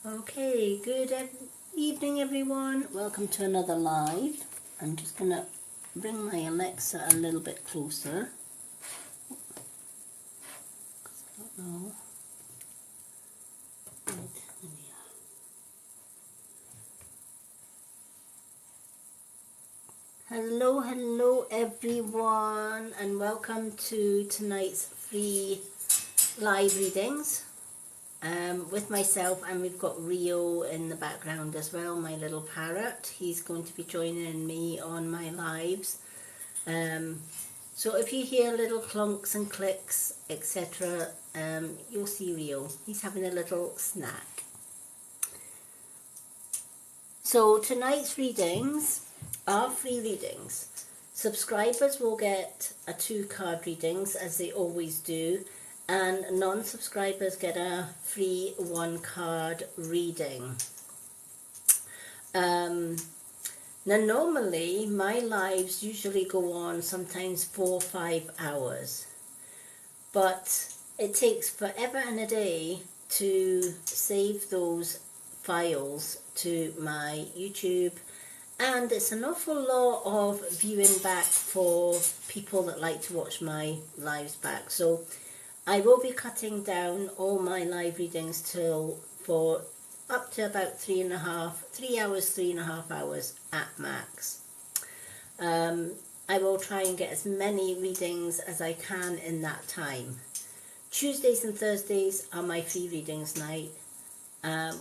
Okay, evening everyone. Welcome to another live. I'm just going to bring my Alexa a little bit closer. I don't know. Right, there we are. Hello everyone, and welcome to tonight's free live readings. With myself, and we've got Rio in the background as well, my little parrot. He's going to be joining me on my lives. So if you hear little clunks and clicks, etc., you'll see Rio. He's having a little snack. So tonight's readings are free readings. Subscribers will get a 2-card readings, as they always do, and non-subscribers get a free 1-card reading. Now normally my lives usually go on sometimes 4 or 5 hours, but it takes forever and a day to save those files to my YouTube, and it's an awful lot of viewing back for people that like to watch my lives back. So I will be cutting down all my live readings for up to about 3 and a half hours at max. I will try and get as many readings as I can in that time. Tuesdays and Thursdays are my free readings night.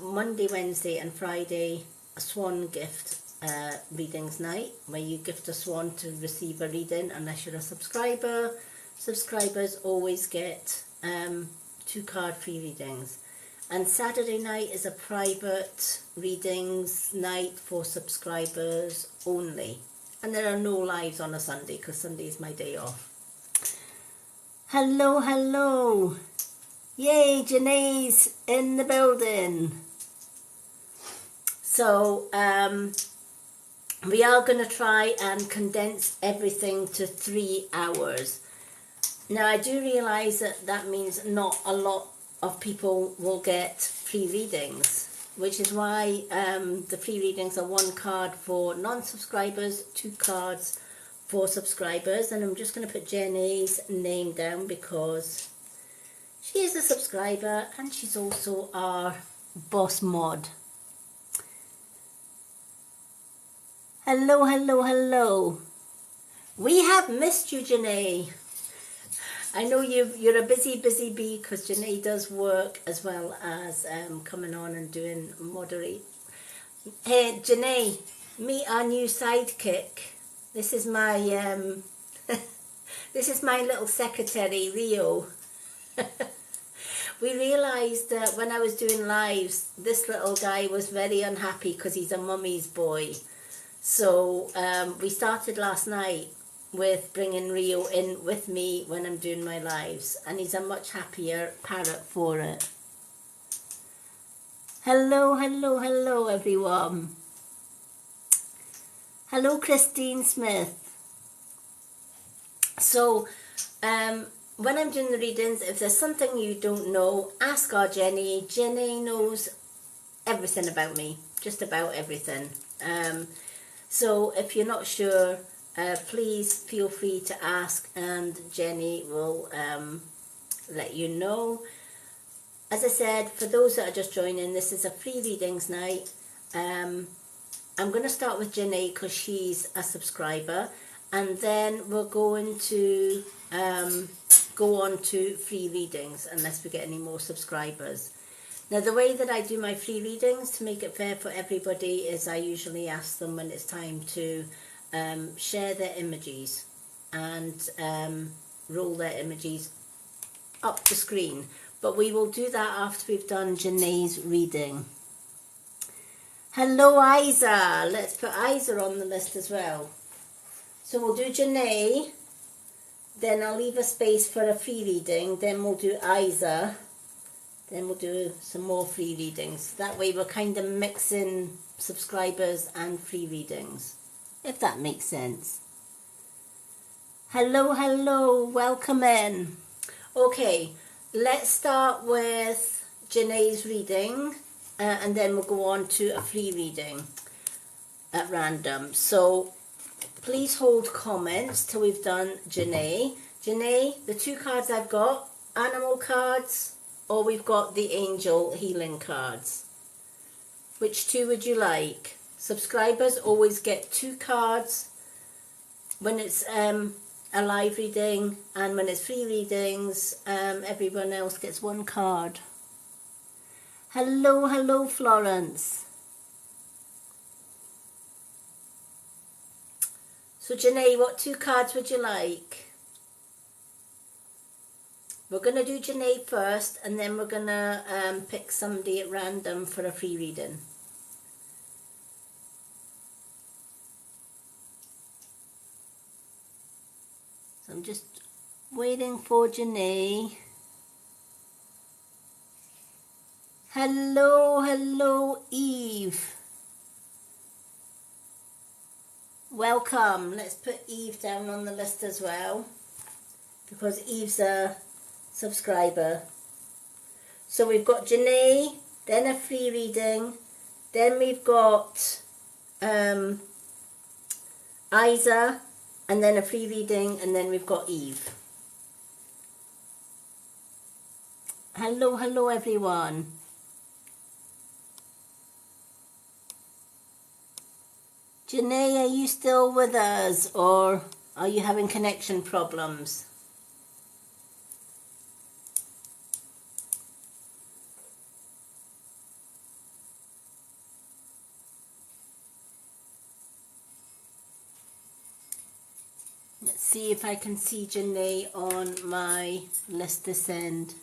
Monday, Wednesday and Friday, a swan gift readings night, where you gift a swan to receive a reading unless you're a subscriber. Subscribers always get 2-card free readings. And Saturday night is a private readings night for subscribers only. And there are no lives on a Sunday, because Sunday is my day off. Hello. Yay, Janae's in the building. So we are going to try and condense everything to 3 hours. Now I do realise that means not a lot of people will get free readings, which is why the free readings are 1 card for non-subscribers, 2 cards for subscribers. And I'm just going to put Jenny's name down because she is a subscriber and she's also our boss mod. Hello. We have missed you, Janae. I know you're a busy bee, because Janae does work as well as coming on and doing moderate. Hey Janae, meet our new sidekick. This is my this is my little secretary, Rio. We realised that when I was doing lives, this little guy was very unhappy because he's a mummy's boy. So we started last night with bringing Rio in with me when I'm doing my lives, and he's a much happier parrot for it. Hello everyone. Hello Christine Smith. So when I'm doing the readings, if there's something you don't know, ask our Jenny. Jenny knows everything about me, just about everything. So if you're not sure, please feel free to ask, and Jenny will let you know. As I said, for those that are just joining, this is a free readings night. I'm going to start with Jenny because she's a subscriber, and then we're going to go on to free readings unless we get any more subscribers. Now the way that I do my free readings to make it fair for everybody is I usually ask them when it's time to share their images and roll their images up the screen, but we will do that after we've done Janae's reading. Hello Isa, let's put Isa on the list as well. So we'll do Janae, then I'll leave a space for a free reading, then we'll do Isa, then we'll do some more free readings. That way we're kind of mixing subscribers and free readings, if that makes sense. Hello, welcome in. Okay, let's start with Janae's reading. and then we'll go on to a free reading at random. So please hold comments till we've done Janae. Janae, the 2 cards I've got, animal cards, or we've got the angel healing cards. Which 2 would you like? Subscribers always get 2 cards when it's a live reading, and when it's free readings, everyone else gets 1 card. Hello, hello, Florence. So Janae, what 2 cards would you like? We're going to do Janae first, and then we're going to pick somebody at random for a free reading. So I'm just waiting for Janae. Hello, hello, Eve. Welcome. Let's put Eve down on the list as well, because Eve's a subscriber. So we've got Janae, then a free reading, then we've got Isa, and then a free reading, and then we've got Eve. Hello, hello everyone. Janae, are you still with us, or are you having connection problems? Let's see if I can see Janae on my list this end.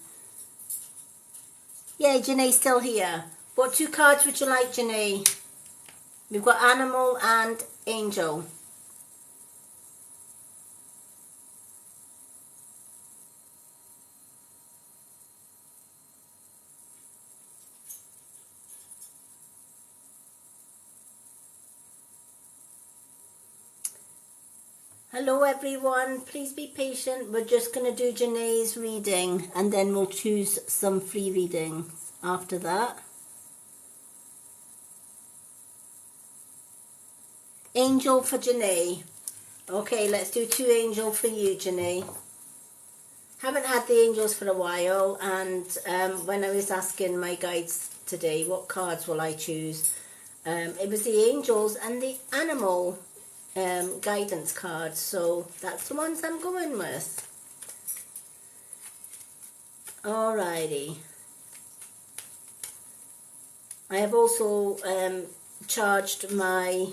Yeah, Janae's still here. What 2 cards would you like, Janae? We've got animal and angel. Hello everyone, please be patient. We're just going to do Janae's reading, and then we'll choose some free readings after that. Angel for Janae. Okay, let's do 2 angel for you, Janae. Haven't had the angels for a while, and when I was asking my guides today what cards will I choose, it was the angels and the animal guidance cards, so that's the ones I'm going with. Alrighty. I have also charged my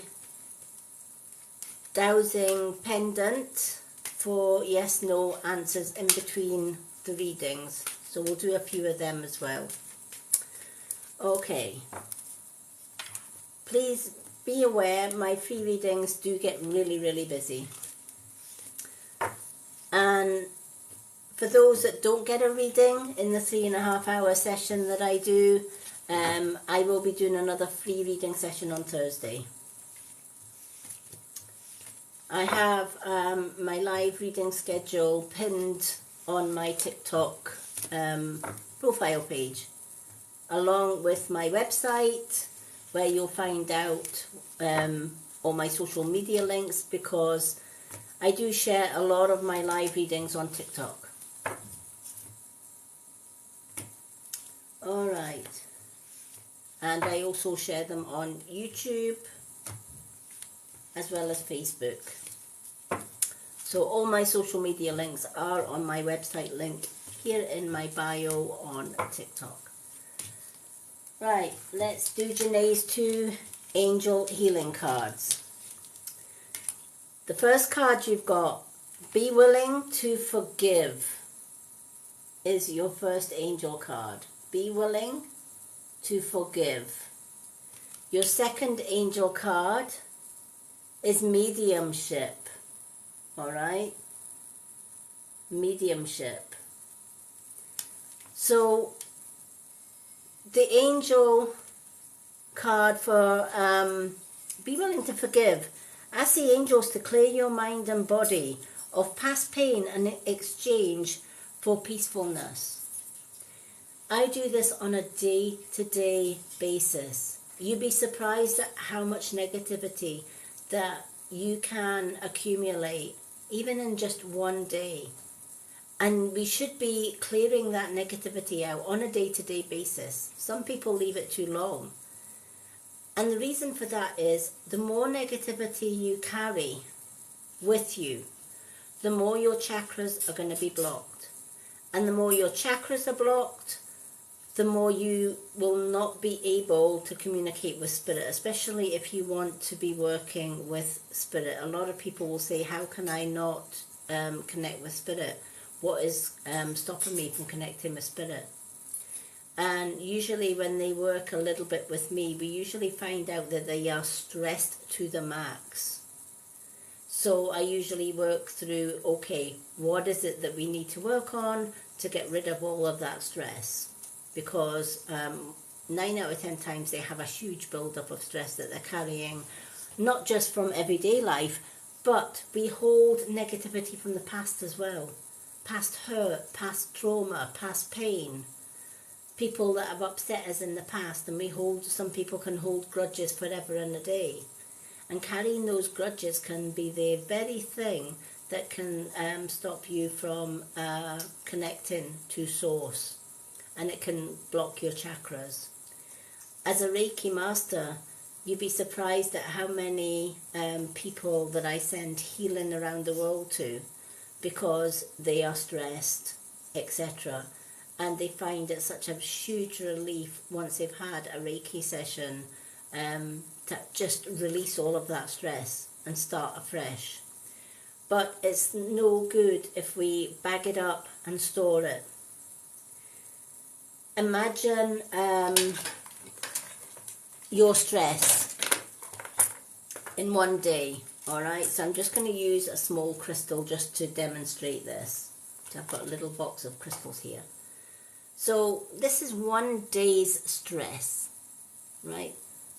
dowsing pendant for yes/no answers in between the readings, so we'll do a few of them as well. Okay, please be aware my free readings do get really busy, and for those that don't get a reading in the 3.5 hour session that I do, I will be doing another free reading session on Thursday. I have my live reading schedule pinned on my TikTok profile page, along with my website, where you'll find out all my social media links, because I do share a lot of my live readings on TikTok. Alright, and I also share them on YouTube as well as Facebook. So all my social media links are on my website link here in my bio on TikTok. Right, let's do Janae's 2 angel healing cards. The first card you've got, be willing to forgive, is your first angel card. Be willing to forgive. Your second angel card is mediumship. Alright? Mediumship. So, the angel card for be willing to forgive. Ask the angels to clear your mind and body of past pain and exchange for peacefulness. I do this on a day-to-day basis. You'd be surprised at how much negativity that you can accumulate, even in just one day. And we should be clearing that negativity out on a day-to-day basis. Some people leave it too long. And the reason for that is the more negativity you carry with you, the more your chakras are going to be blocked. And the more your chakras are blocked, the more you will not be able to communicate with spirit, especially if you want to be working with spirit. A lot of people will say, how can I not connect with spirit? What is stopping me from connecting with spirit? And usually when they work a little bit with me, we usually find out that they are stressed to the max. So I usually work through, okay, what is it that we need to work on to get rid of all of that stress? Because 9 out of 10 times they have a huge build-up of stress that they're carrying, not just from everyday life, but we hold negativity from the past as well. Past hurt, past trauma, past pain. People that have upset us in the past, and some people can hold grudges forever and a day. And carrying those grudges can be the very thing that can stop you from connecting to source. And it can block your chakras. As a Reiki master, you'd be surprised at how many people that I send healing around the world to, because they are stressed, etc. And they find it such a huge relief once they've had a Reiki session to just release all of that stress and start afresh. But it's no good if we bag it up and store it. Imagine your stress in one day. Alright, so I'm just going to use a small crystal just to demonstrate this. So I've got a little box of crystals here. So this is one day's stress, right?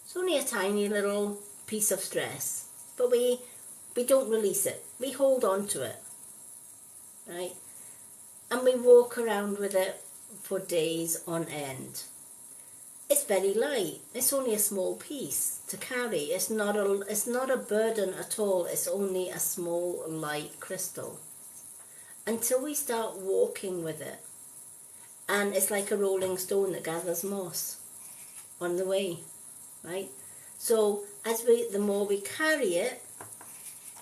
It's only a tiny little piece of stress, but we don't release it. We hold on to it, right? And we walk around with it for days on end. It's very light. It's only a small piece to carry. It's not a burden at all. It's only a small light crystal. Until we start walking with it. And it's like a rolling stone that gathers moss on the way, right? So the more we carry it,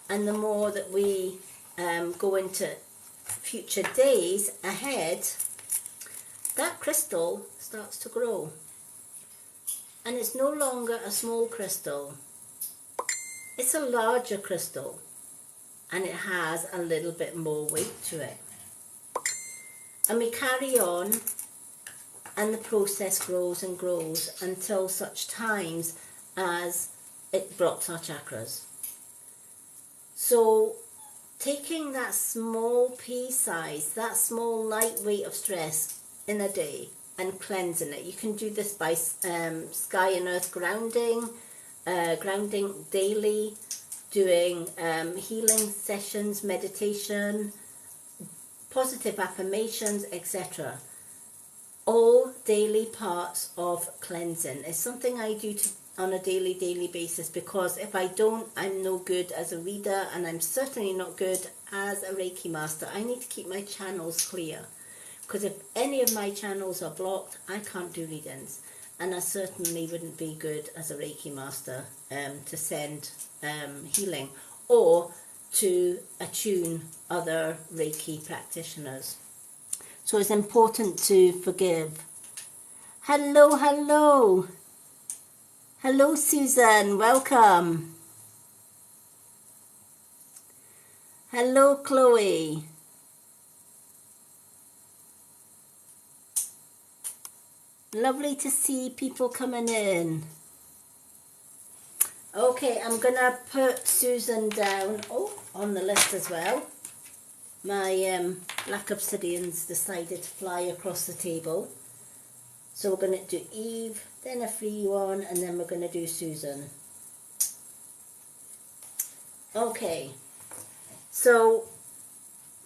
and the more that we go into future days ahead, that crystal starts to grow. And it's no longer a small crystal. It's a larger crystal. And it has a little bit more weight to it. And we carry on, and the process grows and grows until such times as it blocks our chakras. So taking that small pea size, that small light weight of stress in a day, and cleansing it. You can do this by sky and earth grounding, grounding daily, doing healing sessions, meditation, positive affirmations, etc. All daily parts of cleansing. It's something I do on a daily basis, because if I don't, I'm no good as a reader, and I'm certainly not good as a Reiki master. I need to keep my channels clear. Because if any of my channels are blocked, I can't do readings. And I certainly wouldn't be good as a Reiki master to send healing or to attune other Reiki practitioners. So it's important to forgive. Hello, hello. Hello, Susan. Welcome. Hello, Chloe. Lovely to see people coming in. Okay, I'm going to put Susan down on the list as well. My black obsidians decided to fly across the table. So we're going to do Eve, then a free one, and then we're going to do Susan. Okay, so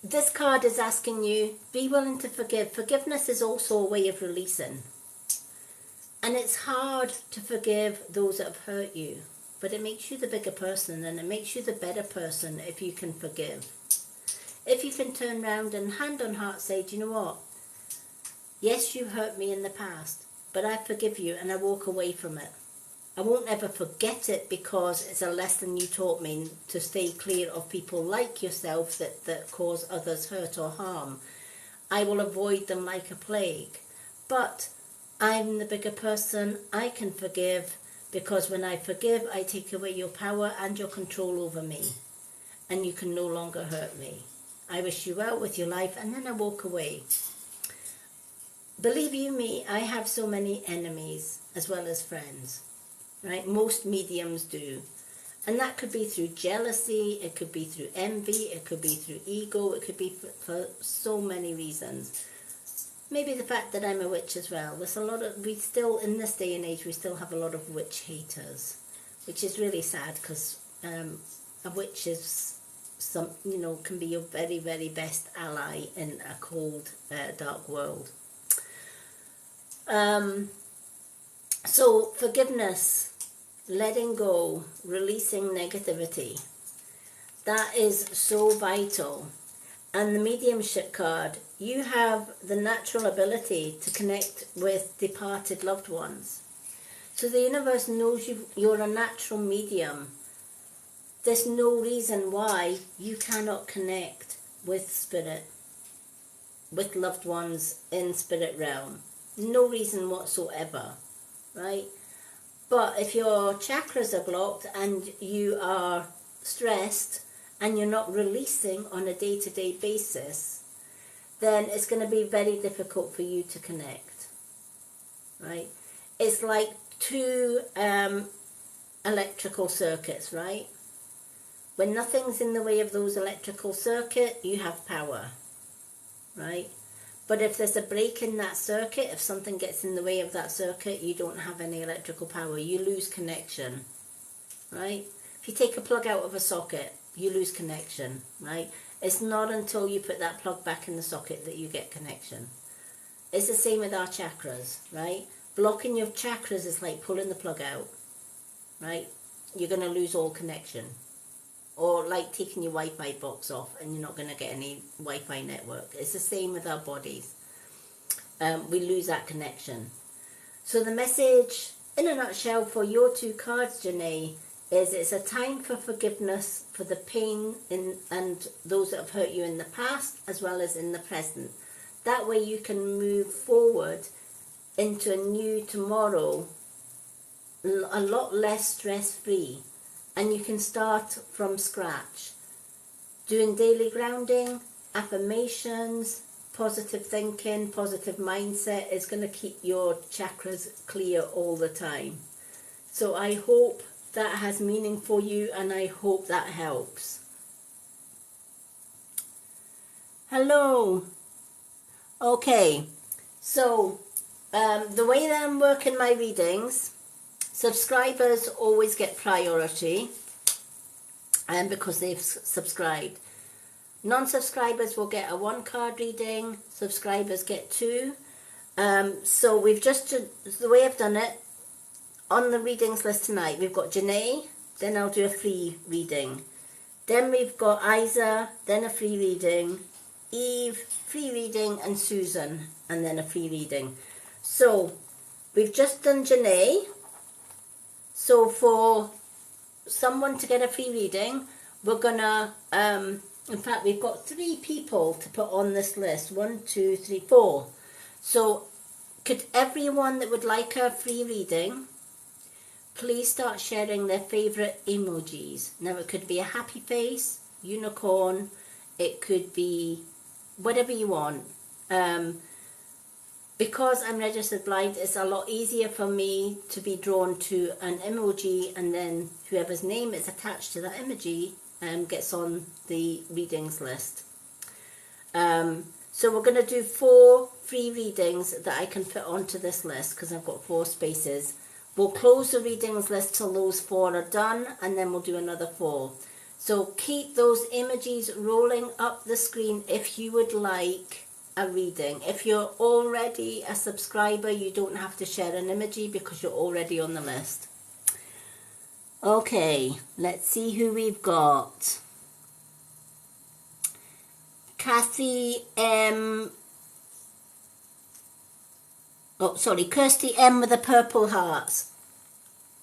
this card is asking you, be willing to forgive. Forgiveness is also a way of releasing. And it's hard to forgive those that have hurt you. But it makes you the bigger person, and it makes you the better person if you can forgive. If you can turn around and hand on heart say, do you know what? Yes, you hurt me in the past, but I forgive you and I walk away from it. I won't ever forget it because it's a lesson you taught me to stay clear of people like yourself that cause others hurt or harm. I will avoid them like a plague. But I'm the bigger person. I can forgive because when I forgive, I take away your power and your control over me. And you can no longer hurt me. I wish you well with your life, and then I walk away. Believe you me, I have so many enemies as well as friends. Right? Most mediums do. And that could be through jealousy, it could be through envy, it could be through ego, it could be for so many reasons. Maybe the fact that I'm a witch as well. There's a lot of, we still, in this day and age, we still have a lot of witch haters, which is really sad because a witch is can be your very, very best ally in a cold, dark world. So forgiveness, letting go, releasing negativity, that is so vital. And the mediumship card, you have the natural ability to connect with departed loved ones. So the universe knows you're a natural medium. There's no reason why you cannot connect with spirit, with loved ones in spirit realm. No reason whatsoever, right? But if your chakras are blocked and you are stressed and you're not releasing on a day-to-day basis, then it's going to be very difficult for you to connect, right? It's like two electrical circuits, right? When nothing's in the way of those electrical circuits, you have power, right? But if there's a break in that circuit, if something gets in the way of that circuit, you don't have any electrical power. You lose connection, right? If you take a plug out of a socket, you lose connection, right? It's not until you put that plug back in the socket that you get connection. It's the same with our chakras, right? Blocking your chakras is like pulling the plug out, right? You're going to lose all connection. Or like taking your Wi-Fi box off and you're not going to get any Wi-Fi network. It's the same with our bodies. We lose that connection. So the message, in a nutshell, for your two cards, Janae, is it's a time for forgiveness for the pain and those that have hurt you in the past as well as in the present. That way you can move forward into a new tomorrow a lot less stress-free. And you can start from scratch. Doing daily grounding, affirmations, positive thinking, positive mindset is going to keep your chakras clear all the time. So I hope that has meaning for you and I hope that helps. Hello. Okay, so the way that I'm working my readings, subscribers always get priority because they've subscribed. Non-subscribers will get a 1-card reading, subscribers get 2. So we've just, the way I've done it, on the readings list tonight, we've got Janae, then I'll do a free reading. Then we've got Isa, then a free reading, Eve, free reading, and Susan, and then a free reading. So we've just done Janae. So for someone to get a free reading, we're gonna, in fact, we've got 3 people to put on this list. 1, 2, 3, 4. So could everyone that would like a free reading, please start sharing their favourite emojis. Now it could be a happy face, unicorn, it could be whatever you want. Because I'm registered blind, it's a lot easier for me to be drawn to an emoji, and then whoever's name is attached to that emoji gets on the readings list. So we're going to do 4 free readings that I can fit onto this list because I've got 4 spaces. We'll close the readings list till those 4 are done, and then we'll do another 4. So keep those images rolling up the screen if you would like a reading. If you're already a subscriber, you don't have to share an emoji because you're already on the list. Okay, let's see who we've got. Kathy M. Oh, sorry, Kirsty M with the purple hearts.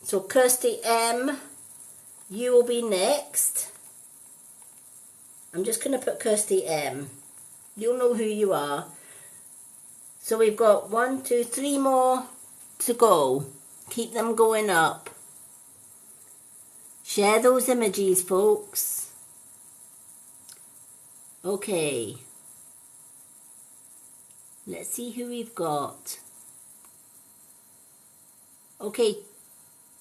So Kirsty M, you will be next. I'm just going to put Kirsty M. You'll know who you are. So we've got 1, 2, 3 more to go. Keep them going up. Share those images, folks. Okay. Let's see who we've got. Okay,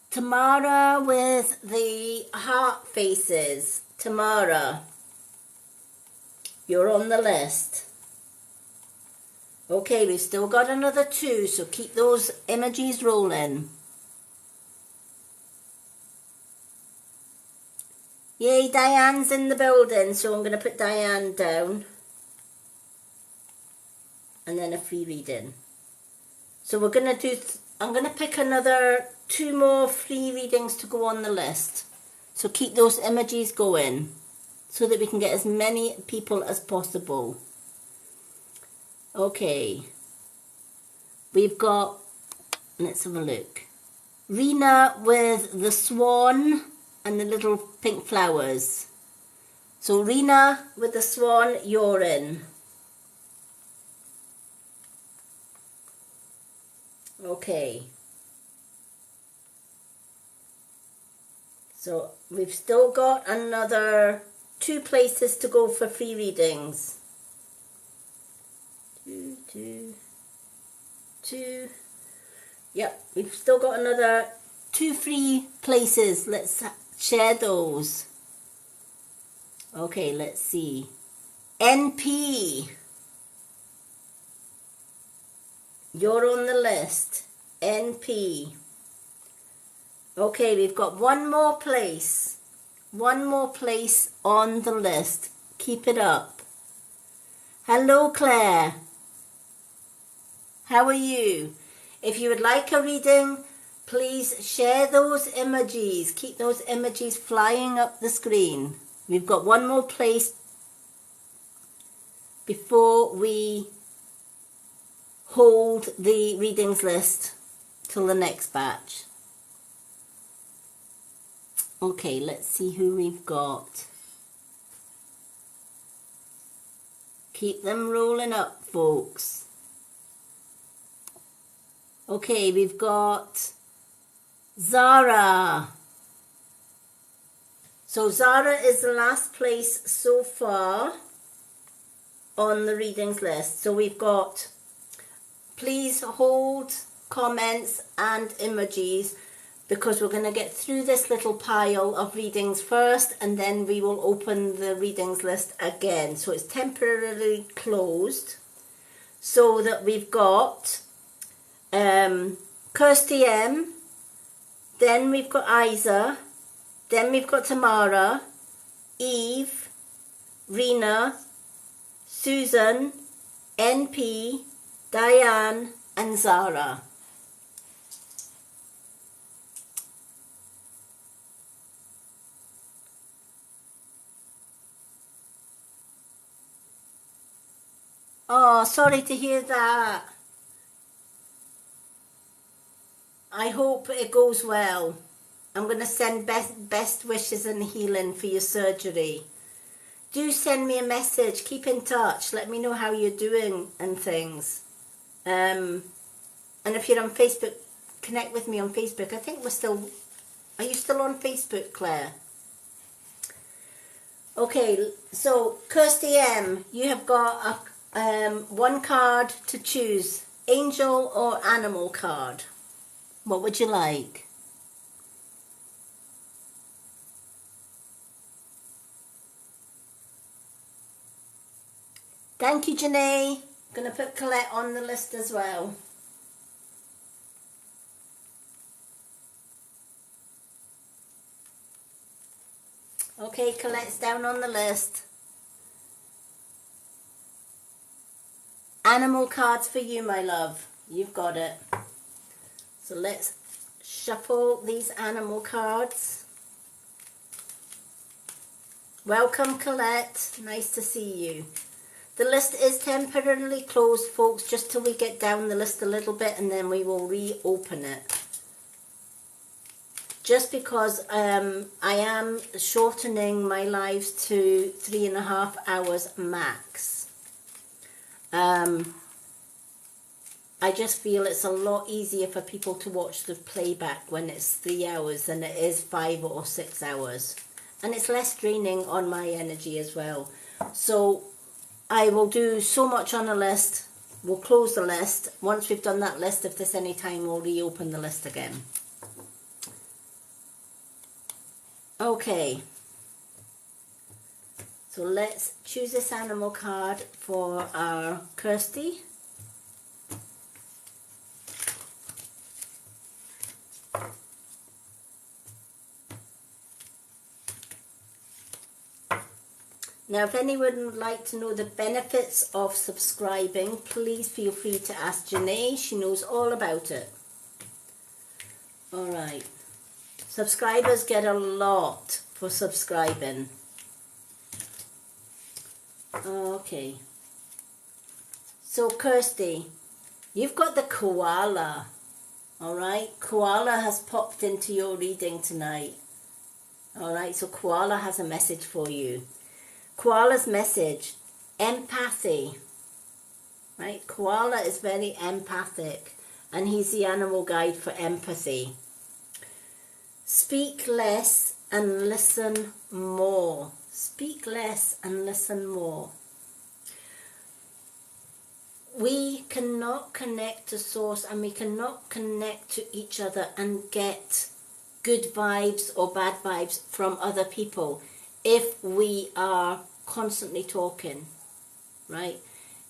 Tamara with the heart faces. Tamara, you're on the list. Okay, we've still got another 2, so keep those images rolling. Yay, Diane's in the building, so I'm going to put Diane down. And then a free reading. So we're going to do, I'm going to pick another 2 more free readings to go on the list. So keep those images going so that we can get as many people as possible. Okay. We've got, let's have a look. Rena with the swan and the little pink flowers. So Rena with the swan, you're in. Okay. So we've still got another 2 places to go for free readings. 2. Yep, we've still got another 2 free places. Let's share those. Okay, let's see. NP. You're on the list. NP. Okay, we've got 1 more place. 1 more place on the list. Keep it up. Hello, Claire. How are you? If you would like a reading, please share those images. Keep those images flying up the screen. We've got 1 more place before we hold the readings list till the next batch. Okay, let's see who we've got. Keep them rolling up, folks. Okay, we've got Zara. So Zara is the last place so far on the readings list. So we've got, please hold comments and emojis because we're going to get through this little pile of readings first and then we will open the readings list again. So it's temporarily closed so that we've got Kirsty M, then we've got Isa, then we've got Tamara, Eve, Rena, Susan, NP, Diane and Zara. Oh, sorry to hear that. I hope it goes well. I'm going to send best wishes and healing for your surgery. Do send me a message. Keep in touch. Let me know how you're doing and things. And if you're on Facebook, connect with me on Facebook. I think we're still... Are you still on Facebook, Claire? Okay, so Kirsty M, you have got a, 1 card to choose. Angel or animal card. What would you like? Thank you, Janae. I'm going to put Colette on the list as well. Okay, Colette's down on the list. Animal cards for you, my love. You've got it. So let's shuffle these animal cards. Welcome, Colette. Nice to see you. The list is temporarily closed, folks, just till we get down the list a little bit, and then we will reopen it. Just because I am shortening my lives to 3.5 hours max. I just feel it's a lot easier for people to watch the playback when it's 3 hours than it is 5 or 6 hours. And it's less draining on my energy as well. So I will do so much on a list. We'll close the list. Once we've done that list, if there's any time, we'll reopen the list again. Okay. So let's choose this animal card for our Kirsty. Now, if anyone would like to know the benefits of subscribing, please feel free to ask Janae. She knows all about it. All right. Subscribers get a lot for subscribing. Okay. So, Kirsty, you've got the koala. All right. Koala has popped into your reading tonight. All right. So, koala has a message for you. Koala's message, empathy, right? Koala is very empathic, and he's the animal guide for empathy. Speak less and listen more. Speak less and listen more. We cannot connect to source, and we cannot connect to each other and get good vibes or bad vibes from other people if we are constantly talking, right?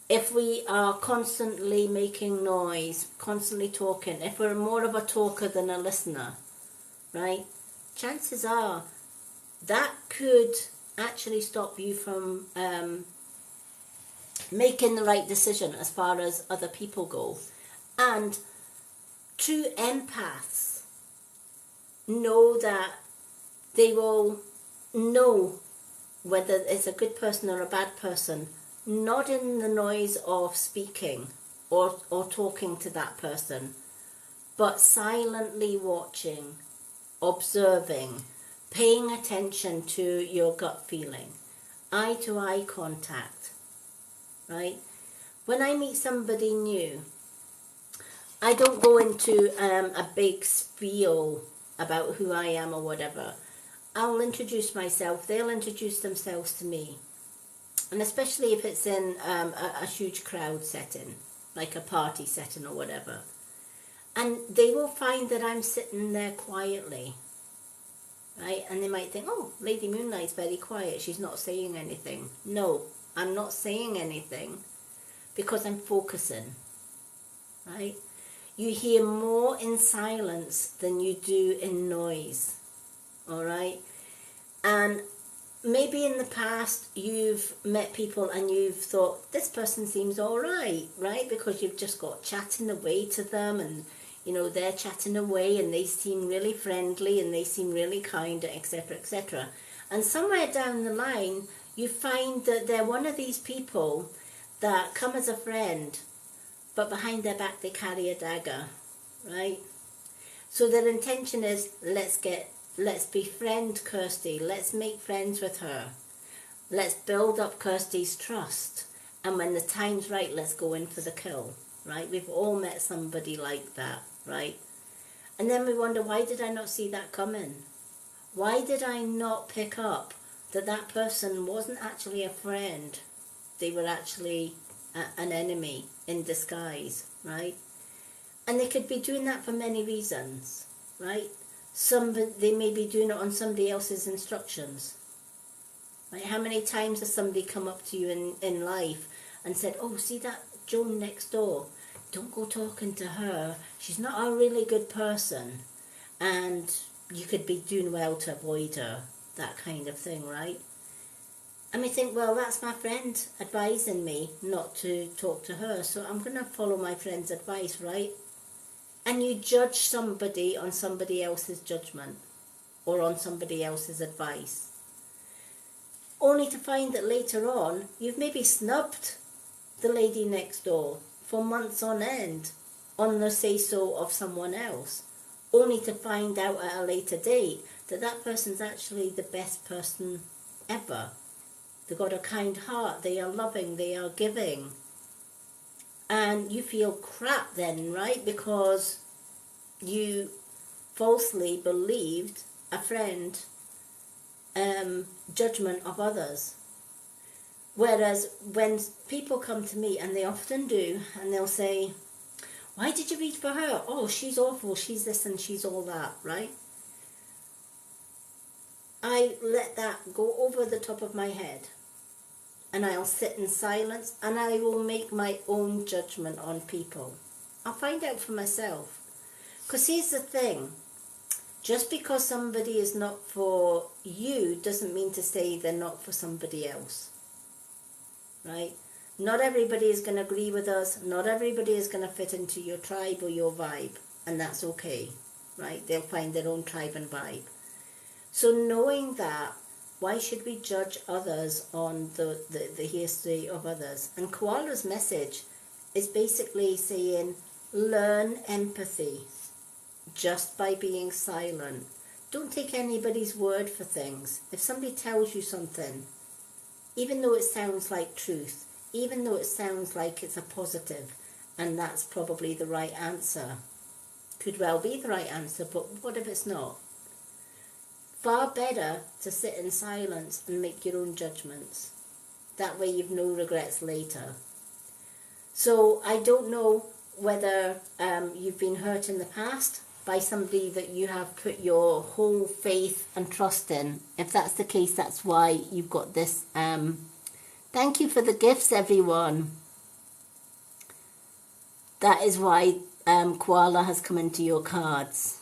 If we are constantly making noise, constantly talking, if we're more of a talker than a listener, right? Chances are that could actually stop you from making the right decision as far as other people go. And true empaths know that they will know whether it's a good person or a bad person, not in the noise of speaking or talking to that person, but silently watching, observing, paying attention to your gut feeling, eye-to-eye contact, right? When I meet somebody new, I don't go into a big spiel about who I am or whatever. I'll introduce myself, they'll introduce themselves to me. And especially if it's in a huge crowd setting, like a party setting or whatever. And they will find that I'm sitting there quietly, right? And they might think, oh, Lady Moonlight's very quiet, she's not saying anything. No, I'm not saying anything because I'm focusing, right? You hear more in silence than you do in noise. All right, and maybe in the past you've met people and you've thought this person seems all right, right? Because you've just got chatting away to them, and you know they're chatting away, and they seem really friendly, and they seem really kind, etc., etc. And somewhere down the line, you find that they're one of these people that come as a friend, but behind their back they carry a dagger, right? So their intention is let's befriend Kirsty. Let's make friends with her. Let's build up Kirsty's trust. And when the time's right, let's go in for the kill, right? We've all met somebody like that, right? And then we wonder, why did I not see that coming? Why did I not pick up that that person wasn't actually a friend? They were actually an enemy in disguise, right? And they could be doing that for many reasons, right? They may be doing it on somebody else's instructions. Right? How many times has somebody come up to you in life and said, oh, see that Joan next door? Don't go talking to her. She's not a really good person. And you could be doing well to avoid her. that kind of thing, right? And we think, well, that's my friend advising me not to talk to her, so I'm going to follow my friend's advice, right? And you judge somebody on somebody else's judgment or on somebody else's advice, only to find that later on you've maybe snubbed the lady next door for months on end on the say-so of someone else, only to find out at a later date that that person's actually the best person ever. They've got a kind heart, they are loving, they are giving. And you feel crap then, right? Because you falsely believed a friend judgment of others. Whereas when people come to me, and they often do, and they'll say, why did you read for her? Oh, she's awful, she's this and she's all that, right? I let that go over the top of my head, and I'll sit in silence, and I will make my own judgment on people. I'll find out for myself. Because here's the thing, just because somebody is not for you doesn't mean to say they're not for somebody else, right? Not everybody is going to agree with us. Not everybody is going to fit into your tribe or your vibe, and that's okay, right? They'll find their own tribe and vibe. So knowing that, why should we judge others on the history of others? And Koala's message is basically saying, learn empathy just by being silent. Don't take anybody's word for things. If somebody tells you something, even though it sounds like truth, even though it sounds like it's a positive, and that's probably the right answer, could well be the right answer, but what if it's not? Far better to sit in silence and make your own judgments. That way you've no regrets later. So I don't know whether you've been hurt in the past by somebody that you have put your whole faith and trust in. If that's the case, that's why you've got this. Thank you for the gifts, everyone. That is why Koala has come into your cards.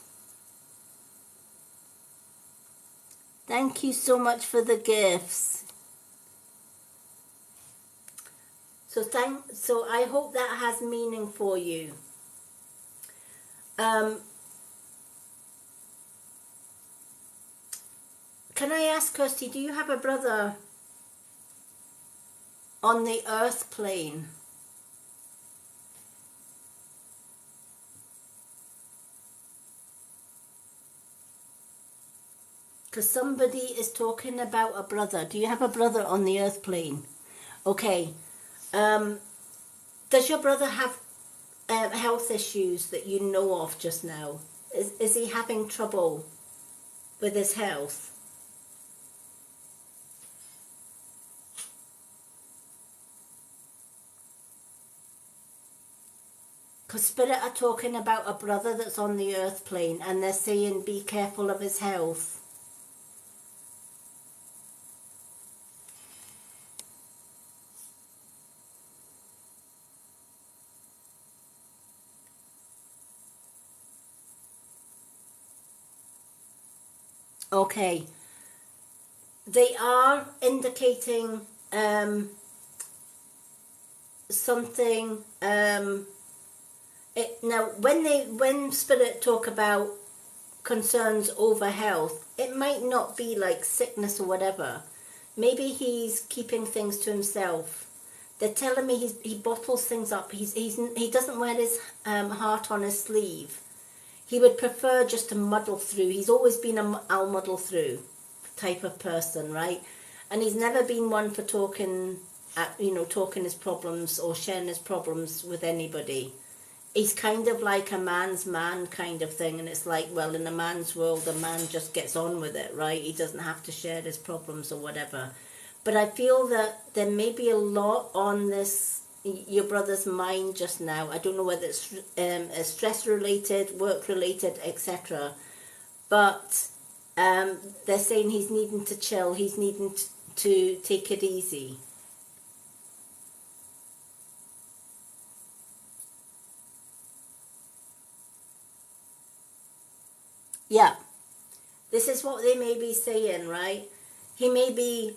Thank you so much for the gifts. So I hope that has meaning for you. Can I ask, Kirsty, do you have a brother on the earth plane? Because somebody is talking about a brother. Do you have a brother on the earth plane? Okay. Does your brother have health issues that you know of just now? Is he having trouble with his health? Because Spirit are talking about a brother that's on the earth plane, and they're saying be careful of his health. Okay. They are indicating something. Now, when Spirit talk about concerns over health, it might not be like sickness or whatever. Maybe he's keeping things to himself. They're telling me he bottles things up. He doesn't wear his heart on his sleeve. He would prefer just to muddle through. He's always been I'll muddle through type of person, right? And he's never been one for talking his problems or sharing his problems with anybody. He's kind of like a man's man kind of thing, and it's like, well, in a man's world, a man just gets on with it, right? He doesn't have to share his problems or whatever. But I feel that there may be a lot on your brother's mind just now. I don't know whether it's stress related, work related, etc. But they're saying he's needing to chill. He's needing to take it easy. Yeah. This is what they may be saying, right? He may be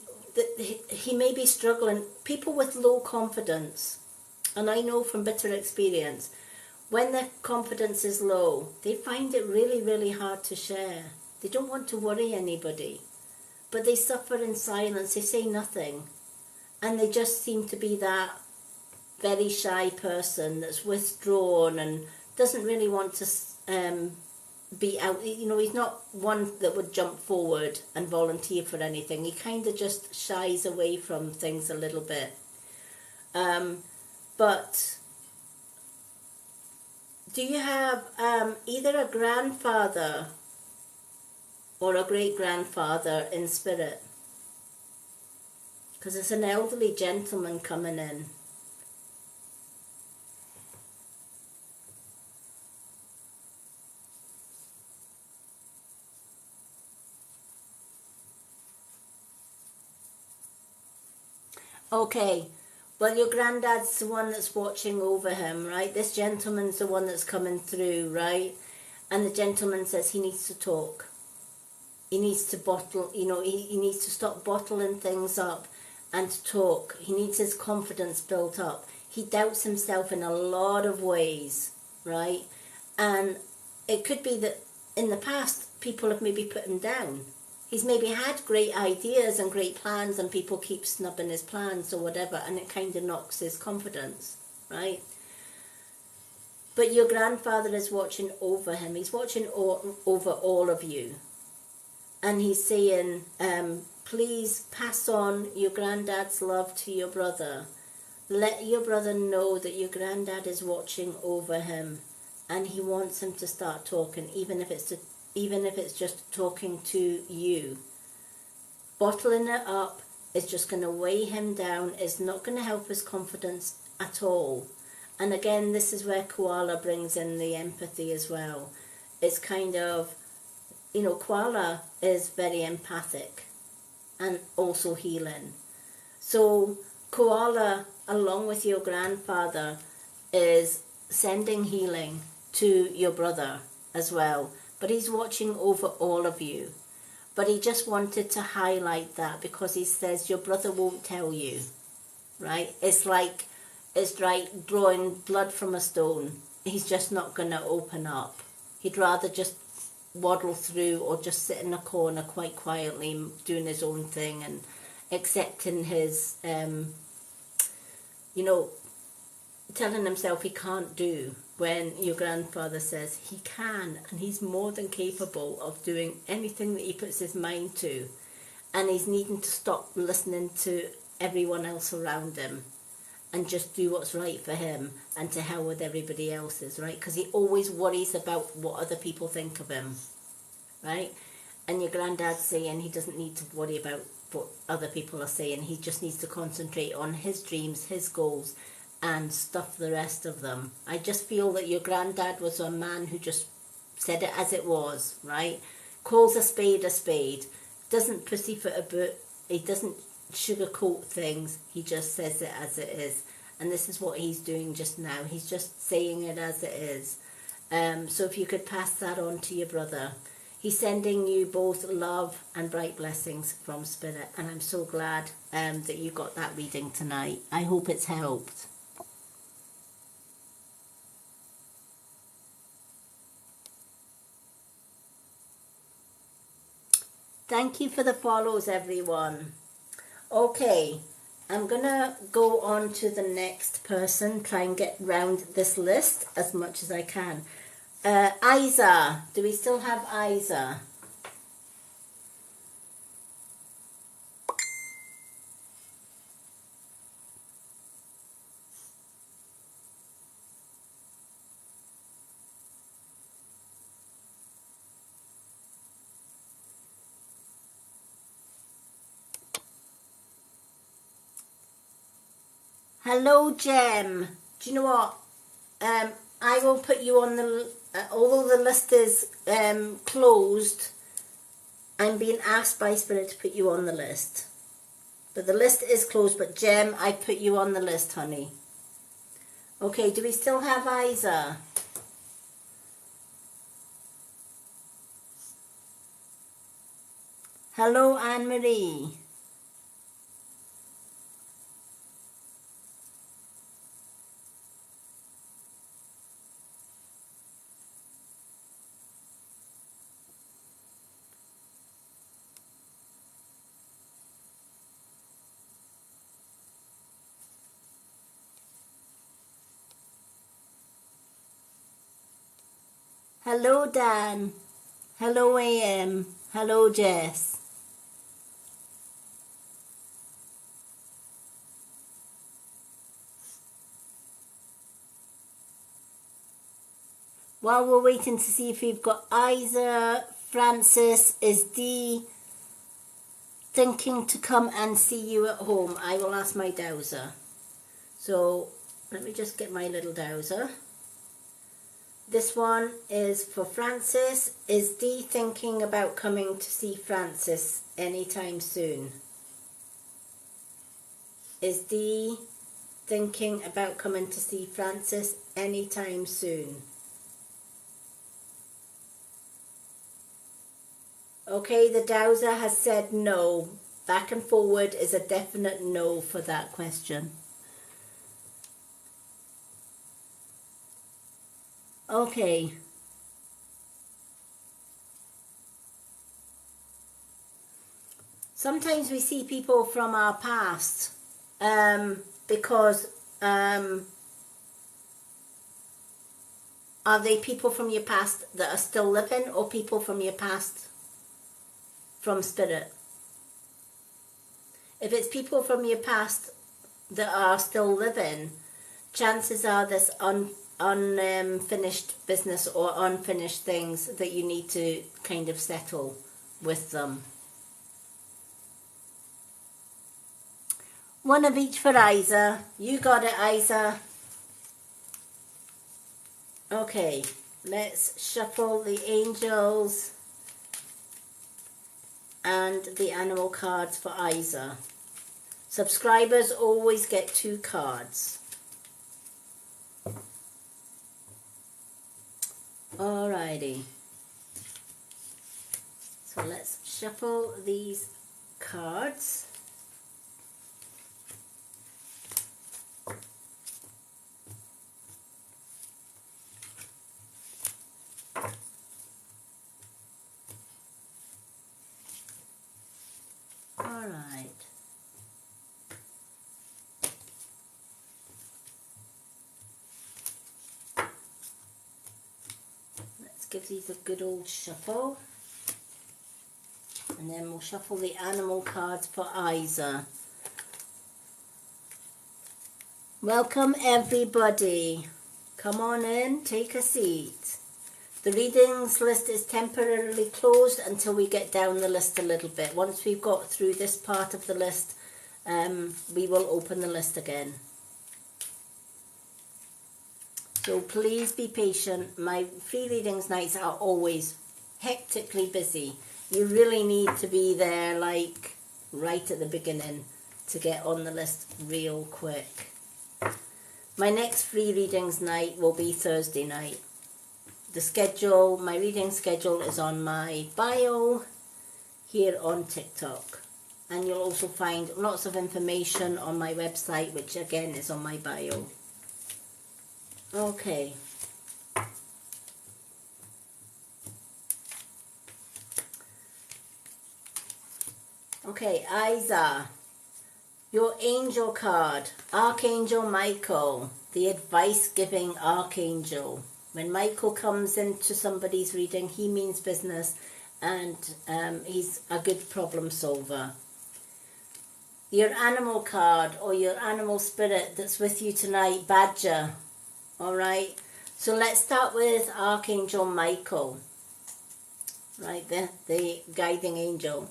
struggling. People with low confidence, and I know from bitter experience, when their confidence is low, they find it really, really hard to share. They don't want to worry anybody, but they suffer in silence. They say nothing, and they just seem to be that very shy person that's withdrawn and doesn't really want to be out. You know, he's not one that would jump forward and volunteer for anything. He kind of just shies away from things a little bit. But do you have either a grandfather or a great-grandfather in spirit? Because it's an elderly gentleman coming in. Okay, well, your granddad's the one that's watching over him, right? This gentleman's the one that's coming through, right? And the gentleman says he needs to talk. He needs to bottle, you know, he needs to stop bottling things up and to talk. He needs his confidence built up. He doubts himself in a lot of ways, right? And it could be that in the past, people have maybe put him down. He's maybe had great ideas and great plans and people keep snubbing his plans or whatever, and it kind of knocks his confidence, right? But your grandfather is watching over him. He's watching over all of you. And he's saying, please pass on your granddad's love to your brother. Let your brother know that your granddad is watching over him and he wants him to start talking, even if it's just talking to you. Bottling it up is just going to weigh him down. It's not going to help his confidence at all. And again, this is where Koala brings in the empathy as well. It's kind of, you know, Koala is very empathic and also healing. So Koala, along with your grandfather, is sending healing to your brother as well. But he's watching over all of you. But he just wanted to highlight that because he says your brother won't tell you, right? It's like drawing blood from a stone. He's just not going to open up. He'd rather just waddle through or just sit in a corner quite quietly doing his own thing and accepting his, you know, telling himself he can't do when your grandfather says he can, and he's more than capable of doing anything that he puts his mind to, and he's needing to stop listening to everyone else around him and just do what's right for him and to hell with everybody else's, right? Because he always worries about what other people think of him, right? And your granddad's saying he doesn't need to worry about what other people are saying. He just needs to concentrate on his dreams, his goals, and stuff the rest of them. I just feel that your granddad was a man who just said it as it was, right? Calls a spade, doesn't pussyfoot a bit, he doesn't sugarcoat things, he just says it as it is. And this is what he's doing just now. He's just saying it as it is. So if you could pass that on to your brother. He's sending you both love and bright blessings from Spirit. And I'm so glad that you got that reading tonight. I hope it's helped. Thank you for the follows, everyone. Okay, I'm going to go on to the next person, try and get round this list as much as I can. Isa, do we still have Isa? Hello, Jem. Do you know what? I will put you on the... although the list is closed, I'm being asked by Spirit to put you on the list. But the list is closed, but Jem, I put you on the list, honey. Okay, do we still have Isa? Hello, Anne-Marie. Hello, Dan. Hello, AM. Hello, Jess. While we're waiting to see if we've got Isa, Francis, is Dee thinking to come and see you at home? I will ask my dowser. So let me just get my little dowser. This one is for Francis. Is Dee thinking about coming to see Francis anytime soon? Is Dee thinking about coming to see Francis anytime soon? Okay, the dowser has said no. Back and forward is a definite no for that question. Okay. Sometimes we see people from our past because are they people from your past that are still living or people from your past from spirit? If it's people from your past that are still living, chances are there's unfinished business or unfinished things that you need to kind of settle with them. One of each for Isa. You got it, Isa. Okay, let's shuffle the angels and the animal cards for Isa. Subscribers always get 2 cards. Alrighty. So let's shuffle these cards. Alright. Let's give these a good old shuffle. And then we'll shuffle the animal cards for Isa. Welcome everybody. Come on in, take a seat. The readings list is temporarily closed until we get down the list a little bit. Once we've got through this part of the list, we will open the list again. So please be patient. My free readings nights are always hectically busy. You really need to be there like right at the beginning to get on the list real quick. My next free readings night will be Thursday night. The schedule, my reading schedule is on my bio here on TikTok. And you'll also find lots of information on my website, which again is on my bio. Okay. Okay, Isa. Your angel card, Archangel Michael, the advice-giving Archangel. When Michael comes into somebody's reading, he means business and he's a good problem solver. Your animal card or your animal spirit that's with you tonight, Badger. Alright, so let's start with Archangel Michael. Right, the guiding angel.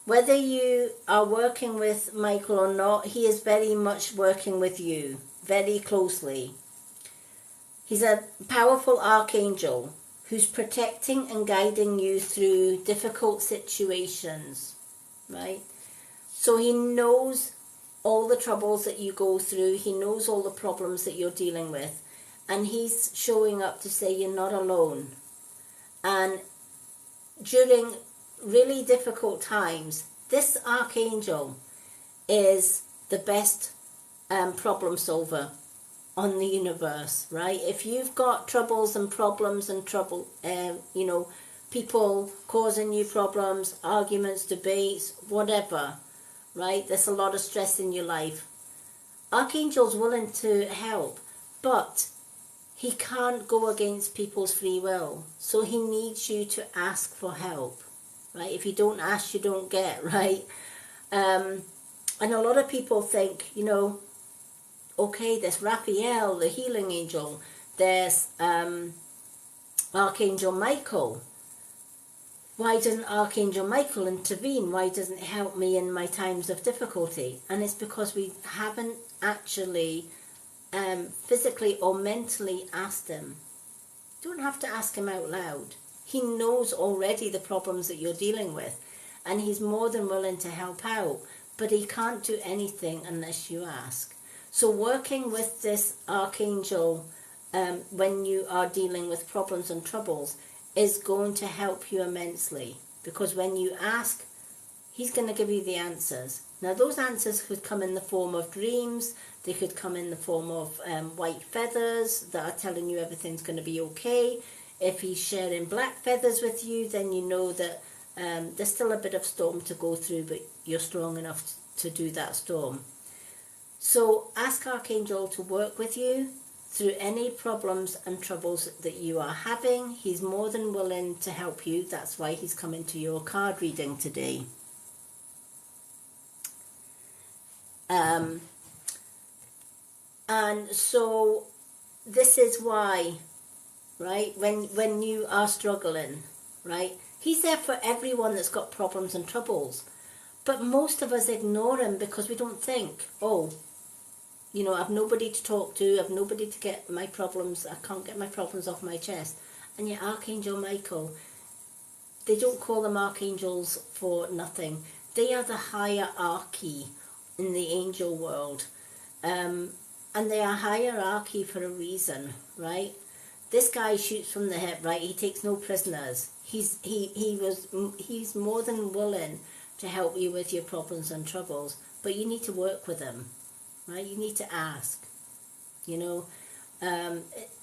Whether you are working with Michael or not, he is very much working with you, very closely. He's a powerful archangel who's protecting and guiding you through difficult situations, right? So he knows all the troubles that you go through. He knows all the problems that you're dealing with. And he's showing up to say you're not alone. And during really difficult times, this archangel is the best problem solver on the universe, right? If you've got troubles and problems and trouble, people causing you problems, arguments, debates, whatever, right? There's a lot of stress in your life. Archangel's willing to help, but he can't go against people's free will. So he needs you to ask for help, right? If you don't ask, you don't get, right? And a lot of people think, okay, there's Raphael, the healing angel. There's Archangel Michael. Why doesn't Archangel Michael intervene? Why doesn't he help me in my times of difficulty? And it's because we haven't actually physically or mentally asked him. You don't have to ask him out loud. He knows already the problems that you're dealing with, and he's more than willing to help out, but he can't do anything unless you ask. So working with this archangel when you are dealing with problems and troubles is going to help you immensely, because when you ask, he's going to give you the answers. Now those answers could come in the form of dreams, they could come in the form of white feathers that are telling you everything's going to be okay. If he's sharing black feathers with you, then you know that there's still a bit of storm to go through, but you're strong enough to do that storm. So ask Archangel to work with you through any problems and troubles that you are having. He's more than willing to help you. That's why he's coming to your card reading today. And so this is why, right, when you are struggling, right, he's there for everyone that's got problems and troubles. But most of us ignore him because we don't think, I've nobody to talk to, I've nobody to get my problems, I can't get my problems off my chest. And yet Archangel Michael, they don't call them archangels for nothing. They are the hierarchy in the angel world. And they are hierarchy for a reason, right? This guy shoots from the hip, right? He takes no prisoners. He's more than willing to help you with your problems and troubles, but you need to work with him, right? You need to ask.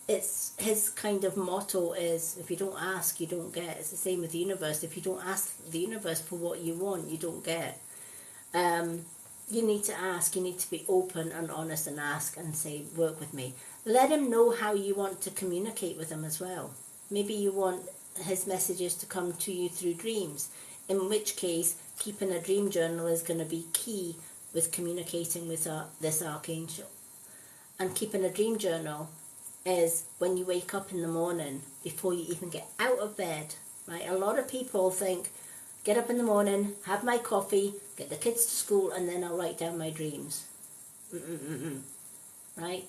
It's his kind of motto is, if you don't ask, you don't get. It's the same with the universe. If you don't ask the universe for what you want, you don't get. You need to ask. You need to be open and honest and ask and say, work with me. Let him know how you want to communicate with him as well. Maybe you want his messages to come to you through dreams, in which case keeping a dream journal is going to be key with communicating with this archangel. And keeping a dream journal is when you wake up in the morning, before you even get out of bed, right? A lot of people think, get up in the morning, have my coffee, get the kids to school, and then I'll write down my dreams. Right?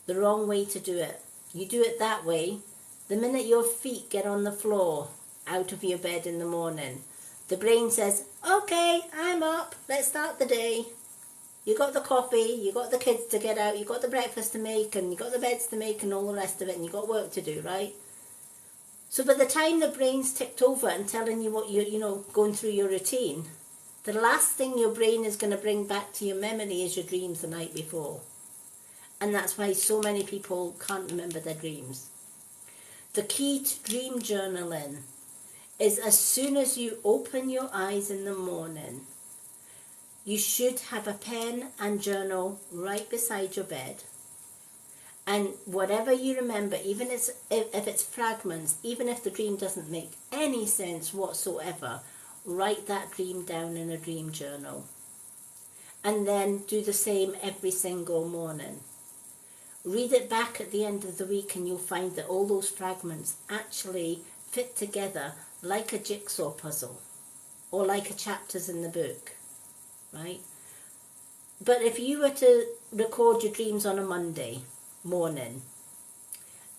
The wrong way to do it. You do it that way, the minute your feet get on the floor out of your bed in the morning, the brain says, okay, I'm up, let's start the day. You got the coffee, you got the kids to get out, you got the breakfast to make, and you got the beds to make and all the rest of it, and you got work to do, right? So by the time the brain's ticked over and telling you what you're, going through your routine, the last thing your brain is going to bring back to your memory is your dreams the night before. And that's why so many people can't remember their dreams. The key to dream journaling is, as soon as you open your eyes in the morning, you should have a pen and journal right beside your bed. And whatever you remember, even if it's fragments, even if the dream doesn't make any sense whatsoever, write that dream down in a dream journal. And then do the same every single morning. Read it back at the end of the week and you'll find that all those fragments actually fit together like a jigsaw puzzle, or like a chapters in the book, right? But if you were to record your dreams on a Monday morning,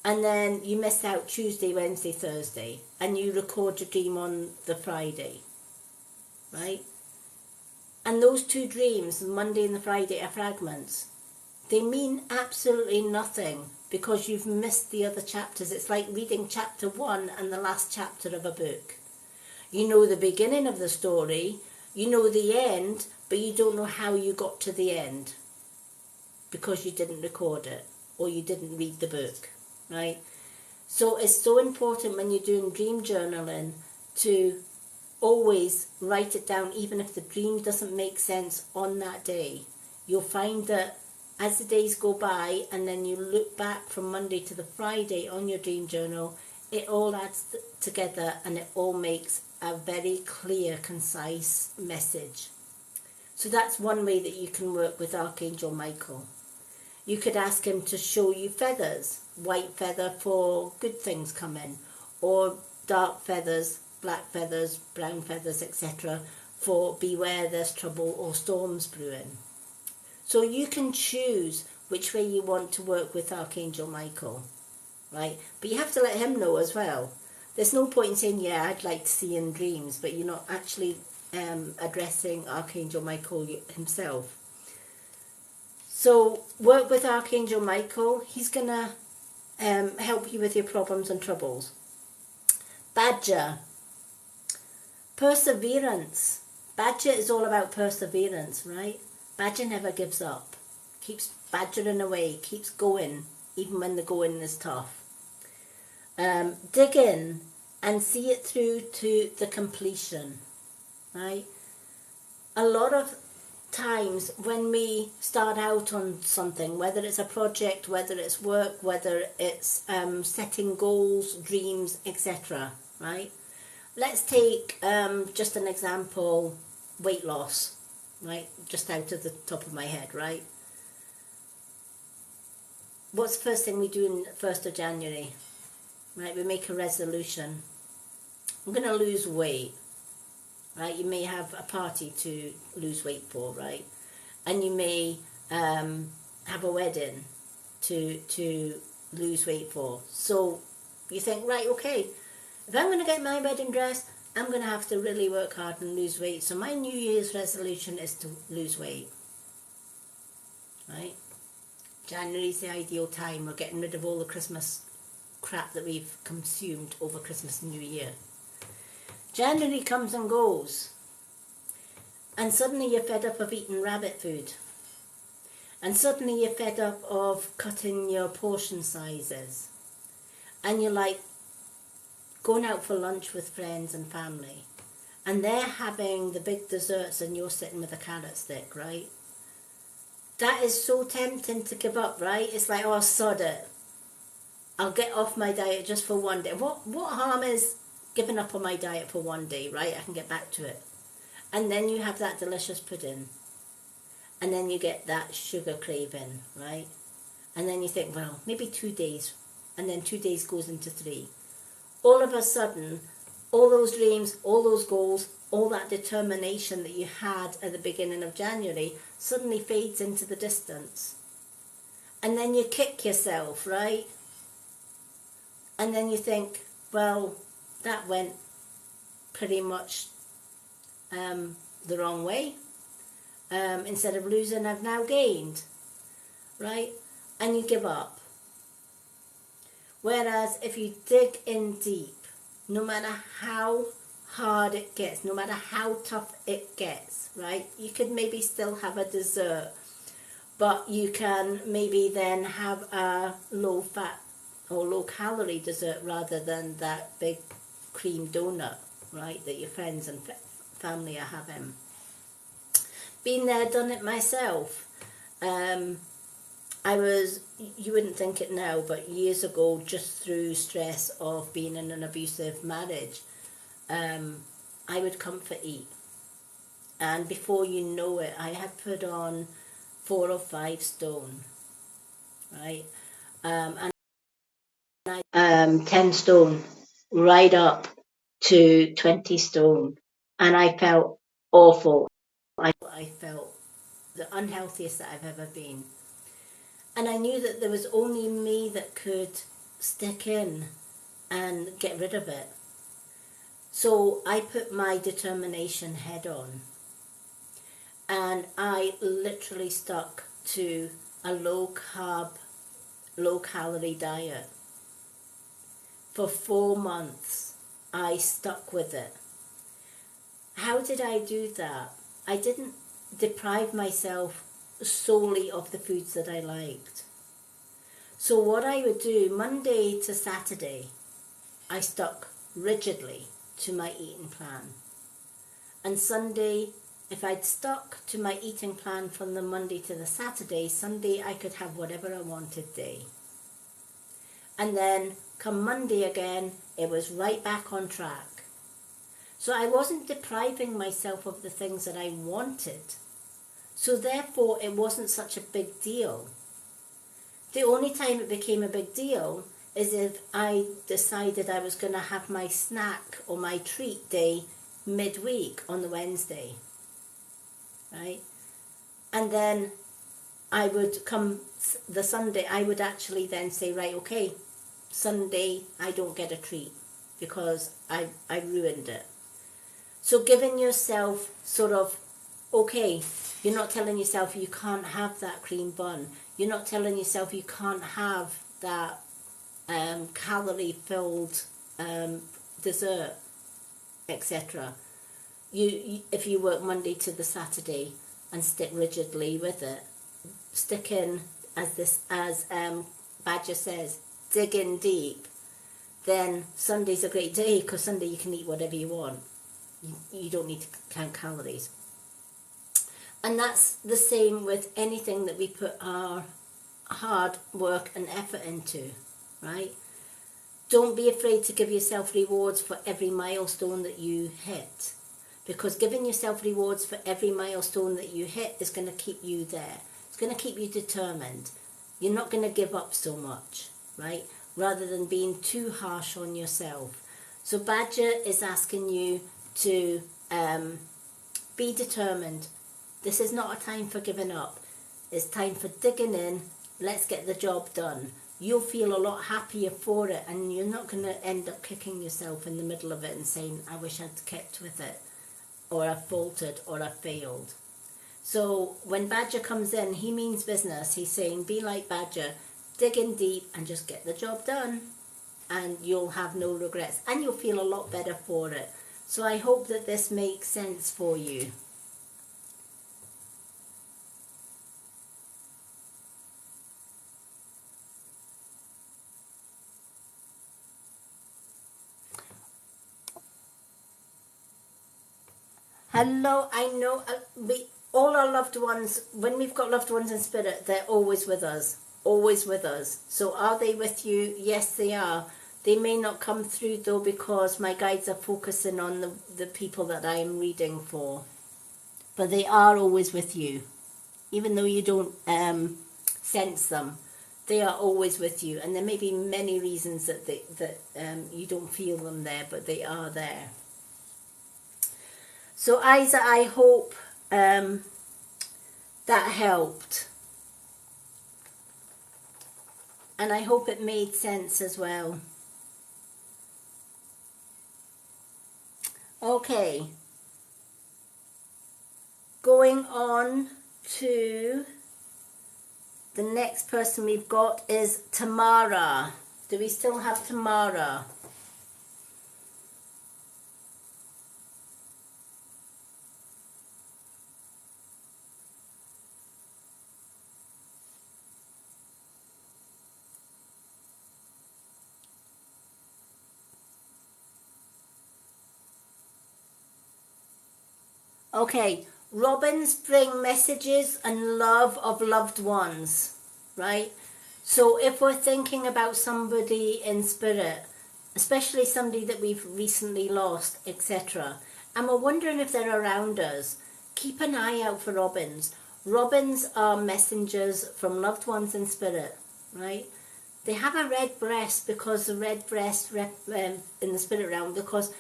and then you missed out Tuesday, Wednesday, Thursday, and you record your dream on the Friday, right? And those two dreams, the Monday and the Friday, are fragments. They mean absolutely nothing because you've missed the other chapters. It's like reading chapter 1 and the last chapter of a book. You know the beginning of the story, you know the end, but you don't know how you got to the end because you didn't record it or you didn't read the book, right? So it's so important when you're doing dream journaling to always write it down, even if the dream doesn't make sense on that day. You'll find that as the days go by and then you look back from Monday to the Friday on your dream journal, it all adds together and it all makes a very clear, concise message. So that's one way that you can work with Archangel Michael. You could ask him to show you feathers, white feather for good things coming, or dark feathers, black feathers, brown feathers, etc. for beware there's trouble or storms brewing. So you can choose which way you want to work with Archangel Michael, right? But you have to let him know as well. There's no point in saying, yeah, I'd like to see in dreams, but you're not actually addressing Archangel Michael himself. So work with Archangel Michael. He's going to help you with your problems and troubles. Badger. Perseverance. Badger is all about perseverance, right? Badger never gives up. Keeps badgering away, keeps going, even when the going is tough. Dig in and see it through to the completion, right? A lot of times when we start out on something, whether it's a project, whether it's work, whether it's setting goals, dreams, etc., right? Let's take just an example, weight loss, right? Just out of the top of my head, right? What's the first thing we do on the 1st of January? Right, we make a resolution. I'm going to lose weight, right? You may have a party to lose weight for, right? And you may have a wedding to lose weight for. So you think, right, okay, if I'm going to get my wedding dress, I'm going to have to really work hard and lose weight. So my New Year's resolution is to lose weight, right? January is the ideal time. We're getting rid of all the Christmas crap that we've consumed over Christmas and New Year. January comes and goes, and suddenly you're fed up of eating rabbit food, and suddenly you're fed up of cutting your portion sizes, and you're like going out for lunch with friends and family, and they're having the big desserts and you're sitting with a carrot stick, right? That is so tempting to give up, right? It's like, oh, sod it, I'll get off my diet just for one day. What harm is giving up on my diet for one day, right? I can get back to it. And then you have that delicious pudding. And then you get that sugar craving, right? And then you think, well, maybe 2 days. And then 2 days goes into 3. All of a sudden, all those dreams, all those goals, all that determination that you had at the beginning of January suddenly fades into the distance. And then you kick yourself, right? And then you think, well, that went pretty much the wrong way. Instead of losing, I've now gained, right? And you give up. Whereas if you dig in deep, no matter how hard it gets, no matter how tough it gets, right? You could maybe still have a dessert, but you can maybe then have a low-fat or low-calorie dessert rather than that big cream donut, right, that your friends and family are having. Been there, done it myself. I was, you wouldn't think it now, but years ago, just through stress of being in an abusive marriage, I would comfort eat. And before you know it, I had put on 4 or 5 stone, right? And 10 stone, right up to 20 stone. And I felt awful. I felt the unhealthiest that I've ever been. And I knew that there was only me that could stick in and get rid of it. So I put my determination head on. And I literally stuck to a low carb, low calorie diet. For 4 months, I stuck with it. How did I do that? I didn't deprive myself solely of the foods that I liked. So what I would do, Monday to Saturday, I stuck rigidly to my eating plan. And Sunday, if I'd stuck to my eating plan from the Monday to the Saturday, Sunday I could have whatever I wanted day. And then come Monday again, it was right back on track. So I wasn't depriving myself of the things that I wanted. So therefore it wasn't such a big deal. The only time it became a big deal is if I decided I was going to have my snack or my treat day midweek on the Wednesday, right? And then I would come the Sunday, I would actually then say, right, okay, Sunday I don't get a treat because I ruined it. So giving yourself sort of, okay, you're not telling yourself you can't have that cream bun. You're not telling yourself you can't have that calorie-filled dessert, etc. If you work Monday to the Saturday and stick rigidly with it, stick in as Badger says, dig in deep. Then Sunday's a great day because Sunday you can eat whatever you want. You don't need to count calories. And that's the same with anything that we put our hard work and effort into, right? Don't be afraid to give yourself rewards for every milestone that you hit, because giving yourself rewards for every milestone that you hit is going to keep you there. It's going to keep you determined. You're not going to give up so much, right? Rather than being too harsh on yourself. So Badger is asking you to be determined. This is not a time for giving up. It's time for digging in. Let's get the job done. You'll feel a lot happier for it, and you're not going to end up kicking yourself in the middle of it and saying, I wish I'd kept with it, or I faltered, or I failed. So when Badger comes in, he means business. He's saying, be like Badger, dig in deep and just get the job done, and you'll have no regrets, and you'll feel a lot better for it. So I hope that this makes sense for you. Hello, I know all our loved ones, when we've got loved ones in spirit, they're always with us, always with us. So are they with you? Yes, they are. They may not come through though because my guides are focusing on the people that I am reading for. But they are always with you. Even though you don't sense them, they are always with you. And there may be many reasons that you don't feel them there, but they are there. So Isa, I hope that helped. And I hope it made sense as well. Okay. Going on to the next person we've got is Tamara. Do we still have Tamara? Okay, robins bring messages and love of loved ones, right? So if we're thinking about somebody in spirit, especially somebody that we've recently lost, etc., and we're wondering if they're around us, keep an eye out for robins. Robins are messengers from loved ones in spirit, right? They have a red breast because the red breast in the spirit realm, because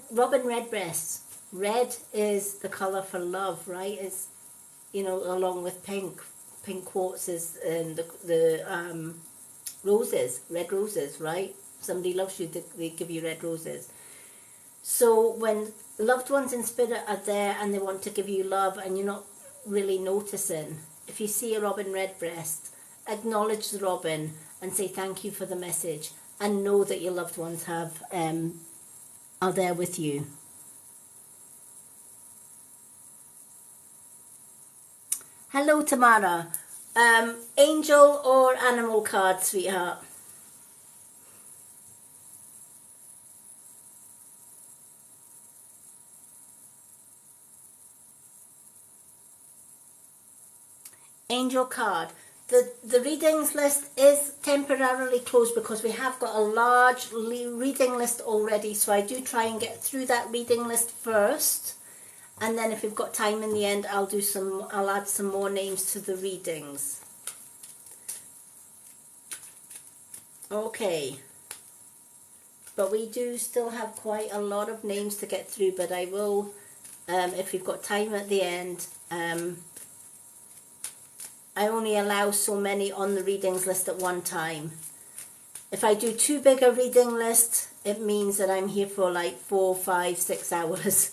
robin redbreasts. Red is the colour for love, right? It's, along with pink. Pink quartz is the roses, red roses, right? Somebody loves you, they give you red roses. So when loved ones in spirit are there and they want to give you love and you're not really noticing, if you see a robin redbreast, acknowledge the robin and say thank you for the message, and know that your loved ones are there with you. Hello, Tamara. Angel or animal card, sweetheart? Angel card. The readings list is temporarily closed because we have got a large reading list already, so I do try and get through that reading list first, and then if we've got time in the end, I'll add some more names to the readings. Okay, but we do still have quite a lot of names to get through, but I will, if we've got time at the end, I only allow so many on the readings list at one time. If I do too big a reading list, it means that I'm here for like 4, 5, 6 hours.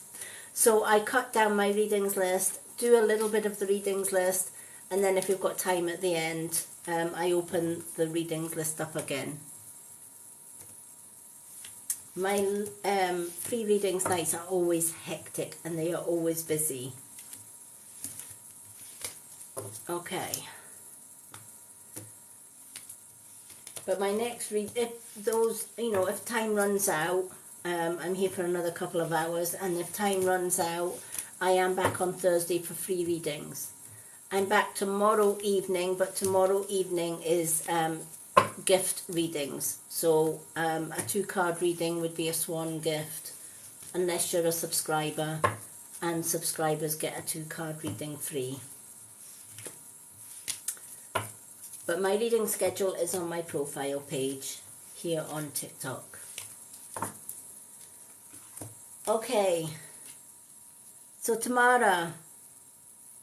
So I cut down my readings list, do a little bit of the readings list, and then if we've got time at the end, I open the readings list up again. My free readings nights are always hectic and they are always busy. Okay. But my next if time runs out, I'm here for another couple of hours, and if time runs out, I am back on Thursday for free readings. I'm back tomorrow evening, but tomorrow evening is gift readings. So a 2-card reading would be a swan gift, unless you're a subscriber, and subscribers get a 2-card reading free. But my reading schedule is on my profile page here on TikTok. Okay, so Tamara,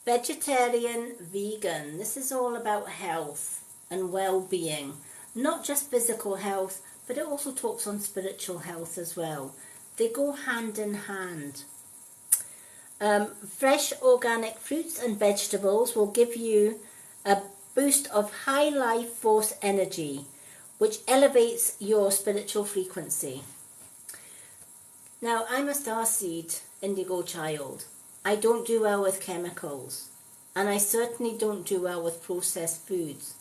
vegetarian, vegan, this is all about health and well-being. Not just physical health, but it also talks on spiritual health as well. They go hand in hand. Fresh organic fruits and vegetables will give you a boost of high life force energy, which elevates your spiritual frequency. Now, I'm a starseed indigo child. I don't do well with chemicals, and I certainly don't do well with processed foods.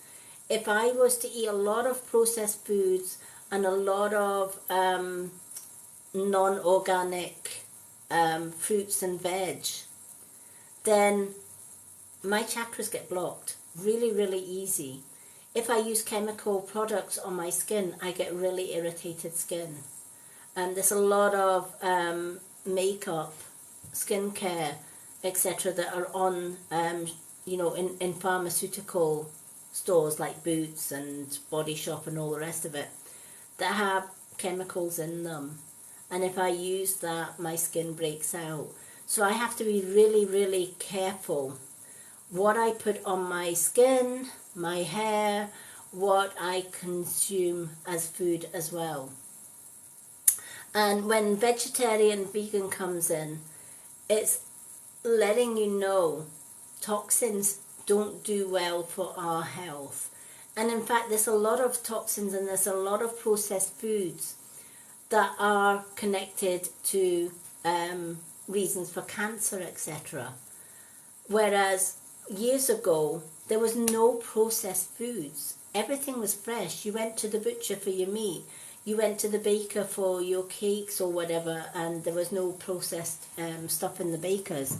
If I was to eat a lot of processed foods and a lot of non-organic fruits and veg, then my chakras get blocked really, really easy. If I use chemical products on my skin, I get really irritated skin. There's a lot of makeup, skincare, etc. that are on, in pharmaceutical stores like Boots and Body Shop and all the rest of it, that have chemicals in them. And if I use that, my skin breaks out. So I have to be really, really careful what I put on my skin, my hair, what I consume as food as well. And when vegetarian, vegan comes in, it's letting you know toxins don't do well for our health. And in fact, there's a lot of toxins and there's a lot of processed foods that are connected to reasons for cancer, etc. Whereas years ago, there was no processed foods. Everything was fresh. You went to the butcher for your meat. You went to the baker for your cakes or whatever, and there was no processed stuff in the bakers.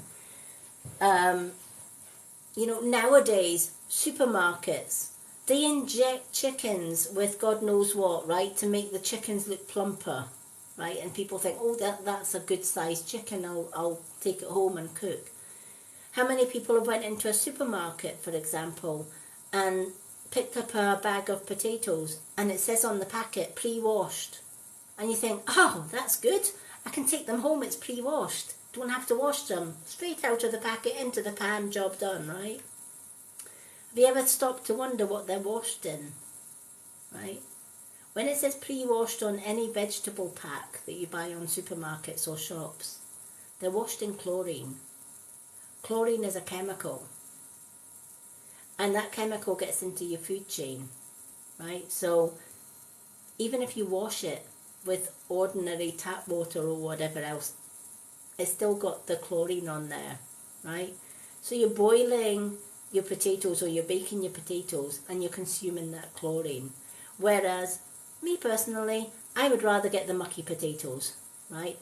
Nowadays, supermarkets, they inject chickens with God knows what, right, to make the chickens look plumper, right? And people think, oh, that's a good sized chicken, I'll take it home and cook. How many people have went into a supermarket, for example, and picked up a bag of potatoes and it says on the packet, pre-washed. And you think, oh, that's good. I can take them home, it's pre-washed. Don't have to wash them. Straight out of the packet, into the pan, job done, right? Have you ever stopped to wonder what they're washed in, right? When it says pre-washed on any vegetable pack that you buy on supermarkets or shops, they're washed in chlorine. Chlorine is a chemical, and that chemical gets into your food chain, right? So even if you wash it with ordinary tap water or whatever else, it's still got the chlorine on there, right? So you're boiling your potatoes or you're baking your potatoes and you're consuming that chlorine. Whereas, me personally, I would rather get the mucky potatoes, right?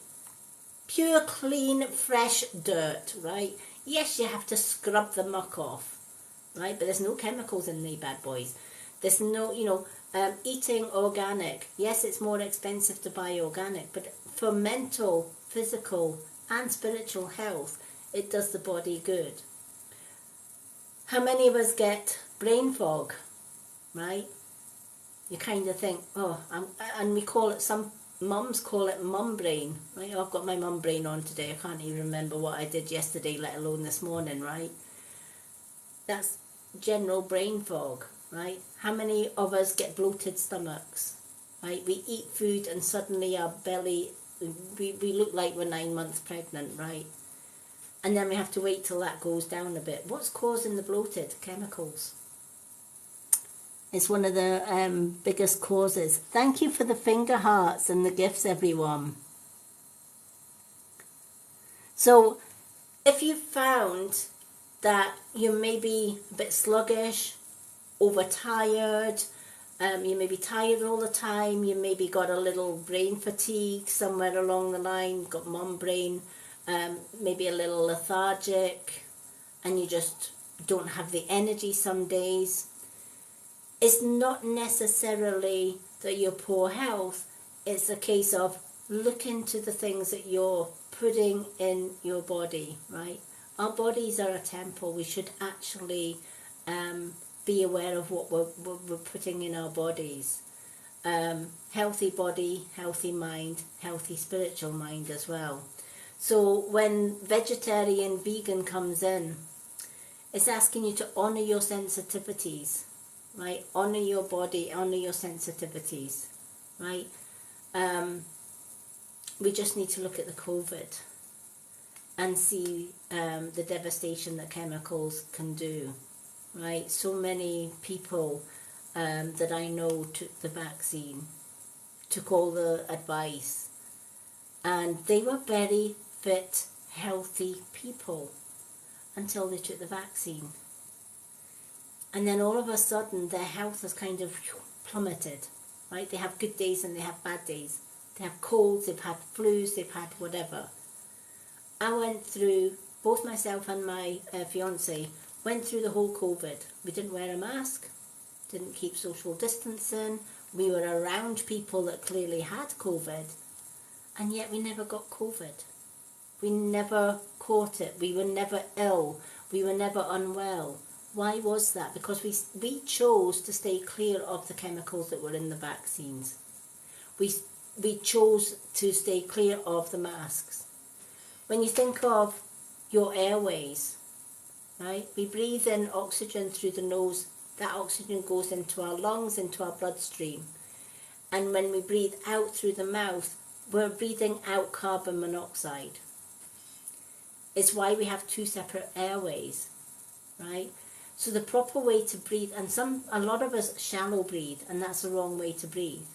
Pure, clean, fresh dirt, right? Yes, you have to scrub the muck off, right? But there's no chemicals in the bad boys. There's no, eating organic. Yes, it's more expensive to buy organic, but for mental, physical, and spiritual health, it does the body good. How many of us get brain fog, right? You kind of think, and we call it, some mums call it mum brain, right? Oh, I've got my mum brain on today. I can't even remember what I did yesterday, let alone this morning, right? That's general brain fog, right? How many of us get bloated stomachs, right? We eat food and suddenly our belly, we look like we're 9 months pregnant, right? And then we have to wait till that goes down a bit. What's causing the bloated? Chemicals. It's one of the biggest causes. Thank you for the finger hearts and the gifts, everyone. So, if you found that you may be a bit sluggish, overtired, you may be tired all the time, you maybe got a little brain fatigue somewhere along the line, got mum brain, maybe a little lethargic, and you just don't have the energy some days. It's not necessarily that you're poor health, it's a case of look into the things that you're putting in your body, right? Our bodies are a temple. We should actually be aware of what we're putting in our bodies. Healthy body, healthy mind, healthy spiritual mind as well. So when vegetarian, vegan comes in, it's asking you to honour your sensitivities, right? Honour your body, honour your sensitivities, right? We just need to look at the COVID and see the devastation that chemicals can do, right? So many people that I know took the vaccine, took all the advice, and they were very fit, healthy people until they took the vaccine. And then all of a sudden their health has kind of plummeted, right? They have good days and they have bad days. They have colds, they've had flus, they've had whatever. I went through, both myself and my fiance went through the whole COVID. We didn't wear a mask, didn't keep social distancing. We were around people that clearly had COVID, and yet we never got COVID. We never caught it. We were never ill. We were never unwell. Why was that? Because we chose to stay clear of the chemicals that were in the vaccines. We chose to stay clear of the masks. When you think of your airways, right? We breathe in oxygen through the nose. That oxygen goes into our lungs, into our bloodstream. And when we breathe out through the mouth, we're breathing out carbon monoxide. It's why we have two separate airways, right? So the proper way to breathe, and a lot of us shallow breathe, and that's the wrong way to breathe.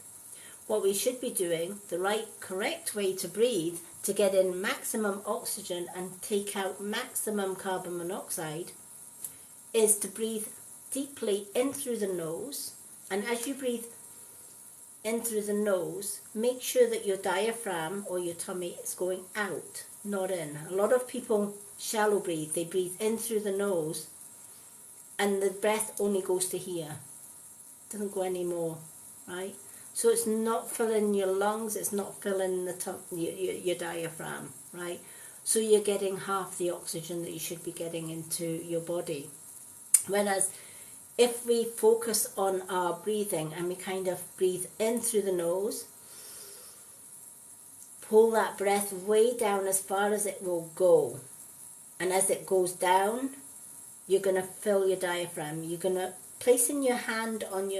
What we should be doing, the right, correct way to breathe, to get in maximum oxygen and take out maximum carbon monoxide, is to breathe deeply in through the nose. And as you breathe in through the nose, make sure that your diaphragm or your tummy is going out, not in. A lot of people shallow breathe. They breathe in through the nose and the breath only goes to here. It doesn't go any more, right? So it's not filling your lungs, it's not filling your diaphragm, right? So you're getting half the oxygen that you should be getting into your body. Whereas if we focus on our breathing and we kind of breathe in through the nose, pull that breath way down as far as it will go. And as it goes down, you're going to fill your diaphragm. You're going to placing your hand on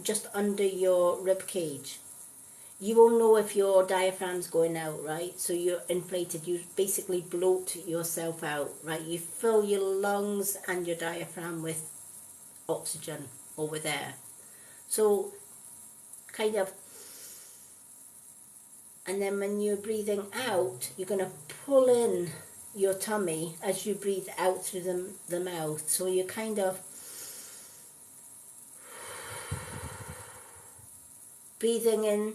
just under your rib cage. You will know if your diaphragm's going out, right? So you're inflated. You basically bloat yourself out, right? You fill your lungs and your diaphragm with oxygen or with air. So kind of, and then when you're breathing out, you're going to pull in your tummy as you breathe out through the mouth. So you're kind of breathing in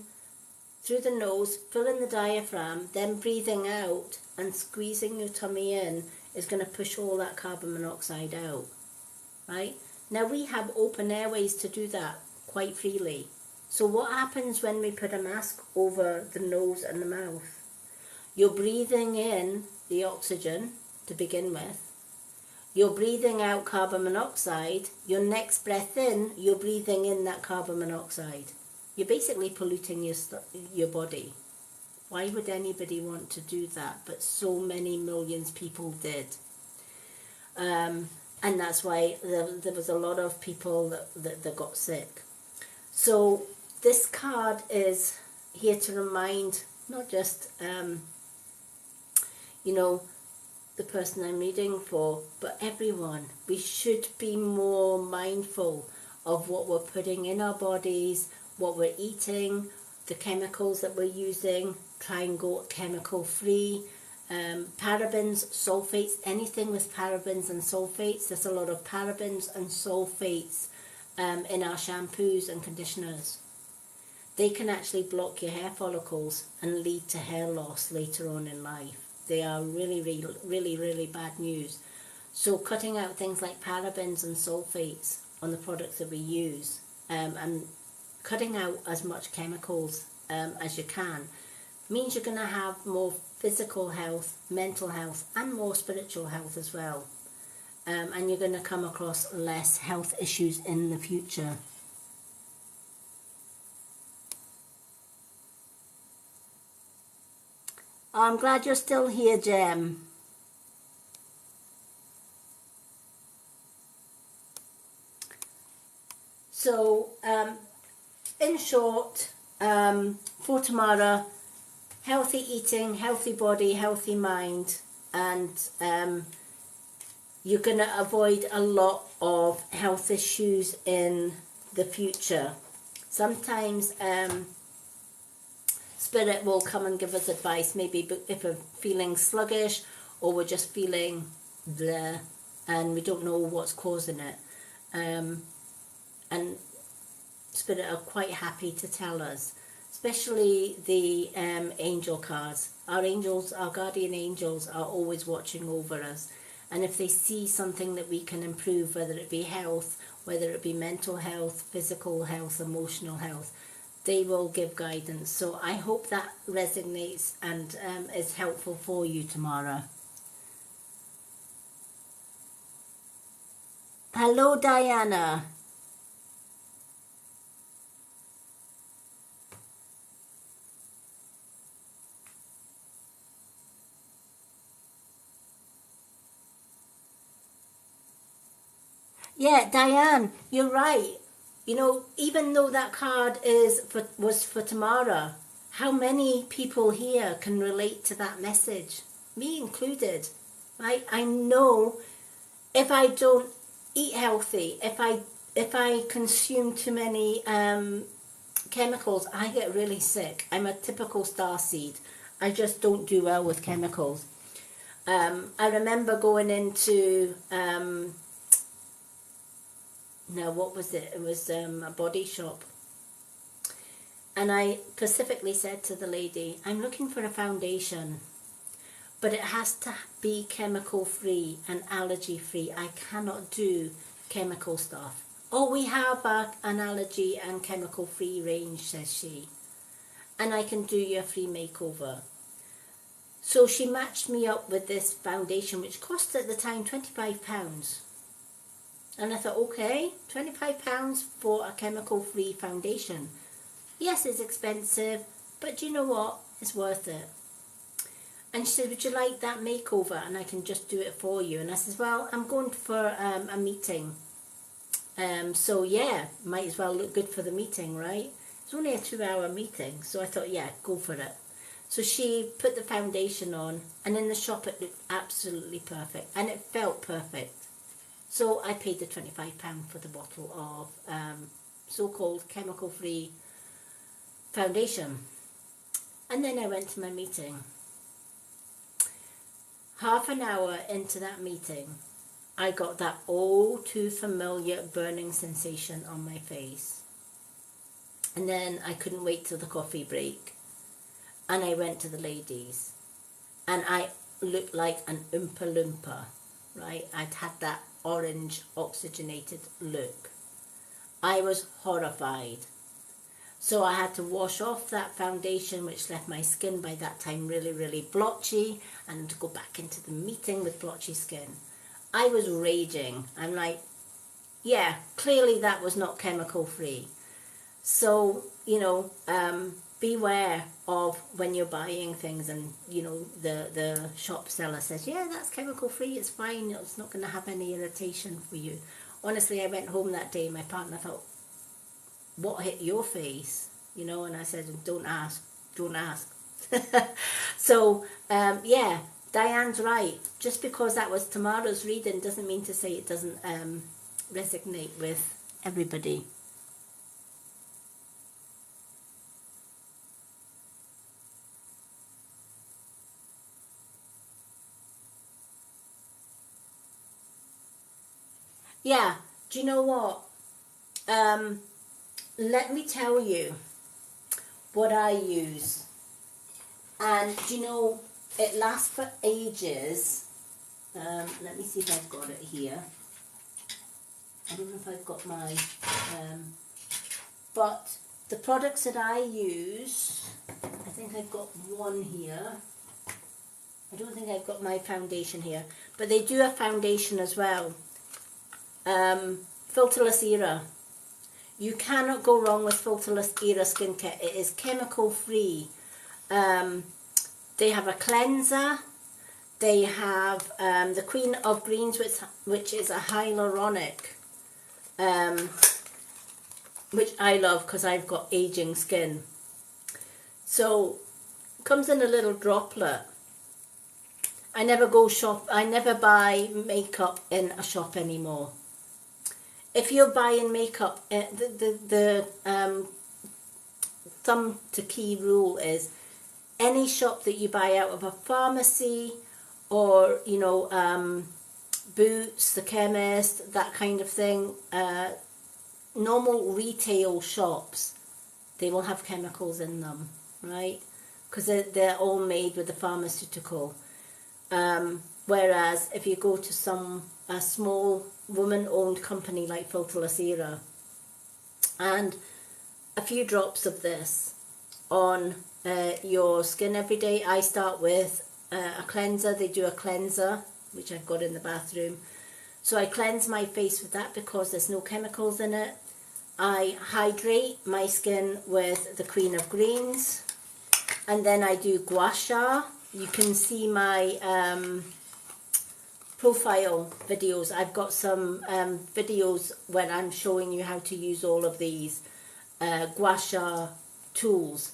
through the nose, filling the diaphragm, then breathing out and squeezing your tummy in is going to push all that carbon monoxide out, right? Now we have open airways to do that quite freely. So what happens when we put a mask over the nose and the mouth? You're breathing in the oxygen to begin with. You're breathing out carbon monoxide. Your next breath in, you're breathing in that carbon monoxide. You're basically polluting your body. Why would anybody want to do that? But so many millions people did. And that's why there was a lot of people that got sick. So this card is here to remind not just, the person I'm reading for, but everyone. We should be more mindful of what we're putting in our bodies, what we're eating, the chemicals that we're using. Try and go chemical free. Parabens, sulfates, anything with parabens and sulfates. There's a lot of parabens and sulfates in our shampoos and conditioners. They can actually block your hair follicles and lead to hair loss later on in life. They are really, really, really, really bad news. So cutting out things like parabens and sulfates on the products that we use, and cutting out as much chemicals as you can, means you're going to have more physical health, mental health, and more spiritual health as well. And you're going to come across less health issues in the future. I'm glad you're still here, Jem. So, in short, for tomorrow, healthy eating, healthy body, healthy mind, and you're going to avoid a lot of health issues in the future. Sometimes Spirit will come and give us advice, maybe if we're feeling sluggish or we're just feeling bleh and we don't know what's causing it. And Spirit are quite happy to tell us, especially the angel cards. Our angels, our guardian angels, are always watching over us. And if they see something that we can improve, whether it be health, whether it be mental health, physical health, emotional health, they will give guidance. So I hope that resonates and is helpful for you tomorrow. Hello, Diana. Yeah, Diane, you're right. Even though that card was for tomorrow, how many people here can relate to that message? Me included, right? I know if I don't eat healthy, if I consume too many chemicals, I get really sick. I'm a typical starseed. I just don't do well with chemicals. I remember going into what was it? It was a body shop. And I specifically said to the lady, I'm looking for a foundation, but it has to be chemical free and allergy free. I cannot do chemical stuff. Oh, we have an allergy and chemical free range, says she. And I can do you a free makeover. So she matched me up with this foundation, which cost at the time £25. And I thought, okay, £25 for a chemical-free foundation. Yes, it's expensive, but do you know what? It's worth it. And she said, would you like that makeover? And I can just do it for you. And I said, well, I'm going for a meeting. So yeah, might as well look good for the meeting, right? It's only a 2-hour meeting. So I thought, yeah, go for it. So she put the foundation on, and in the shop it looked absolutely perfect. And it felt perfect. So I paid the £25 for the bottle of so-called chemical-free foundation. And then I went to my meeting. Half an hour into that meeting, I got that all too familiar burning sensation on my face. And then I couldn't wait till the coffee break. And I went to the ladies. And I looked like an Oompa Loompa, right? I'd had that orange oxygenated look. I was horrified. So I had to wash off that foundation, which left my skin by that time really, really blotchy, and to go back into the meeting with blotchy skin. I was raging. I'm like, yeah, clearly that was not chemical free. So, beware of when you're buying things and, the shop seller says, yeah, that's chemical free, it's fine, it's not going to have any irritation for you. Honestly, I went home that day, my partner thought, what hit your face? And I said, don't ask. So, yeah, Diane's right. Just because that was Tamara's reading doesn't mean to say it doesn't resonate with everybody. Yeah, do you know what? Let me tell you what I use. And do you know, it lasts for ages. Let me see if I've got it here. I don't know if I've got my... but the products that I use, I think I've got one here. I don't think I've got my foundation here. But they do a foundation as well. Filterless Era. You cannot go wrong with Filterless Era skincare. It is chemical free. They have a cleanser. They have the Queen of Greens, which is a hyaluronic, which I love because I've got aging skin. So it comes in a little droplet. I never buy makeup in a shop anymore. If you're buying makeup, the thumb to key rule is any shop that you buy out of a pharmacy or, Boots, the chemist, that kind of thing, normal retail shops, they will have chemicals in them, right? Because they're all made with the pharmaceutical. Whereas if you go to a small woman-owned company like Filterless Era, and a few drops of this on your skin every day. I start with a cleanser. They do a cleanser, which I've got in the bathroom. So I cleanse my face with that because there's no chemicals in it. I hydrate my skin with the Queen of Greens. And then I do gua sha. You can see my profile videos. I've got some videos when I'm showing you how to use all of these gua sha tools.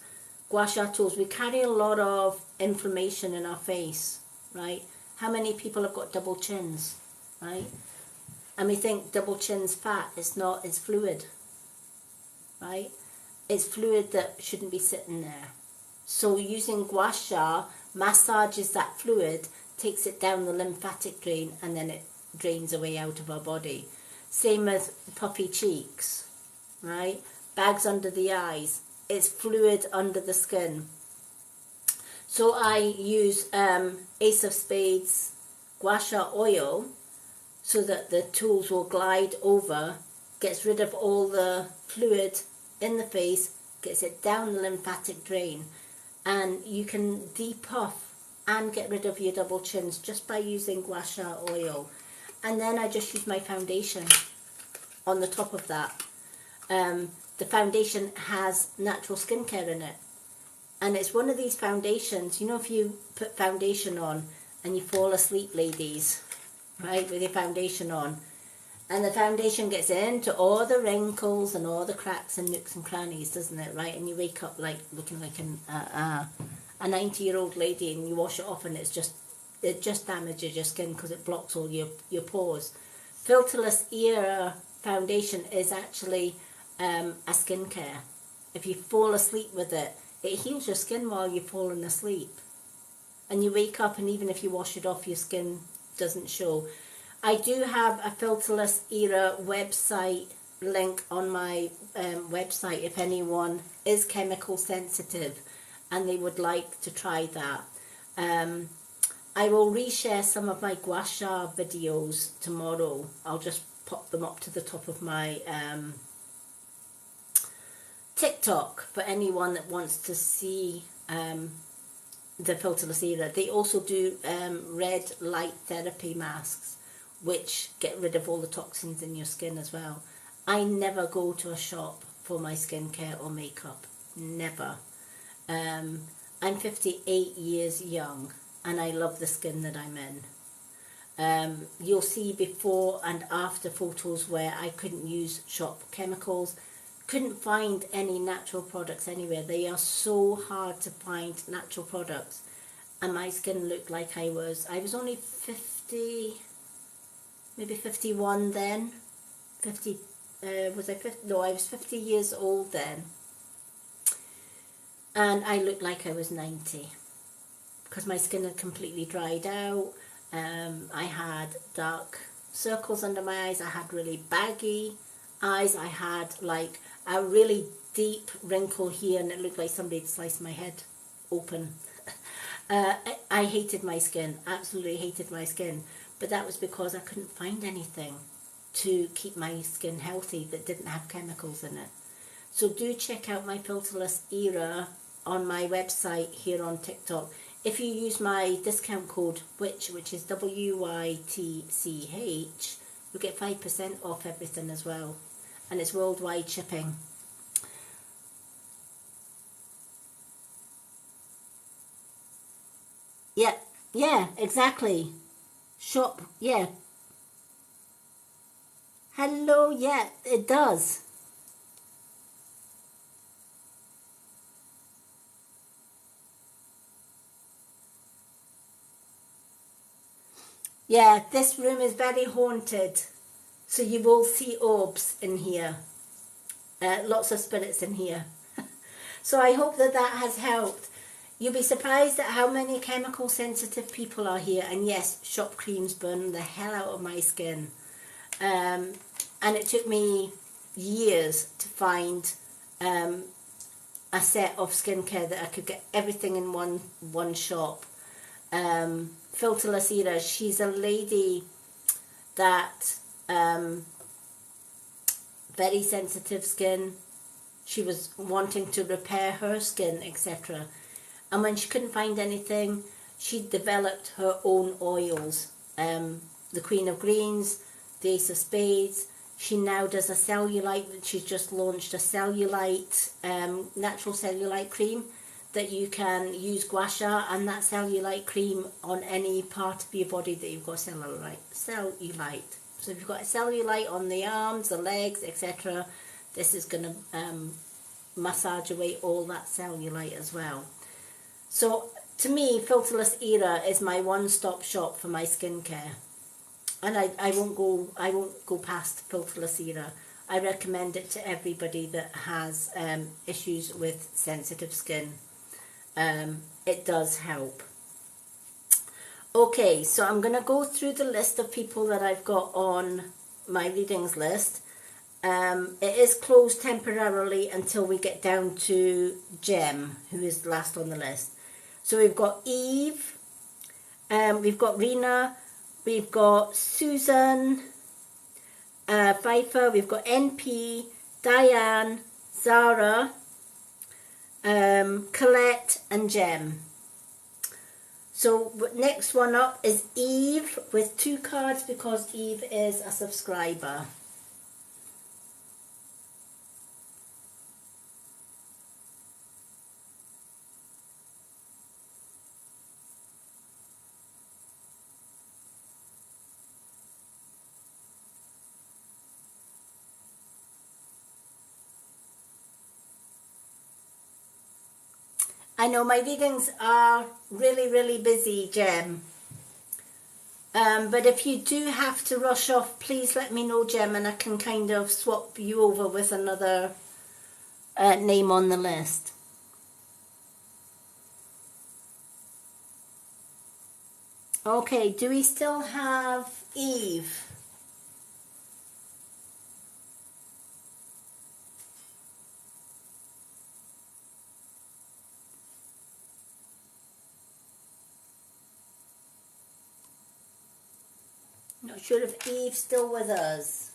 Gua sha tools. We carry a lot of inflammation in our face, right? How many people have got double chins, right? And we think double chin's fat. It's not, it's fluid, right? It's fluid that shouldn't be sitting there. So using gua sha massages that fluid, takes it down the lymphatic drain, and then it drains away out of our body. Same as puffy cheeks, right? Bags under the eyes. It's fluid under the skin. So I use Ace of Spades gua sha oil so that the tools will glide over, gets rid of all the fluid in the face, gets it down the lymphatic drain. And you can depuff and get rid of your double chins just by using gua sha oil. And then I just use my foundation on the top of that. The foundation has natural skincare in it. And it's one of these foundations, if you put foundation on and you fall asleep, ladies, right, with your foundation on, and the foundation gets into all the wrinkles and all the cracks and nooks and crannies, doesn't it, right? And you wake up like looking like a 90-year-old lady, and you wash it off and it just damages your skin because it blocks all your pores. Filterless Era foundation is actually a skincare. If you fall asleep with it, it heals your skin while you're falling asleep. and you wake up and even if you wash it off, your skin doesn't show. I do have a Filterless Era website link on my website if anyone is chemical sensitive and they would like to try that. I will reshare some of my gua sha videos tomorrow. I'll just pop them up to the top of my TikTok for anyone that wants to see the Filterless Era. They also do red light therapy masks, which get rid of all the toxins in your skin as well. I never go to a shop for my skincare or makeup. Never. I'm 58 years young and I love the skin that I'm in. You'll see before and after photos where I couldn't use shop chemicals, couldn't find any natural products anywhere. They are so hard to find natural products, and my skin looked like I was only 50, maybe 51 then. 50, was I 50? No, I was 50 years old then. And I looked like I was 90 because my skin had completely dried out. I had dark circles under my eyes. I had really baggy eyes. I had like a really deep wrinkle here and it looked like somebody had sliced my head open. I hated my skin, absolutely hated my skin. But that was because I couldn't find anything to keep my skin healthy that didn't have chemicals in it. So do check out my Filterless Era on my website here on TikTok. If you use my discount code WYTCH, which is WYTCH, you'll get 5% off everything as well. And it's worldwide shipping. Yeah, exactly. Shop, yeah. Hello, yeah, it does. Yeah, this room is very haunted. So you will see orbs in here. Lots of spirits in here. So I hope that that has helped. You'll be surprised at how many chemical sensitive people are here. And yes, shop creams burn the hell out of my skin. And it took me years to find a set of skincare that I could get everything in one shop. Filterless Era, she's a lady that very sensitive skin. She was wanting to repair her skin, etc. And when she couldn't find anything, she developed her own oils. The Queen of Greens, the Ace of Spades. She now does a cellulite. She's just launched a cellulite, natural cellulite cream that you can use gua sha and that cellulite cream on any part of your body that you've got cellulite. So if you've got a cellulite on the arms, the legs, etc., this is going to massage away all that cellulite as well. So to me, Filterless Era is my one-stop shop for my skincare, and I won't go past Filterless Era. I recommend it to everybody that has issues with sensitive skin. It does help. Okay, so I'm going to go through the list of people that I've got on my readings list. It is closed temporarily until we get down to Jem, who is last on the list. So we've got Eve, we've got Rena, we've got Susan Pfeiffer, we've got NP, Diane, Zara, Colette and Jem. So next one up is Eve with 2 cards because Eve is a subscriber. I know my readings are really busy, Jem. But if you do have to rush off, please let me know, Jem, and I can kind of swap you over with another name on the list. Okay, do we still have Eve? Not sure if Eve's still with us.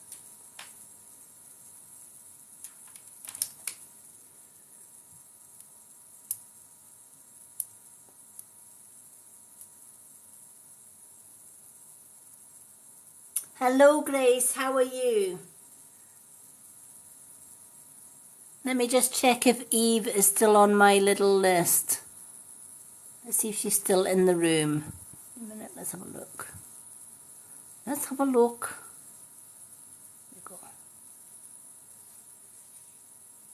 Hello, Grace. How are you? Let me just check if Eve is still on my little list. Let's see if she's still in the room. A minute, let's have a look. Let's have a look. There we go.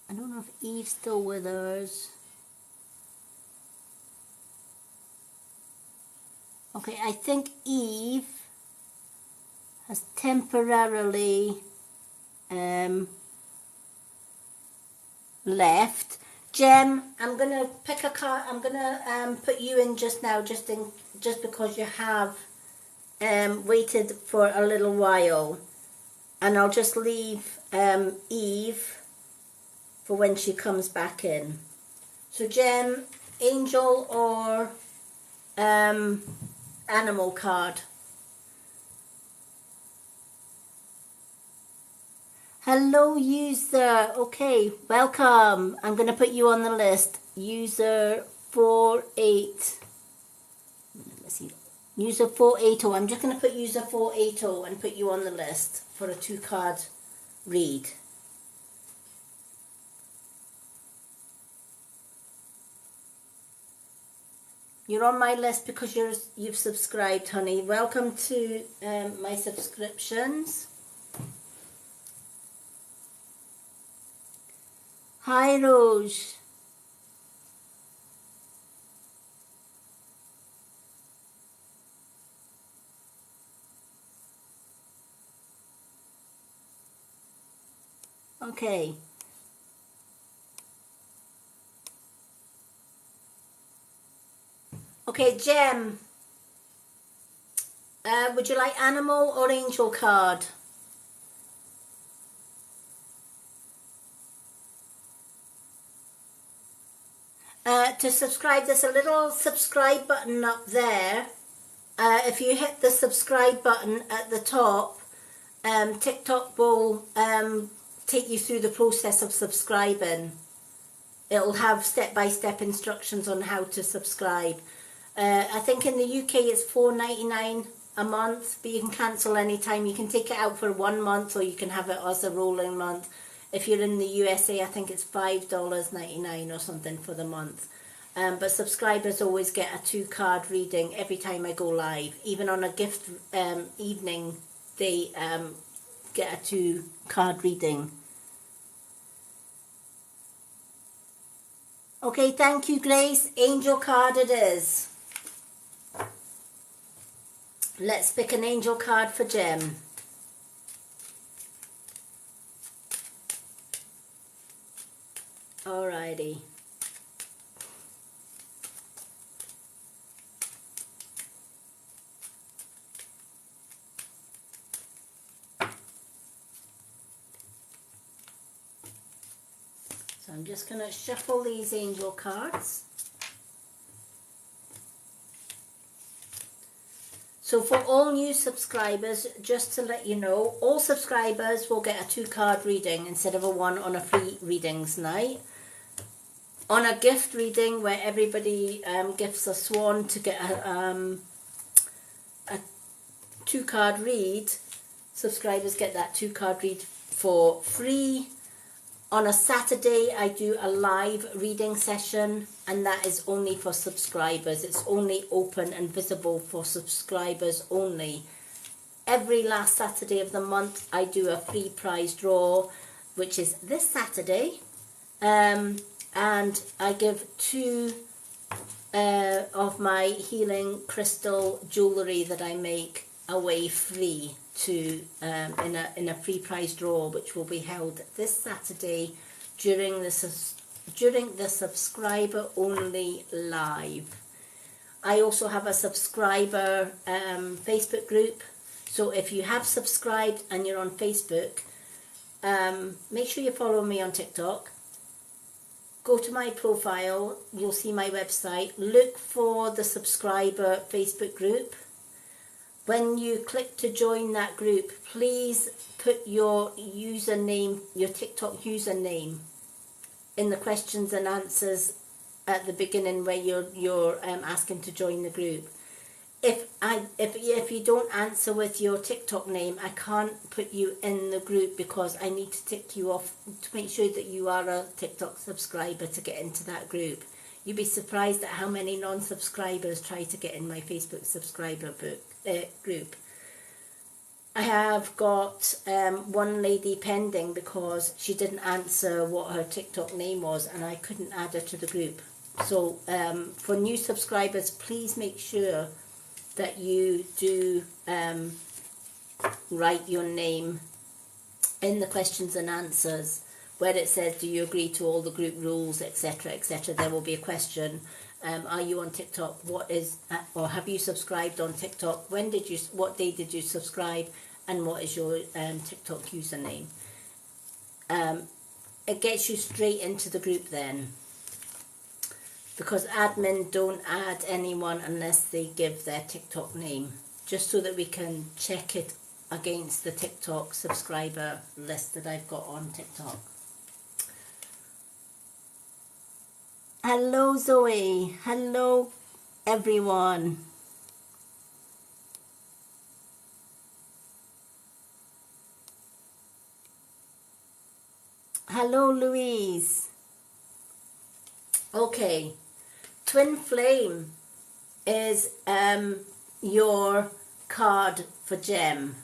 I don't know if Eve's still with us. Okay, I think Eve has temporarily left. Jem, I'm gonna pick a card. I'm gonna put you in just now, just because you have waited for a little while, and I'll just leave Eve for when she comes back in. So Jem, angel or animal card? Hello, user. Okay, welcome. I'm going to put you on the list. User 48. Let's see. User 480. I'm just going to put user 480 and put you on the list for a 2-card read. You're on my list because you've subscribed, honey. Welcome to my subscriptions. Hi, Rose. Okay. Okay, Jem. Would you like animal or angel card? To subscribe, there's a little subscribe button up there. If you hit the subscribe button at the top, TikTok will take you through the process of subscribing. It'll have step-by-step instructions on how to subscribe. I think in the UK it's $4.99 a month, but you can cancel anytime. You can take it out for 1 month, or you can have it as a rolling month. If you're in the USA, I think it's $5.99 or something for the month. But subscribers always get a 2-card reading every time I go live. Even on a gift evening, they get a 2-card reading. Okay, thank you, Grace. Angel card it is. Let's pick an angel card for Jem. Alrighty. So I'm just going to shuffle these angel cards. So for all new subscribers, just to let you know, all subscribers will get a 2-card reading instead of a 1 on a free readings night. On a gift reading where everybody gifts a swan to get a 2-card read, subscribers get that 2-card read for free. On a Saturday, I do a live reading session, and that is only for subscribers. It's only open and visible for subscribers only. Every last Saturday of the month, I do a free prize draw, which is this Saturday. And I give 2 of my healing crystal jewellery that I make away free to in a free prize draw, which will be held this Saturday during the subscriber only live. I also have a subscriber Facebook group. So if you have subscribed and you're on Facebook, make sure you follow me on TikTok. Go to my profile, you'll see my website. Look for the subscriber Facebook group. When you click to join that group, please put your username, your TikTok username, in the questions and answers at the beginning where you're asking to join the group. If you don't answer with your TikTok name, I can't put you in the group because I need to tick you off to make sure that you are a TikTok subscriber to get into that group. You'd be surprised at how many non-subscribers try to get in my Facebook subscriber group. I have got one lady pending because she didn't answer what her TikTok name was and I couldn't add her to the group. So for new subscribers, please make sure that you do write your name in the questions and answers where it says, do you agree to all the group rules, etc., etc. There will be a question. Are you on TikTok? Or have you subscribed on TikTok? What day did you subscribe? And what is your TikTok username? It gets you straight into the group then. Because admin don't add anyone unless they give their TikTok name, just so that we can check it against the TikTok subscriber list that I've got on TikTok. Hello Zoe, hello everyone. Hello Louise. Okay. Twin Flame is your card for Gem.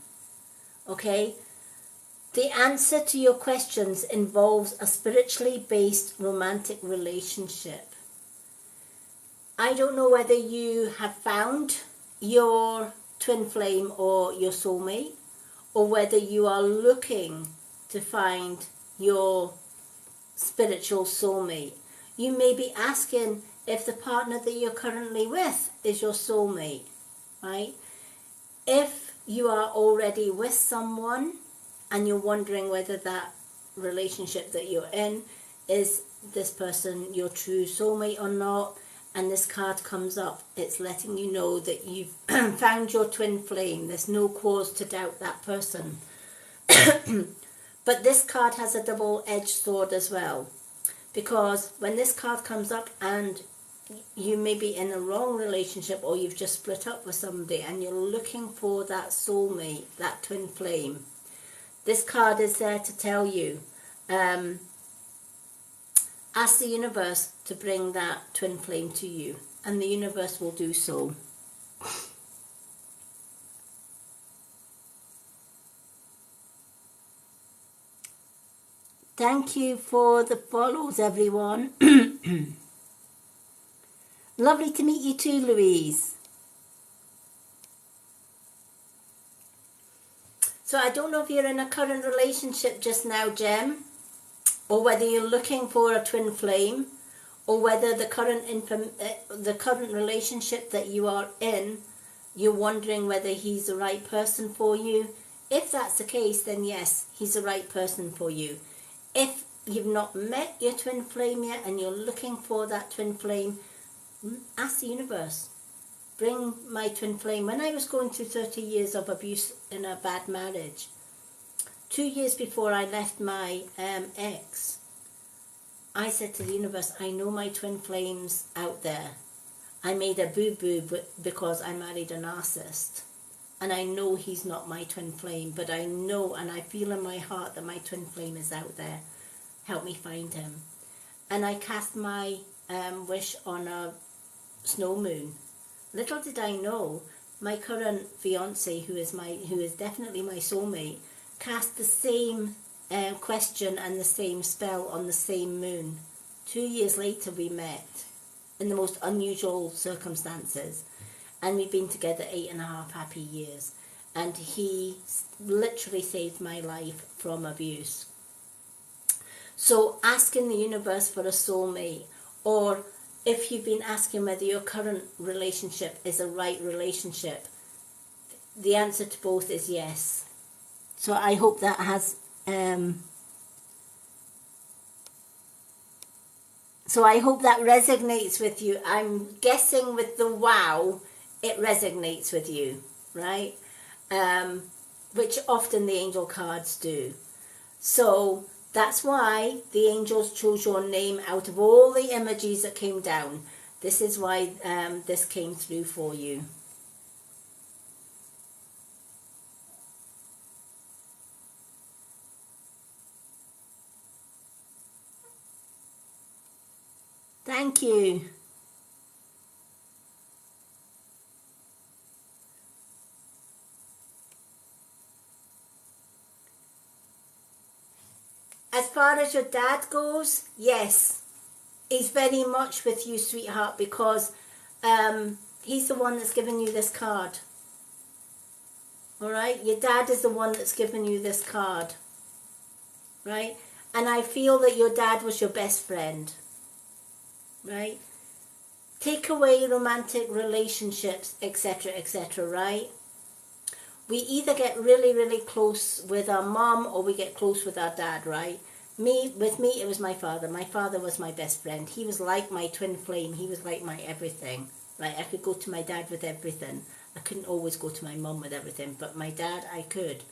Okay? The answer to your questions involves a spiritually based romantic relationship. I don't know whether you have found your twin flame or your soulmate, or whether you are looking to find your spiritual soulmate. You may be asking if the partner that you're currently with is your soulmate, right? If you are already with someone and you're wondering whether that relationship that you're in is this person your true soulmate or not, and this card comes up, it's letting you know that you've found your twin flame. There's no cause to doubt that person. But this card has a double-edged sword as well, because when this card comes up and you may be in a wrong relationship or you've just split up with somebody and you're looking for that soulmate, that twin flame, this card is there to tell you, ask the universe to bring that twin flame to you, and the universe will do so. Thank you for the follows, everyone. Lovely to meet you too, Louise. So I don't know if you're in a current relationship just now, Gem, or whether you're looking for a twin flame, or whether the current relationship that you are in, you're wondering whether he's the right person for you. If that's the case, then yes, he's the right person for you. If you've not met your twin flame yet and you're looking for that twin flame, ask the universe, bring my twin flame. When I was going through 30 years of abuse in a bad marriage, 2 years before I left my ex, I said to the universe, I know my twin flame's out there. I made a boo-boo because I married a narcissist. And I know he's not my twin flame, but I know and I feel in my heart that my twin flame is out there. Help me find him. And I cast my wish on a snow moon. Little did I know, my current fiance, who is definitely my soulmate, cast the same question and the same spell on the same moon. 2 years later we met in the most unusual circumstances, and we've been together 8.5 happy years, and he literally saved my life from abuse. So asking the universe for a soulmate, or if you've been asking whether your current relationship is a right relationship, the answer to both is yes. So I hope that has so I hope that resonates with you. I'm guessing with the wow, it resonates with you, right? Which often the angel cards do. So that's why the angels chose your name out of all the emojis that came down. This is why this came through for you. Thank you. As far as your dad goes, yes, he's very much with you, sweetheart, because he's the one that's given you this card. All right? Your dad is the one that's given you this card. Right? And I feel that your dad was your best friend. Right? Take away romantic relationships, etc., etc., right? We either get really, really close with our mom or we get close with our dad, right? With me, it was my father. My father was my best friend. He was like my twin flame. He was like my everything, right? I could go to my dad with everything. I couldn't always go to my mom with everything, but my dad, I could.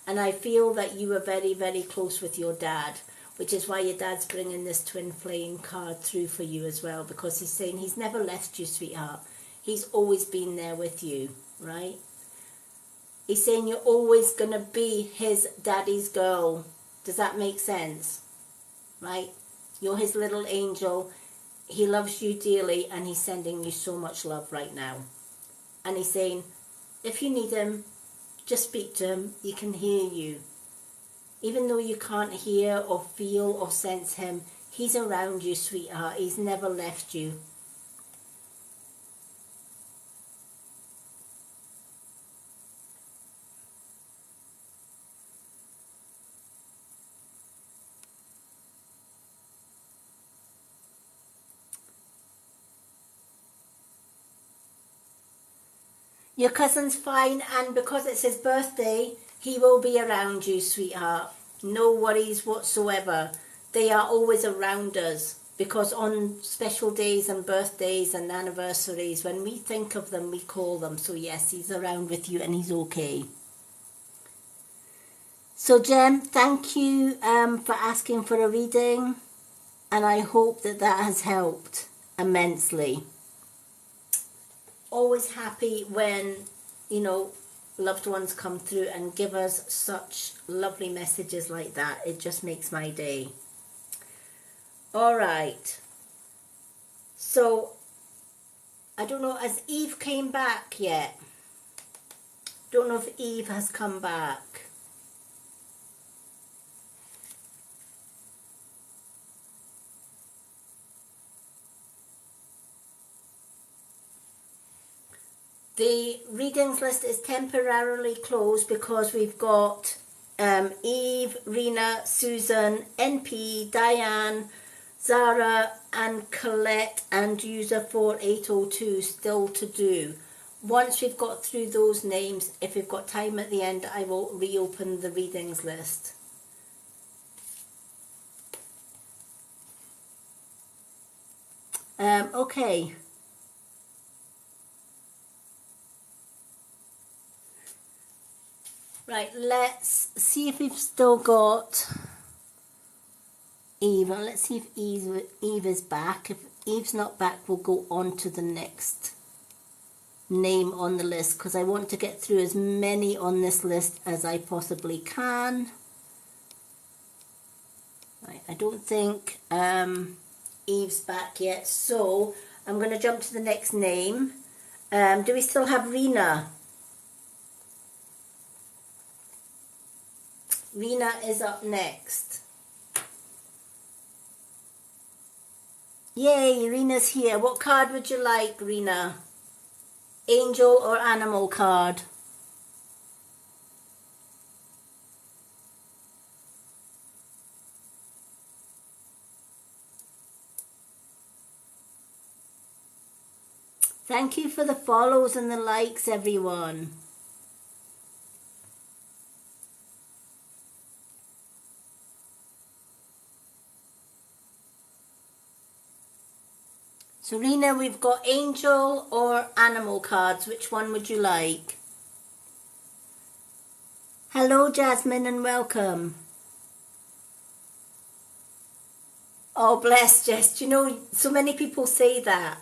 And I feel that you were very, very close with your dad, which is why your dad's bringing this twin flame card through for you as well, because he's saying he's never left you, sweetheart. He's always been there with you, right? He's saying you're always going to be his daddy's girl. Does that make sense? Right? You're his little angel. He loves you dearly and he's sending you so much love right now. And he's saying, if you need him, just speak to him. He can hear you. Even though you can't hear or feel or sense him, he's around you, sweetheart. He's never left you. Your cousin's fine, and because it's his birthday, he will be around you, sweetheart. No worries whatsoever. They are always around us, because on special days and birthdays and anniversaries, when we think of them, we call them. So yes, he's around with you and he's okay. So Jem, thank you for asking for a reading, and I hope that that has helped immensely. Always happy when, loved ones come through and give us such lovely messages like that. It just makes my day. All right. So, I don't know, has Eve came back yet? Don't know if Eve has come back. The readings list is temporarily closed because we've got Eve, Rena, Susan, NP, Diane, Zara and Colette and user 4802 still to do. Once we've got through those names, if we've got time at the end, I will reopen the readings list. Okay. Right, let's see if we've still got Eve. Let's see if Eve is back. If Eve's not back, we'll go on to the next name on the list because I want to get through as many on this list as I possibly can. Right, I don't think Eve's back yet, so I'm going to jump to the next name. Do we still have Rena? Rena is up next. Yay, Rena's here. What card would you like, Rena? Angel or animal card? Thank you for the follows and the likes, everyone. So Rena, we've got angel or animal cards. Which one would you like? Hello, Jasmine, and welcome. Oh, bless, Jess. You know, so many people say that.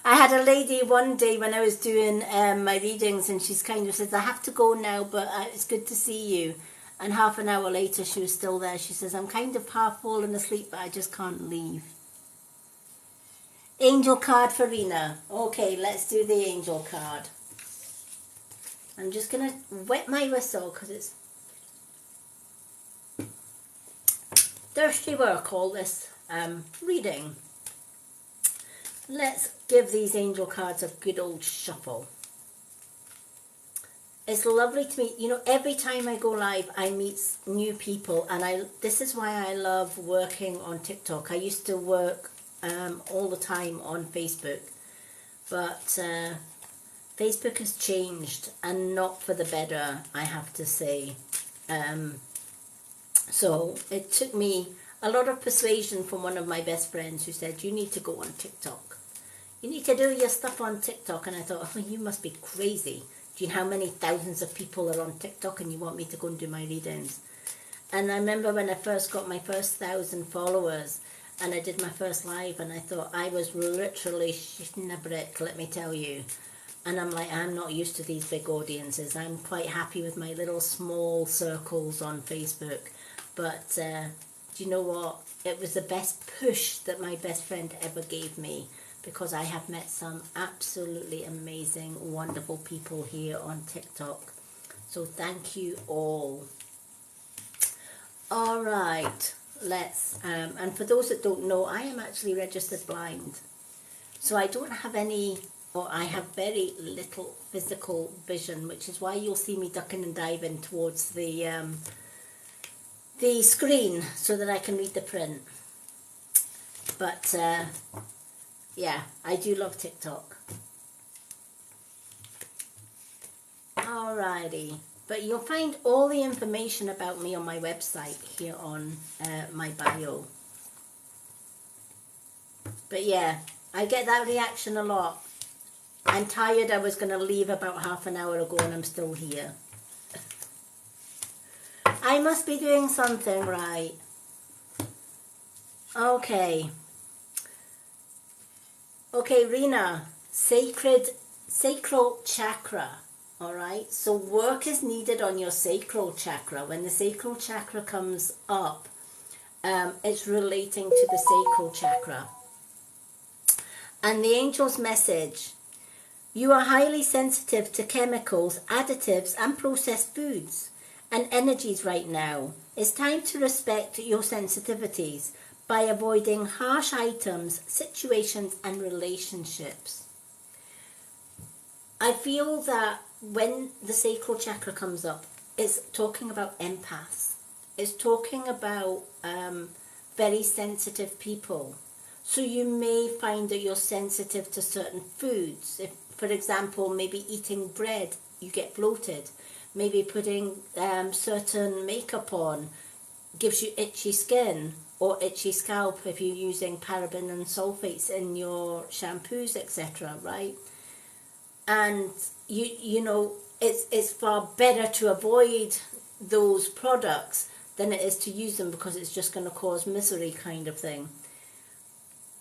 I had a lady one day when I was doing my readings, and she's kind of says, I have to go now, but it's good to see you. And half an hour later, she was still there. She says, I'm kind of half fallen asleep, but I just can't leave. Angel card for Rena. Okay, let's do the angel card. I'm just going to wet my whistle because it's thirsty work, all this reading. Let's give these angel cards a good old shuffle. It's lovely to meet, you know, every time I go live, I meet new people, and this is why I love working on TikTok. I used to work all the time on Facebook, but Facebook has changed, and not for the better, I have to say. So it took me a lot of persuasion from one of my best friends who said, you need to go on TikTok. You need to do your stuff on TikTok. And I thought, oh, you must be crazy. Do you know how many thousands of people are on TikTok and you want me to go and do my readings? And I remember when I first got my first 1,000 followers and I did my first live, and I thought I was literally shitting a brick, let me tell you. And I'm like, I'm not used to these big audiences. I'm quite happy with my little small circles on Facebook. But do you know what? It was the best push that my best friend ever gave me, because I have met some absolutely amazing, wonderful people here on TikTok. So thank you all. All right, let's, and for those that don't know, I am actually registered blind. So I don't have any, or I have very little physical vision, which is why you'll see me ducking and diving towards the screen so that I can read the print. But yeah, I do love TikTok. Alrighty, but you'll find all the information about me on my website here on my bio. But yeah, I get that reaction a lot. I'm tired, I was going to leave about half an hour ago and I'm still here. I must be doing something right. Okay. Okay, Rena, sacral chakra, all right? So work is needed on your sacral chakra. When the sacral chakra comes up, it's relating to the sacral chakra. And the angel's message, you are highly sensitive to chemicals, additives, and processed foods and energies right now. It's time to respect your sensitivities by avoiding harsh items, situations, and relationships. I feel that when the sacral chakra comes up, it's talking about empaths. It's talking about very sensitive people. So you may find that you're sensitive to certain foods. If, for example, maybe eating bread, you get bloated. Maybe putting certain makeup on gives you itchy skin or itchy scalp if you're using paraben and sulfates in your shampoos, etc., right? And you know, it's far better to avoid those products than it is to use them, because it's just going to cause misery, kind of thing.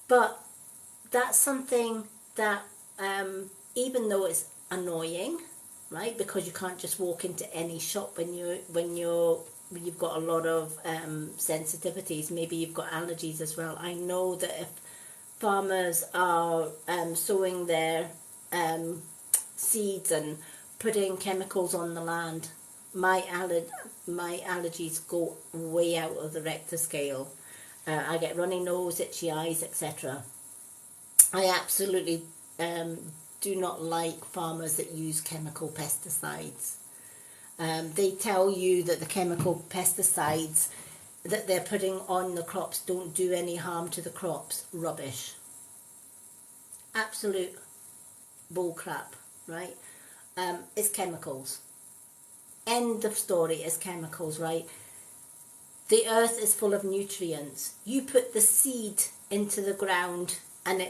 But that's something that even though it's annoying, right, because you can't just walk into any shop when you've got a lot of sensitivities, maybe you've got allergies as well. I know that if farmers are sowing their seeds and putting chemicals on the land, my allergies go way out of the Richter scale. I get runny nose, itchy eyes, etc. I absolutely do not like farmers that use chemical pesticides. They tell you that the chemical pesticides that they're putting on the crops don't do any harm to the crops. Rubbish. absolute bull crap, right? It's chemicals. End of story, is chemicals, right? The earth is full of nutrients. You put the seed into the ground and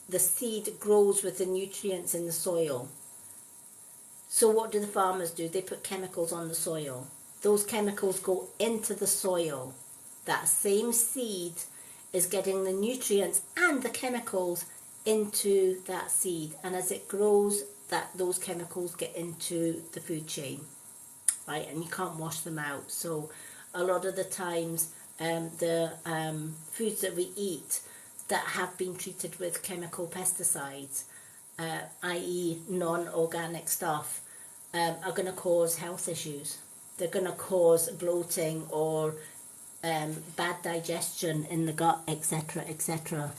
the seed grows with the nutrients in the soil. So what do the farmers do? They put chemicals on the soil. Those chemicals go into the soil. That same seed is getting the nutrients and the chemicals into that seed. And as it grows, those chemicals get into the food chain, right? And you can't wash them out. So a lot of the times, the foods that we eat that have been treated with chemical pesticides, i.e. non-organic stuff, are going to cause health issues. They're going to cause bloating or bad digestion in the gut, etc., etc.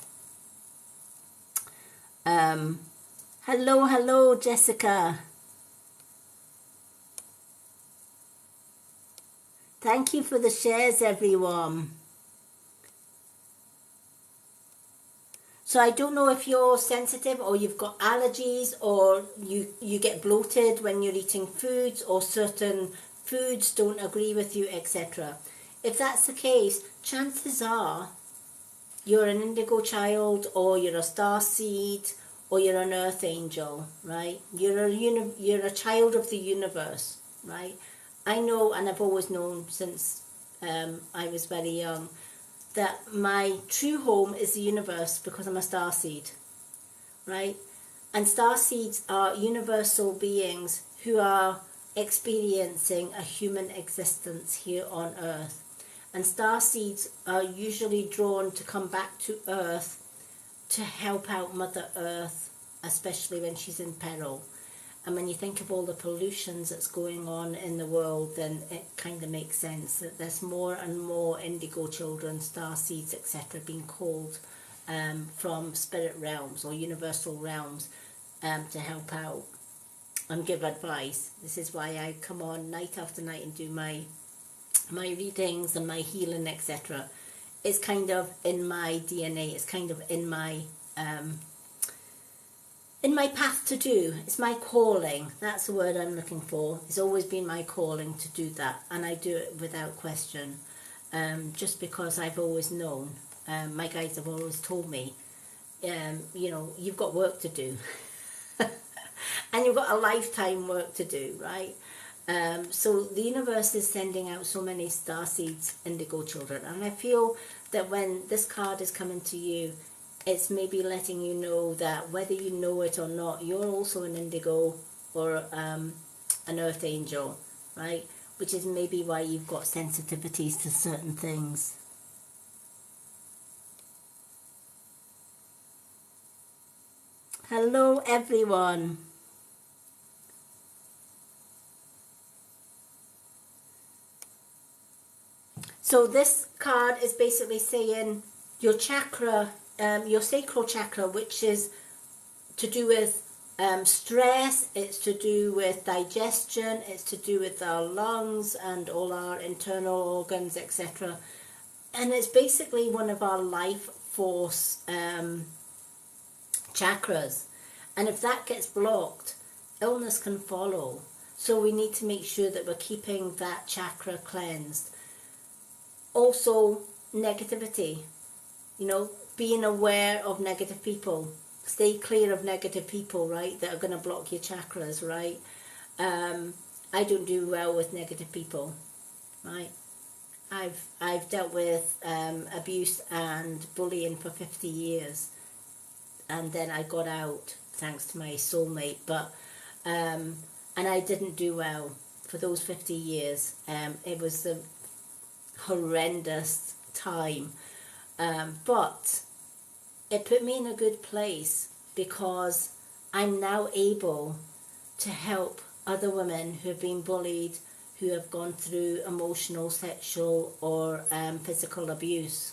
Hello, Jessica. Thank you for the shares, everyone. So I don't know if you're sensitive or you've got allergies or you get bloated when you're eating foods or certain foods don't agree with you, etc. If that's the case, chances are you're an indigo child or you're a star seed or you're an earth angel, right? You're a child of the universe, right? I know, and I've always known since I was very young, that my true home is the universe because I'm a star seed, right? And star seeds are universal beings who are experiencing a human existence here on Earth. And star seeds are usually drawn to come back to Earth to help out Mother Earth, especially when she's in peril. And when you think of all the pollutions that's going on in the world, then it kind of makes sense that there's more and more indigo children, star seeds, etc. being called from spirit realms or universal realms to help out and give advice. This is why I come on night after night and do my readings and my healing, etc. It's kind of in my DNA. It's kind of in my path to do. It's my calling. That's the word I'm looking for. It's always been my calling to do that, and I do it without question. Just because I've always known. My guides have always told me, you've got work to do. And you've got a lifetime work to do, right? So the universe is sending out so many star seeds, indigo children. And I feel that when this card is coming to you, it's maybe letting you know that whether you know it or not, you're also an indigo or an earth angel, right? Which is maybe why you've got sensitivities to certain things. Hello, everyone. So this card is basically saying your chakra, your sacral chakra, which is to do with stress, it's to do with digestion, it's to do with our lungs and all our internal organs, etc. And it's basically one of our life force chakras. And if that gets blocked, illness can follow. So we need to make sure that we're keeping that chakra cleansed. Also, negativity, being aware of negative people. Stay clear of negative people, right, that are going to block your chakras, right? I don't do well with negative people, right? I've dealt with abuse and bullying for 50 years, and then I got out thanks to my soulmate, but and I didn't do well for those 50 years. It was a horrendous time, but it put me in a good place because I'm now able to help other women who have been bullied, who have gone through emotional, sexual or physical abuse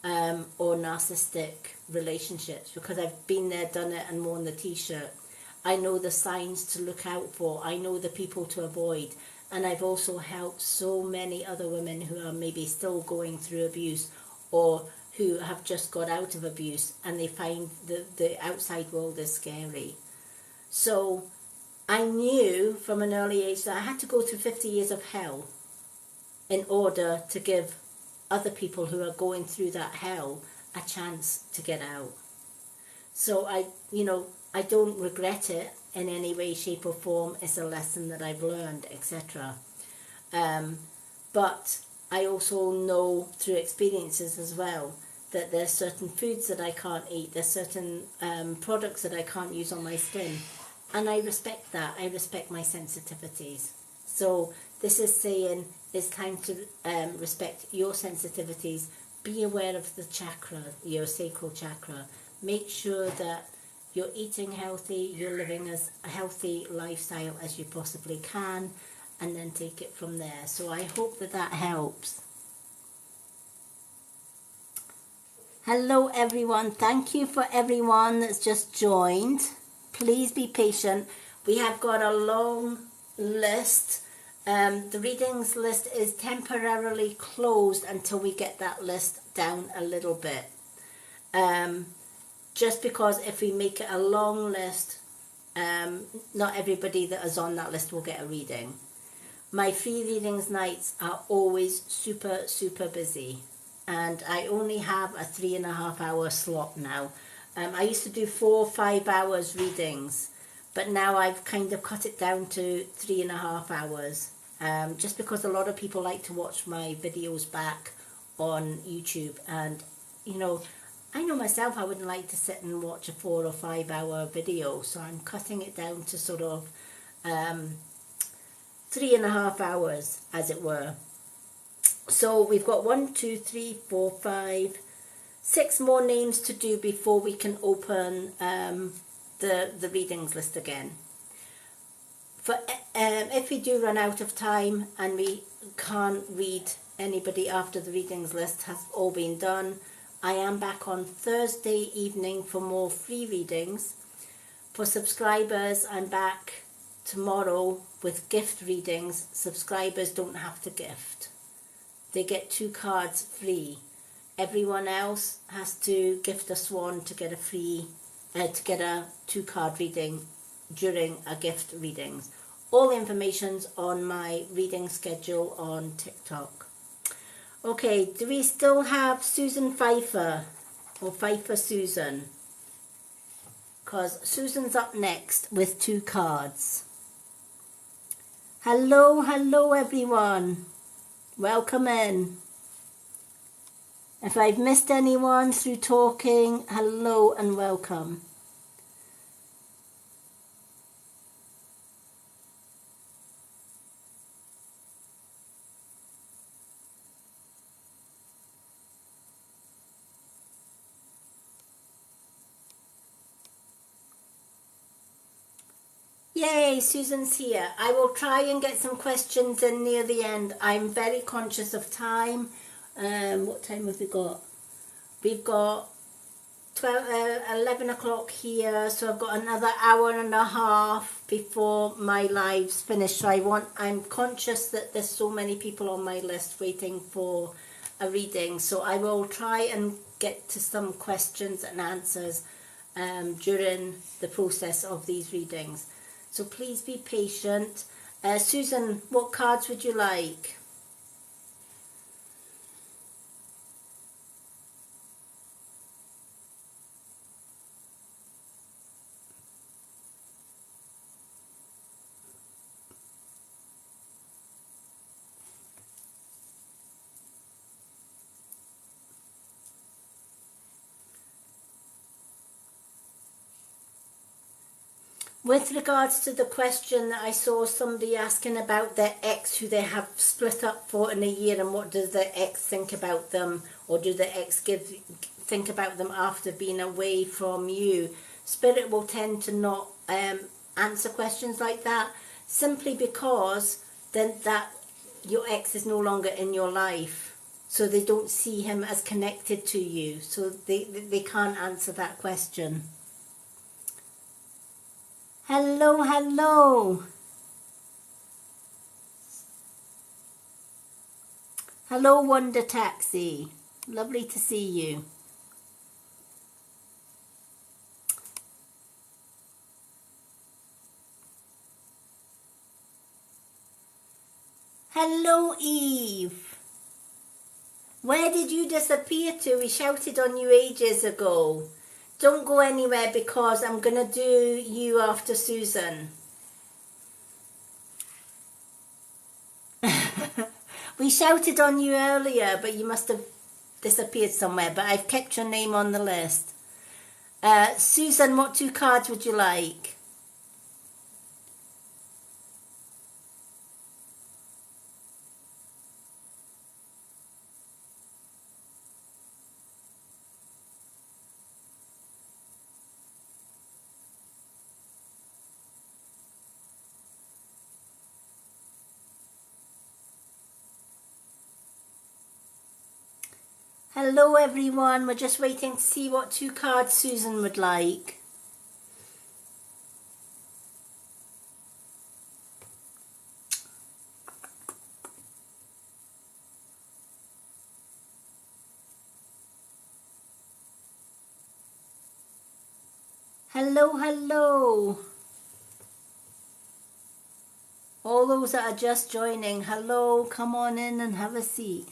or narcissistic relationships, because I've been there, done it and worn the t-shirt. I know the signs to look out for. I know the people to avoid. And I've also helped so many other women who are maybe still going through abuse or who have just got out of abuse and they find the outside world is scary. So I knew from an early age that I had to go through 50 years of hell in order to give other people who are going through that hell a chance to get out. So I don't regret it in any way, shape or form. It's a lesson that I've learned, etc. But I also know through experiences as well that there's certain foods that I can't eat, there's certain products that I can't use on my skin. And I respect that. I respect my sensitivities. So this is saying it's time to respect your sensitivities. Be aware of the chakra, your sacral chakra. Make sure that you're eating healthy, you're living as a healthy lifestyle as you possibly can, and then take it from there. So I hope that that helps. Hello everyone. Thank you for everyone that's just joined. Please be patient. We have got a long list. The readings list is temporarily closed until we get that list down a little bit. Just because if we make it a long list, not everybody that is on that list will get a reading. My free readings nights are always super, super busy. And I only have a 3.5 hour slot now. I used to do 4 or 5 hours readings, but now I've kind of cut it down to 3.5 hours. Just because a lot of people like to watch my videos back on YouTube, and I know myself I wouldn't like to sit and watch a 4 or 5 hour video, so I'm cutting it down to sort of 3.5 hours, as it were. So we've got 1, 2, 3, 4, 5, 6 more names to do before we can open the readings list again. If we do run out of time and we can't read anybody after the readings list has all been done, I am back on Thursday evening for more free readings. For subscribers, I'm back tomorrow with gift readings. Subscribers don't have to gift. They get 2 cards free. Everyone else has to gift a swan to get a free, to get a 2 card reading during a gift readings. All the information's on my reading schedule on TikTok. Okay, do we still have Susan Pfeiffer, or Pfeiffer Susan? Because Susan's up next with 2 cards. Hello, hello everyone. Welcome in. If I've missed anyone through talking, hello and welcome. Yay, Susan's here. I will try and get some questions in near the end. I'm very conscious of time. What time have we got? We've got 11 o'clock here, so I've got another hour and a half before my live's finished. So I'm conscious that there's so many people on my list waiting for a reading. So I will try and get to some questions and answers during the process of these readings. So please be patient. Susan, what cards would you like? With regards to the question that I saw somebody asking about their ex who they have split up for in a year, and what does their ex think about them, or do the ex think about them after being away from you? Spirit will tend to not answer questions like that, simply because then that your ex is no longer in your life, so they don't see him as connected to you, so they can't answer that question. Hello, hello. Hello, Wonder Taxi. Lovely to see you. Hello, Eve. Where did you disappear to? We shouted on you ages ago. Don't go anywhere because I'm going to do you after Susan. We shouted on you earlier, but you must have disappeared somewhere. But I've kept your name on the list. Susan, what 2 cards would you like? Hello everyone, we're just waiting to see what 2 cards Susan would like. Hello, hello. All those that are just joining, hello, come on in and have a seat.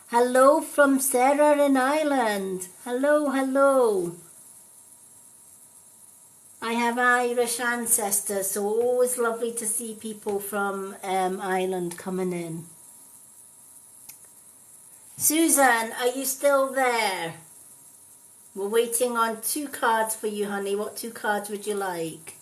Hello from Sarah in Ireland. Hello, hello. I have Irish ancestors, so always lovely to see people from Ireland coming in. Susan, are you still there? We're waiting on 2 cards for you, honey. What 2 cards would you like?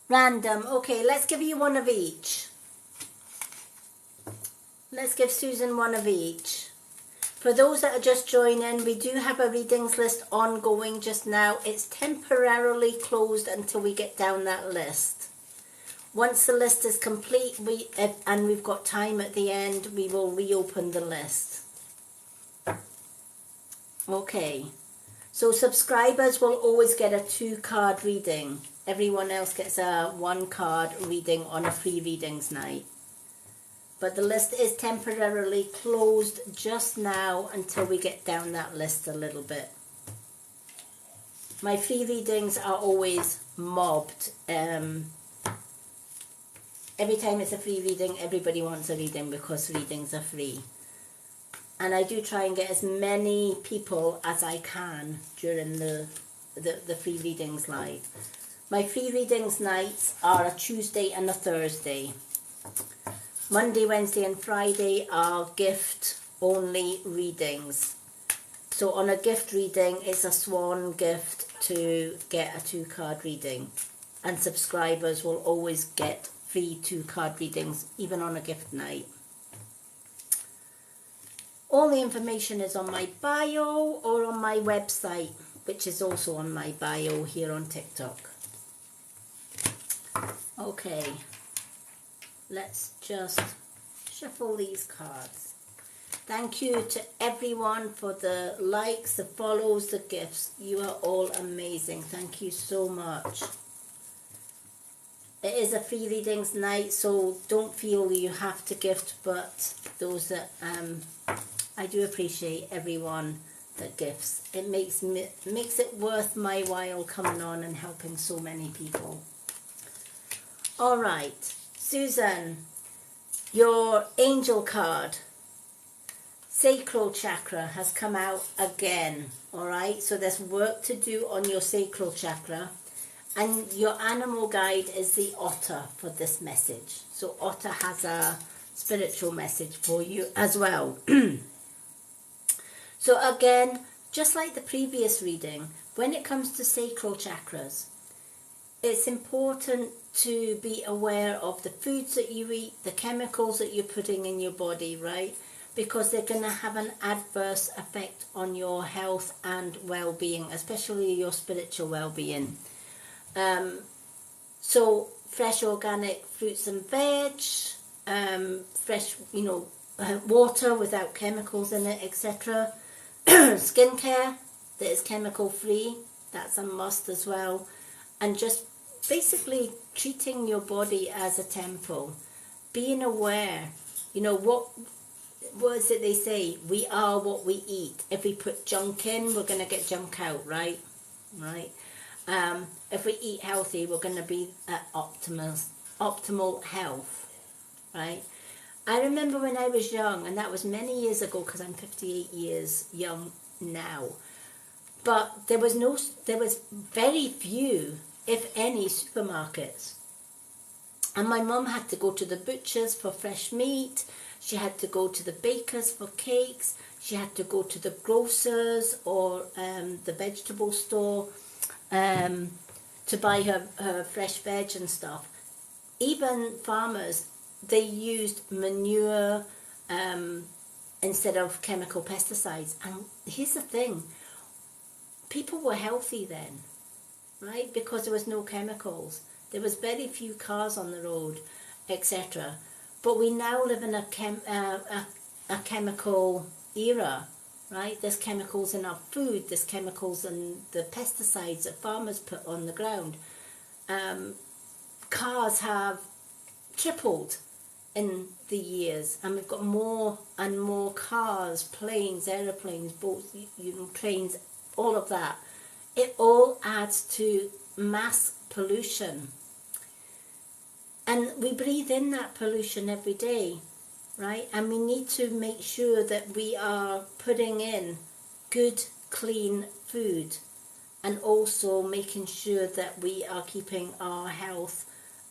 Random. Okay, let's give you one of each. Let's give Susan one of each. For those that are just joining, we do have a readings list ongoing just now. It's temporarily closed until we get down that list. Once the list is complete and we've got time at the end, we will reopen the list. Okay, so subscribers will always get a 2 card reading. Everyone else gets a 1 card reading on a free readings night. But the list is temporarily closed just now until we get down that list a little bit. My free readings are always mobbed. Every time it's a free reading, everybody wants a reading because readings are free. And I do try and get as many people as I can during the free readings live. My free readings nights are a Tuesday and a Thursday. Monday, Wednesday and Friday are gift-only readings. So on a gift reading, it's a swan gift to get a 2 card reading. And subscribers will always get free 2 card readings, even on a gift night. All the information is on my bio or on my website, which is also on my bio here on TikTok. Okay, let's just shuffle these cards. Thank you to everyone for the likes, the follows, the gifts. You are all amazing. Thank you so much. It is a free readings night, so don't feel you have to gift, but those that I do appreciate everyone that gifts. It makes it worth my while coming on and helping so many people. All right, Susan, your angel card, sacral chakra, has come out again. All right, so there's work to do on your sacral chakra. And your animal guide is the otter for this message. So otter has a spiritual message for you as well. So again, just like the previous reading, when it comes to sacral chakras, it's important to be aware of the foods that you eat, the chemicals that you're putting in your body, right? Because they're going to have an adverse effect on your health and well-being, especially your spiritual well-being. So fresh organic fruits and veg, fresh, water without chemicals in it, etc. Skincare that is chemical free, that's a must as well. And just basically treating your body as a temple, being aware. You know, what is it they say? We are what we eat. If we put junk in, we're going to get junk out, right? Right. If we eat healthy, we're going to be at optimal health, right? I remember when I was young, and that was many years ago because I'm 58 years young now. But there was very few, if any, supermarkets. And my mum had to go to the butcher's for fresh meat. She had to go to the baker's for cakes. She had to go to the grocer's or the vegetable store to buy her fresh veg and stuff. Even farmers, they used manure instead of chemical pesticides. And here's the thing, people were healthy then, right? Because there was no chemicals. There was very few cars on the road, etc. But we now live in a chemical era, right? There's chemicals in our food, there's chemicals in the pesticides that farmers put on the ground. Cars have tripled in the years, and we've got more and more cars, planes, aeroplanes, boats, trains, all of that. It all adds to mass pollution. And we breathe in that pollution every day, right? And we need to make sure that we are putting in good, clean food, and also making sure that we are keeping our health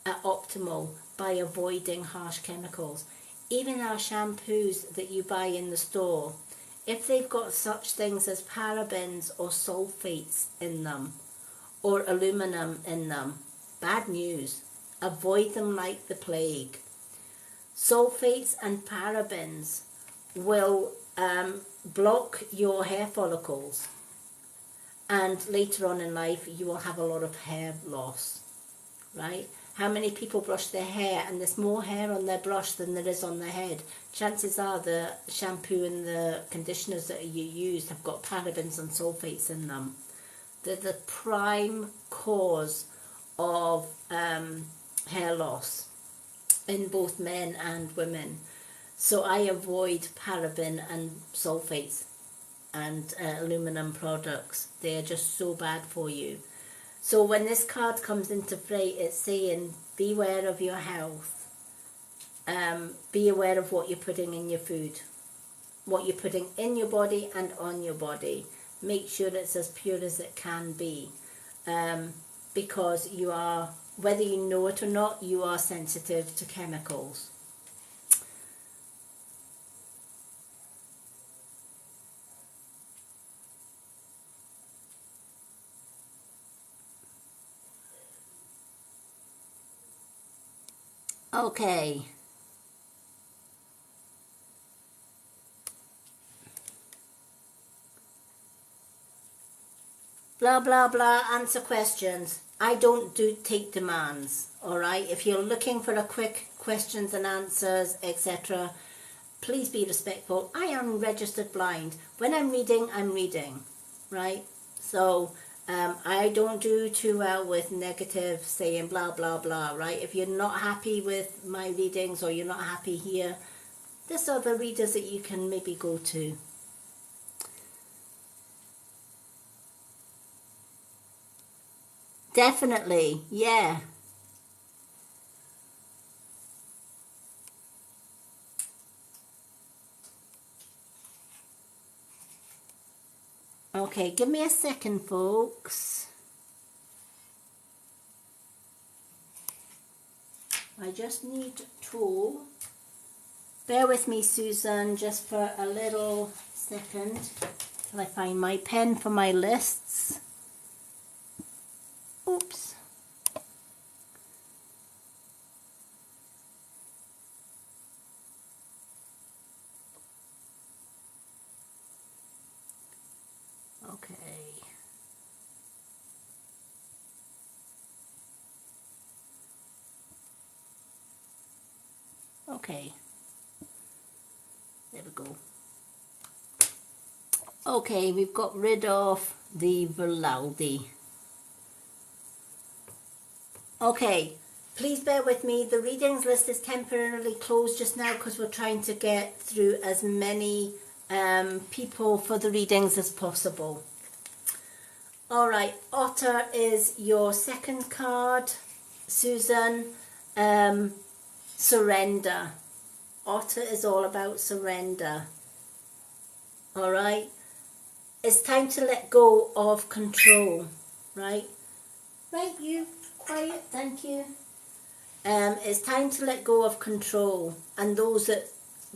at optimal by avoiding harsh chemicals. Even our shampoos that you buy in the store, if they've got such things as parabens or sulfates in them, or aluminum in them, bad news. Avoid them like the plague. Sulfates and parabens will block your hair follicles, and later on in life you will have a lot of hair loss, right? How many people brush their hair and there's more hair on their brush than there is on their head? Chances are the shampoo and the conditioners that you use have got parabens and sulfates in them. They're the prime cause of hair loss in both men and women. So I avoid paraben and sulfates and aluminum products. They are just so bad for you. So when this card comes into play, it's saying beware of your health. Be aware of what you're putting in your food, what you're putting in your body and on your body. Make sure it's as pure as it can be, because you are, whether you know it or not, you are sensitive to chemicals. Okay. Blah, blah, blah, answer questions. I don't take demands, all right? If you're looking for a quick questions and answers, etc., please be respectful. I am registered blind. When I'm reading, right? So I don't do too well with negative saying blah, blah, blah, right? If you're not happy with my readings or you're not happy here, there's other readers that you can maybe go to. Definitely, yeah. Okay, give me a second, folks. I just need to bear with me, Susan, just for a little second till I find my pen for my lists. Oops. Okay. Okay. There we go. Okay, we've got rid of the Viraldi. Okay, please bear with me. The readings list is temporarily closed just now because we're trying to get through as many people for the readings as possible. All right, Otter is your second card. Susan, surrender. Otter is all about surrender. All right, it's time to let go of control, right? Right, you, quiet, thank you. It's time to let go of control and those that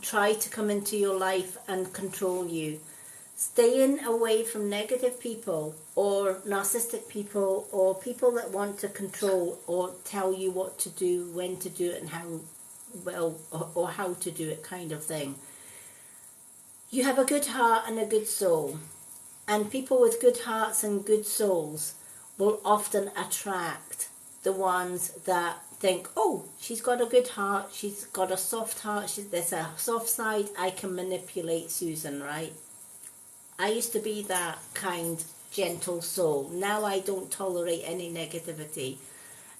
try to come into your life and control you. Staying away from negative people or narcissistic people or people that want to control or tell you what to do, when to do it and how well or how to do it kind of thing. You have a good heart and a good soul, and people with good hearts and good souls will often attract the ones that think, oh, she's got a good heart, she's got a soft heart, there's a soft side, I can manipulate Susan, right? I used to be that kind, gentle soul. Now I don't tolerate any negativity.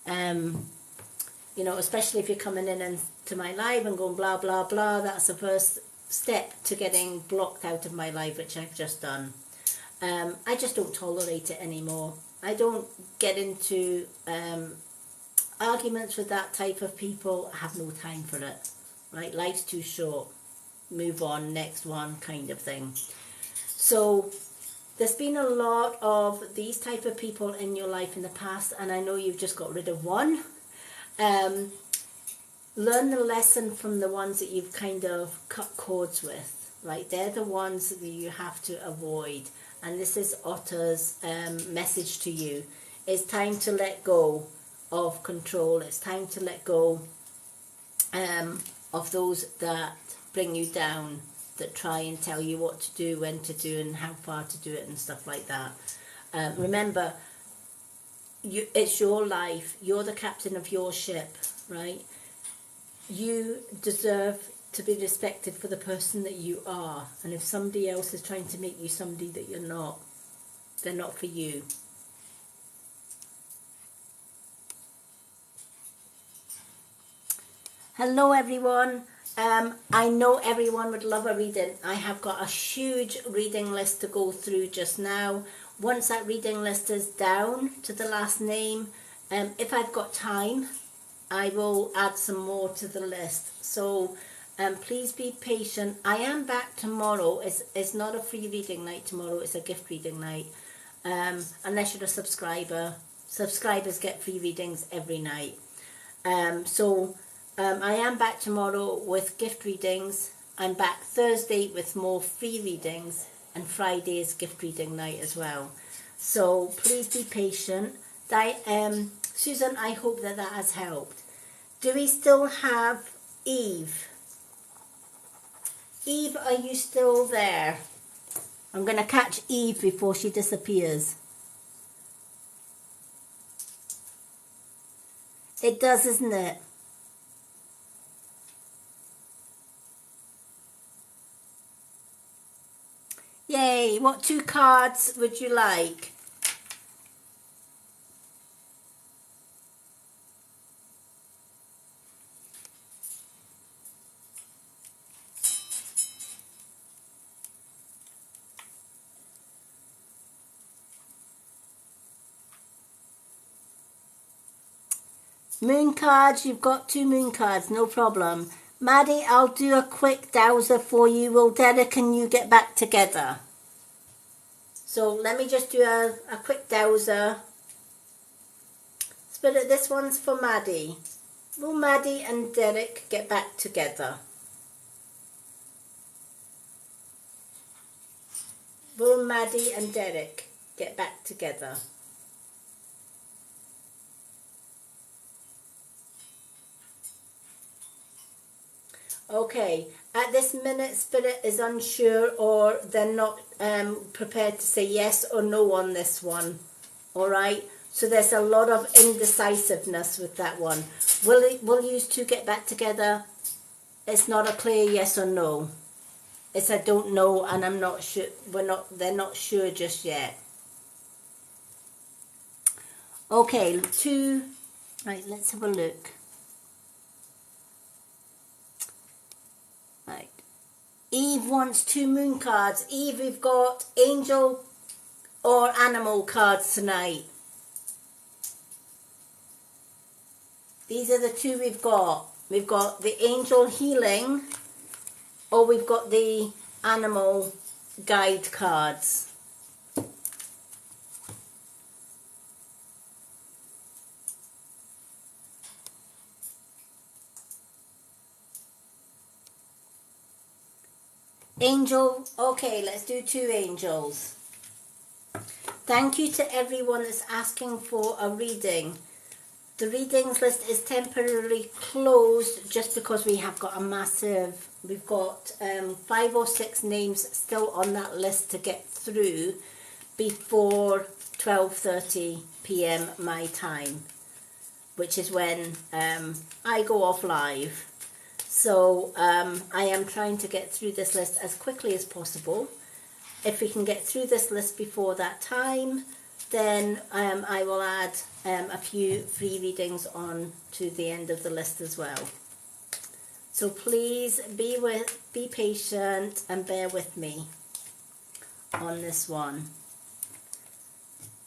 You know, especially if you're coming in into my live and going blah, blah, blah, that's the first step to getting blocked out of my life, which I've just done. I just don't tolerate it anymore. I don't get into arguments with that type of people. I have no time for it, right? Life's too short. Move on, next one kind of thing. So there's been a lot of these type of people in your life in the past, and I know you've just got rid of one. Learn the lesson from the ones that you've kind of cut cords with, right? They're the ones that you have to avoid. And this is Otter's message to you. It's time to let go of control. It's time to let go of those that bring you down, that try and tell you what to do, when to do, and how far to do it and stuff like that. Remember, it's your life. You're the captain of your ship, right? You deserve to be respected for the person that you are. And if somebody else is trying to make you somebody that you're not, they're not for you. Hello everyone. I know everyone would love a reading. I have got a huge reading list to go through just now. Once that reading list is down to the last name, if I've got time, I will add some more to the list. So please be patient. I am back tomorrow. It's not a free reading night tomorrow. It's a gift reading night. Unless you're a subscriber. Subscribers get free readings every night. I am back tomorrow with gift readings. I'm back Thursday with more free readings, and Friday is gift reading night as well. So please be patient. Susan, I hope that has helped. Do we still have Eve? Eve, are you still there? I'm going to catch Eve before she disappears. It does, isn't it? Yay, what 2 cards would you like? Moon cards, you've got 2 moon cards, no problem. Maddie, I'll do a quick dowser for you. Will Derek and you get back together? So let me just do a quick dowser. Spirit, this one's for Maddie. Will Maddie and Derek get back together? Will Maddie and Derek get back together? Okay, at this minute, Spirit is unsure, or they're not prepared to say yes or no on this one. All right, so there's a lot of indecisiveness with that one. Will you 2 get back together? It's not a clear yes or no. It's I don't know, and I'm not sure. They're not sure just yet. Okay, 2 Right, let's have a look. Right. Eve wants 2 moon cards. Eve, we've got angel or animal cards tonight. These are the 2 we've got. We've got the angel healing, or we've got the animal guide cards. Angel, okay, let's do 2 angels. Thank you to everyone that's asking for a reading. The readings list is temporarily closed just because we have got we've got 5 or 6 names still on that list to get through before 12:30 p.m. my time, which is when I go off live. So I am trying to get through this list as quickly as possible. If we can get through this list before that time, then I will add a few free readings on to the end of the list as well. So please be patient and bear with me on this one.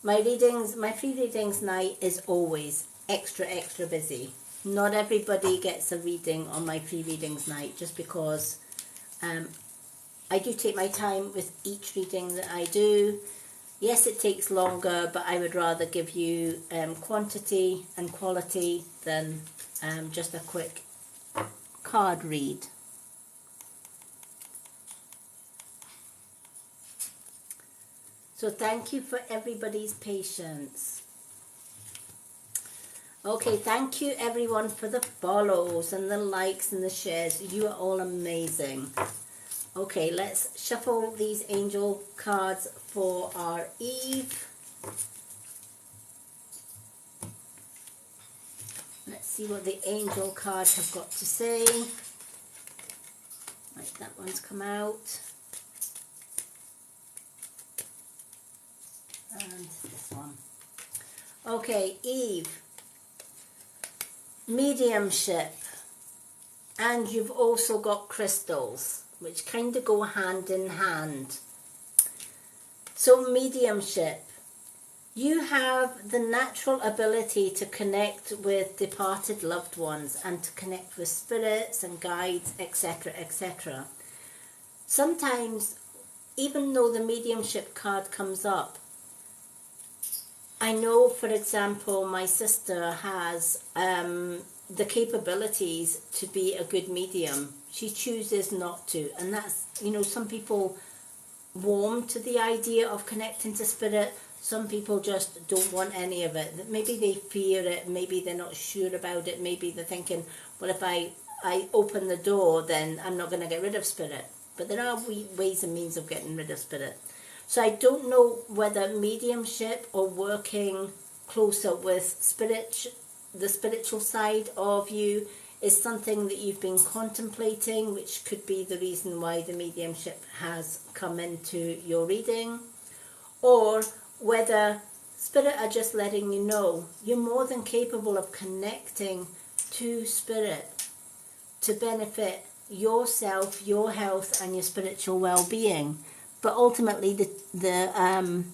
My free readings night is always extra busy. Not everybody gets a reading on my free readings night, just because I do take my time with each reading that I do. Yes, it takes longer, but I would rather give you quantity and quality than just a quick card read. So thank you for everybody's patience. Okay, thank you everyone for the follows and the likes and the shares. You are all amazing. Okay, let's shuffle these angel cards for our Eve. Let's see what the angel cards have got to say. Right, that one's come out. And this one. Okay, Eve. Mediumship. And you've also got crystals, which kind of go hand in hand. So mediumship. You have the natural ability to connect with departed loved ones and to connect with spirits and guides, etc., etc. Sometimes, even though the mediumship card comes up, I know, for example, my sister has the capabilities to be a good medium. She chooses not to, and that's, some people warm to the idea of connecting to spirit. Some people just don't want any of it. Maybe they fear it, maybe they're not sure about it, maybe they're thinking, well, if I open the door, then I'm not going to get rid of spirit. But there are ways and means of getting rid of spirit. So I don't know whether mediumship or working closer with the spiritual side of you is something that you've been contemplating, which could be the reason why the mediumship has come into your reading, or whether spirit are just letting you know you're more than capable of connecting to spirit to benefit yourself, your health, and your spiritual well-being. But ultimately, the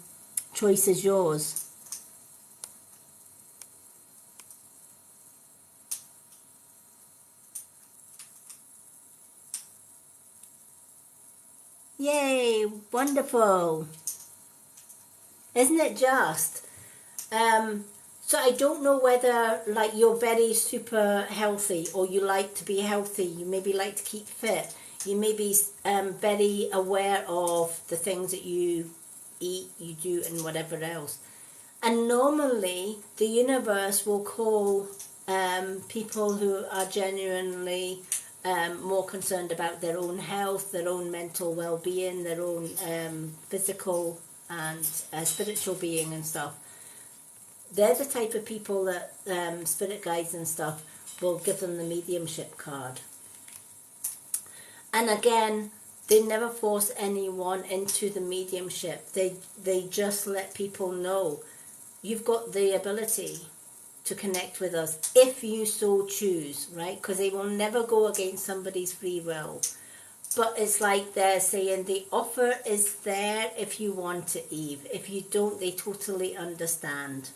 choice is yours. Yay! Wonderful! Isn't it just? So I don't know whether, like, you're very super healthy, or you like to be healthy. You maybe like to keep fit. You may be very aware of the things that you eat, you do, and whatever else. And normally, the universe will call people who are genuinely more concerned about their own health, their own mental well-being, their own physical and spiritual being and stuff. They're the type of people that spirit guides and stuff will give them the mediumship card. And again, they never force anyone into the mediumship. They just let people know you've got the ability. to connect with us if you so choose, right? Because they will never go against somebody's free will. But it's like they're saying the offer is there if you want it, Eve. If you don't, they totally understand.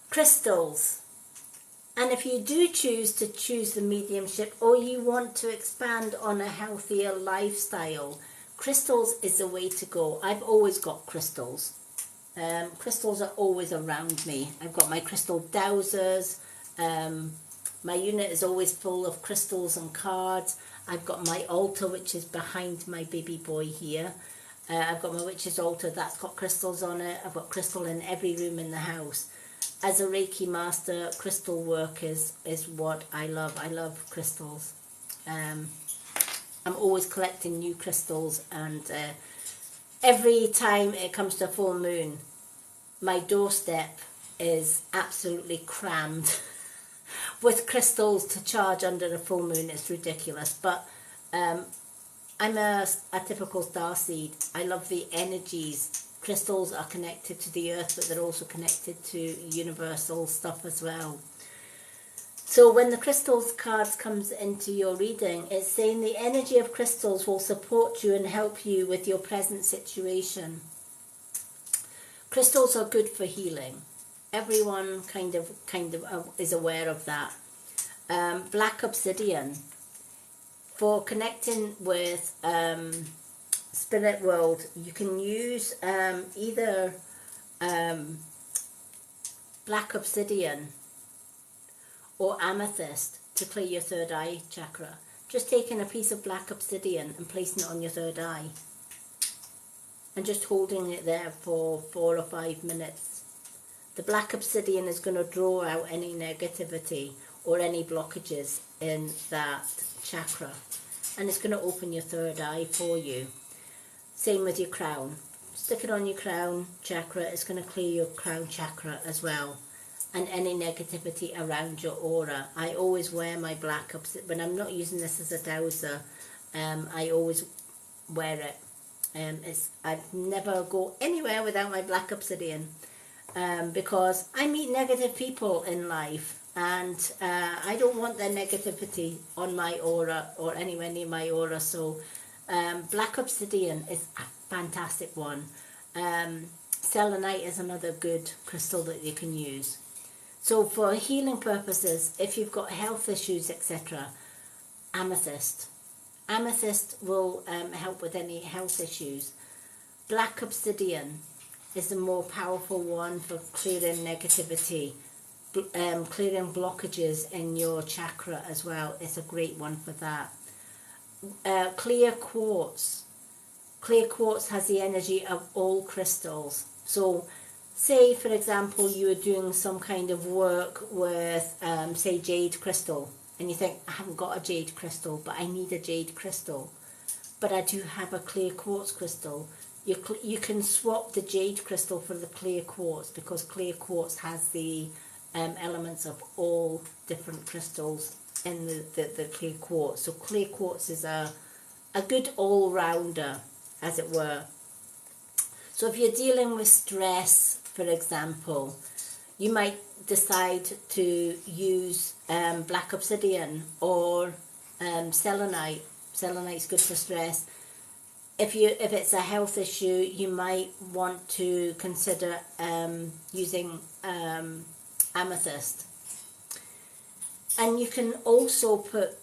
Crystals. And if you do choose the mediumship, or you want to expand on a healthier lifestyle, crystals is the way to go. I've always got crystals. Crystals are always around me. I've got my crystal dowsers. My unit is always full of crystals and cards. I've got my altar, which is behind my baby boy here. I've got my witch's altar, that's got crystals on it. I've got crystal in every room in the house. As a Reiki master, crystal work is what I love. I love crystals. I'm always collecting new crystals, and every time it comes to full moon, my doorstep is absolutely crammed with crystals to charge under a full moon. It's ridiculous, but I'm a typical starseed. I love the energies. Crystals are connected to the earth, but they're also connected to universal stuff as well. So when the crystals cards comes into your reading, it's saying the energy of crystals will support you and help you with your present situation. Crystals are good for healing. Everyone kind of is aware of that. Black obsidian, for connecting with spirit world, you can use either black obsidian or amethyst to clear your third eye chakra. Just taking a piece of black obsidian and placing it on your third eye and just holding it there for 4 or 5 minutes. The black obsidian is going to draw out any negativity or any blockages in that chakra, and it's going to open your third eye for you. Same with your crown. Stick it on your crown chakra. It's going to clear your crown chakra as well, and any negativity around your aura. I always wear my black obsidian. When I'm not using this as a dowser, I always wear it. I never go anywhere without my black obsidian, because I meet negative people in life, and I don't want their negativity on my aura or anywhere near my aura. So black obsidian is a fantastic one. Selenite is another good crystal that you can use. So for healing purposes, if you've got health issues, etc., amethyst. Amethyst will help with any health issues. Black obsidian is the more powerful one for clearing negativity, clearing blockages in your chakra as well. It's a great one for that. Clear quartz. Clear quartz has the energy of all crystals. So say, for example, you are doing some kind of work with, say, jade crystal, and you think, I haven't got a jade crystal, but I need a jade crystal. But I do have a clear quartz crystal. You can swap the jade crystal for the clear quartz, because clear quartz has the elements of all different crystals in the clear quartz. So clear quartz is a good all-rounder, as it were. So if you're dealing with stress, for example, you might decide to use black obsidian or selenite. Selenite's good for stress. If it's a health issue, you might want to consider using amethyst. And you can also put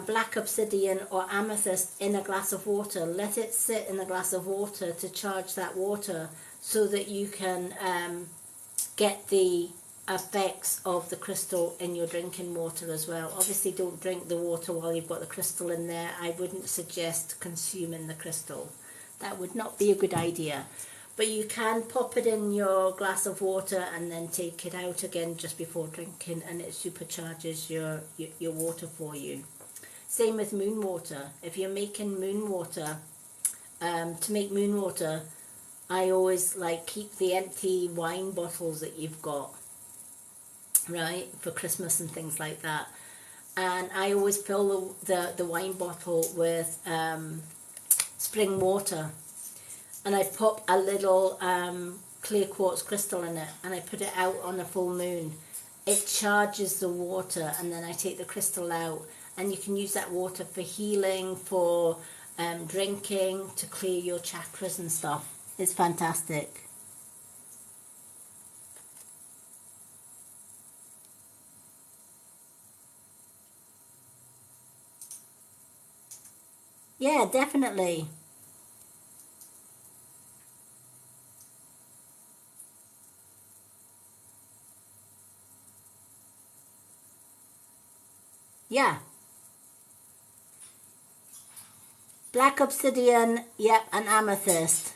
black obsidian or amethyst in a glass of water. Let it sit in a glass of water to charge that water, so that you can get the effects of the crystal in your drinking water as well. Obviously don't drink the water while you've got the crystal in there. I wouldn't suggest consuming the crystal. That would not be a good idea. But you can pop it in your glass of water and then take it out again just before drinking, and it supercharges your water for you. Same with moon water. If you're making moon water, to make moon water, I always keep the empty wine bottles that you've got, right, for Christmas and things like that. And I always fill the wine bottle with spring water, and I pop a little clear quartz crystal in it, and I put it out on a full moon. It charges the water, and then I take the crystal out, and you can use that water for healing, for drinking, to clear your chakras and stuff. It's fantastic. Yeah, definitely. Yeah. Black obsidian, yep, and amethyst.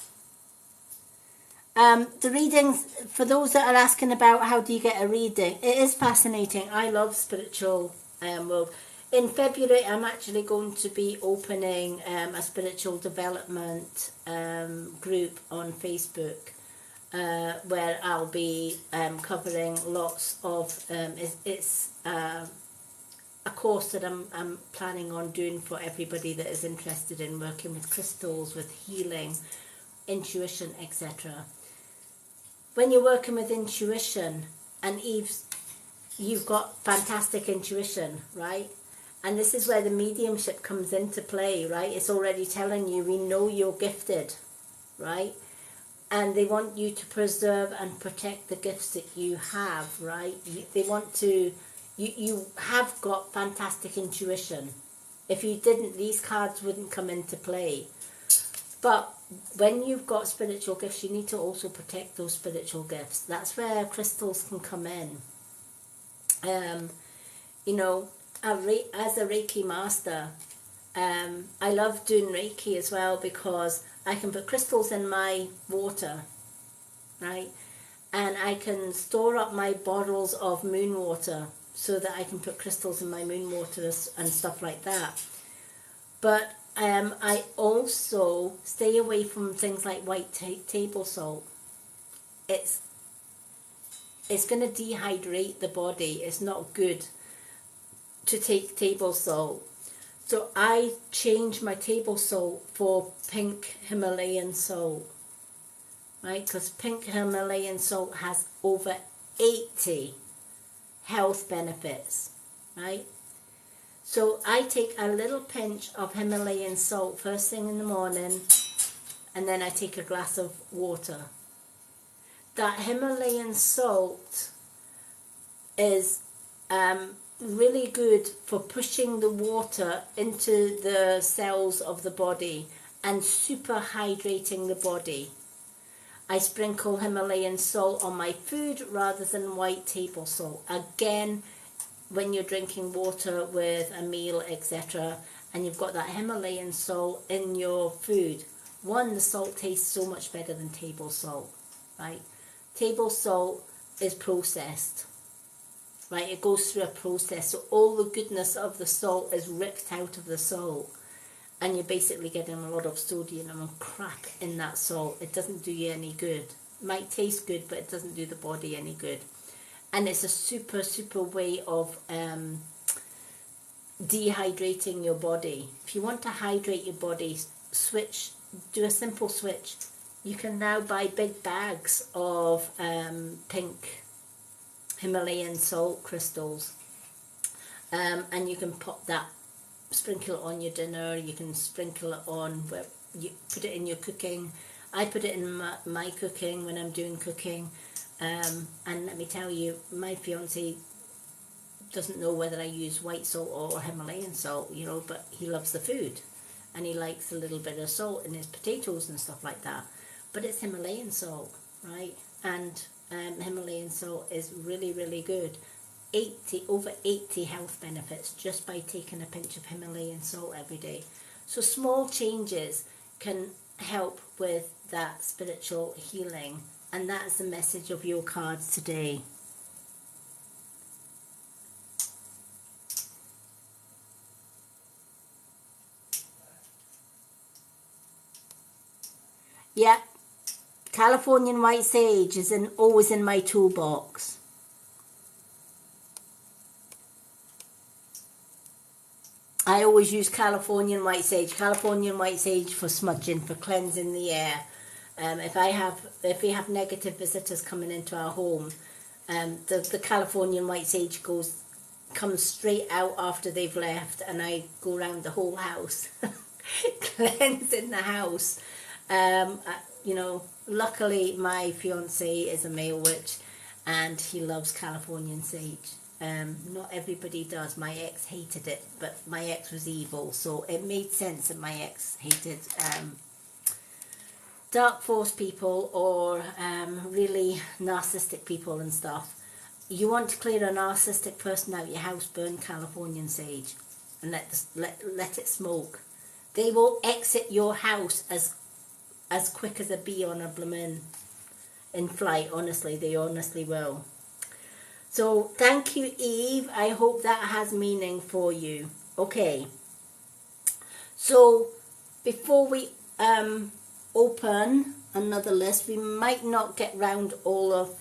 The readings, for those that are asking about how do you get a reading, it is fascinating. I love spiritual world. In February, I'm actually going to be opening a spiritual development group on Facebook, where I'll be covering lots of, it's a course that I'm planning on doing for everybody that is interested in working with crystals, with healing, intuition, etc. When you're working with intuition, and Eve's, you've got fantastic intuition, right? And this is where the mediumship comes into play, right? It's already telling you, we know you're gifted, right? And they want you to preserve and protect the gifts that you have, right? They want to, you have got fantastic intuition. If you didn't, these cards wouldn't come into play. But when you've got spiritual gifts, you need to also protect those spiritual gifts. That's where crystals can come in. You know, as a Reiki master, I love doing Reiki as well, because I can put crystals in my water, right? And I can store up my bottles of moon water so that I can put crystals in my moon water and stuff like that. But I also stay away from things like white table salt. It's going to dehydrate the body. It's not good to take table salt. So I change my table salt for pink Himalayan salt, right? Because pink Himalayan salt has over 80 health benefits, right? So I take a little pinch of Himalayan salt first thing in the morning, and then I take a glass of water. That Himalayan salt is really good for pushing the water into the cells of the body and super hydrating the body. I sprinkle Himalayan salt on my food rather than white table salt. Again, when you're drinking water with a meal, etc., and you've got that Himalayan salt in your food, one, the salt tastes so much better than table salt, right? Table salt is processed, right? It goes through a process, so all the goodness of the salt is ripped out of the salt, and you're basically getting a lot of sodium and crap in that salt. It doesn't do you any good. It might taste good, but it doesn't do the body any good. And it's a super way of dehydrating your body. If you want to hydrate your body, do a simple switch. You can now buy big bags of pink Himalayan salt crystals, and you can pop that, sprinkle it on your dinner. You can sprinkle it on where you put it in your cooking. I put it in my cooking when I'm doing cooking. And let me tell you, my fiance doesn't know whether I use white salt or Himalayan salt, you know, but he loves the food, and he likes a little bit of salt in his potatoes and stuff like that. But it's Himalayan salt, right? And Himalayan salt is really good. Over 80 health benefits just by taking a pinch of Himalayan salt every day. So small changes can help with that spiritual healing, and that's the message of your cards today. Yeah, Californian white sage is always in my toolbox. I always use Californian white sage. Californian white sage for smudging, for cleansing the air. If we have negative visitors coming into our home, the Californian white sage comes straight out after they've left, and I go around the whole house, cleansing the house. Luckily my fiance is a male witch, and he loves Californian sage. Not everybody does. My ex hated it, but my ex was evil, so it made sense that my ex hated dark force people or really narcissistic people and stuff. You want to clear a narcissistic person out your house, burn Californian sage and let it smoke. They will exit your house as quick as a bee on a bloomin' in flight. Honestly, they honestly will. So thank you, Eve. I hope that has meaning for you. Okay. So before we open another list, we might not get round all of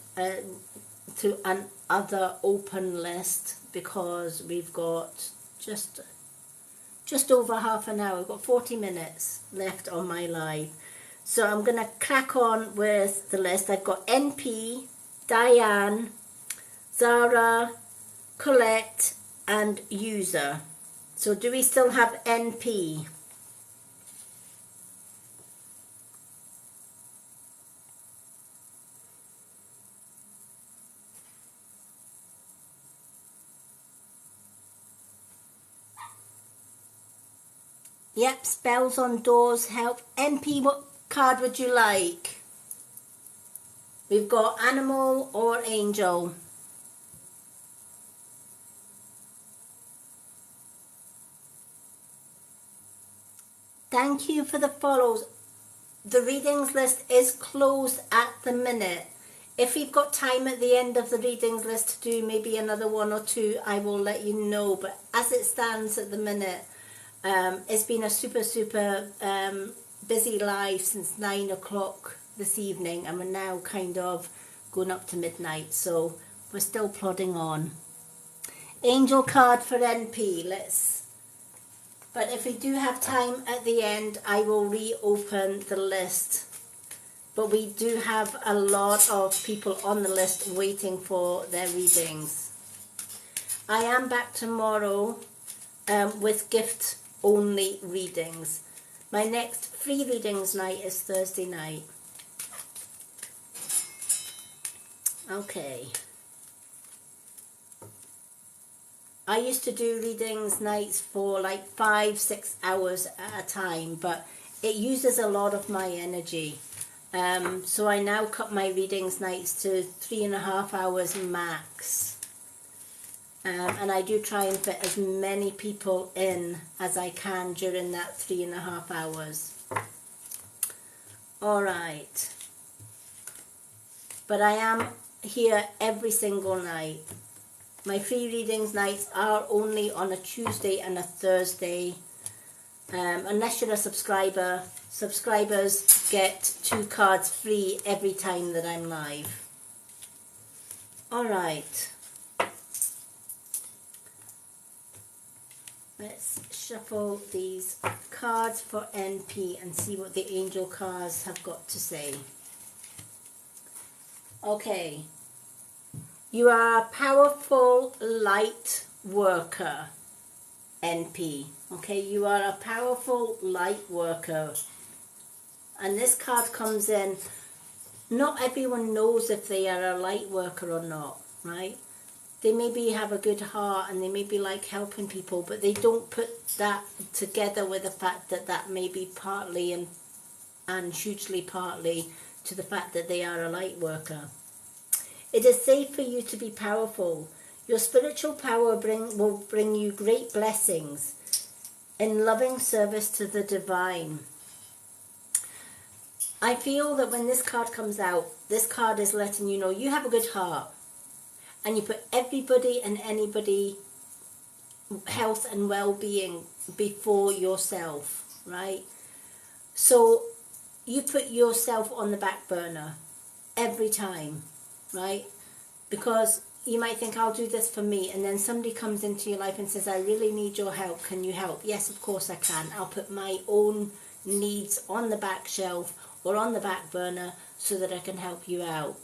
to another open list because we've got just over half an hour. We've got 40 minutes left on my live. So I'm going to crack on with the list. I've got NP, Diane, Zara, Colette and User. So do we still have NP? Yep, spells on doors help. NP, what card would you like? We've got animal or angel. Thank you for the follows. The readings list is closed at the minute. If you've got time at the end of the readings list to do maybe another one or two, I will let you know. But as it stands at the minute, it's been a super busy live since 9 o'clock this evening, and we're now kind of going up to midnight, so we're still plodding on. Angel card for NP. But if we do have time at the end, I will reopen the list. But we do have a lot of people on the list waiting for their readings. I am back tomorrow with gift only readings. My next free readings night is Thursday night. Okay. I used to do readings nights for like 5-6 hours at a time, but it uses a lot of my energy. So I now cut my readings nights to 3.5 hours max. And I do try and fit as many people in as I can during that 3.5 hours. Alright. But I am here every single night. My free readings nights are only on a Tuesday and a Thursday. Unless you're a subscriber, subscribers get 2 cards free every time that I'm live. Alright. Let's shuffle these cards for NP and see what the angel cards have got to say. Okay. You are a powerful light worker, NP. Okay, you are a powerful light worker. And this card comes in, not everyone knows if they are a light worker or not, right? They maybe have a good heart and they maybe like helping people, but they don't put that together with the fact that that may be partly and hugely partly to the fact that they are a light worker. It is safe for you to be powerful. Your spiritual power will bring you great blessings in loving service to the divine. I feel that when this card comes out, this card is letting you know you have a good heart. And you put everybody and anybody, health and well-being before yourself, right? So you put yourself on the back burner every time, right? Because you might think, I'll do this for me, and then somebody comes into your life and says, I really need your help. Can you help? Yes, of course I can. I'll put my own needs on the back shelf, or on the back burner so that I can help you out.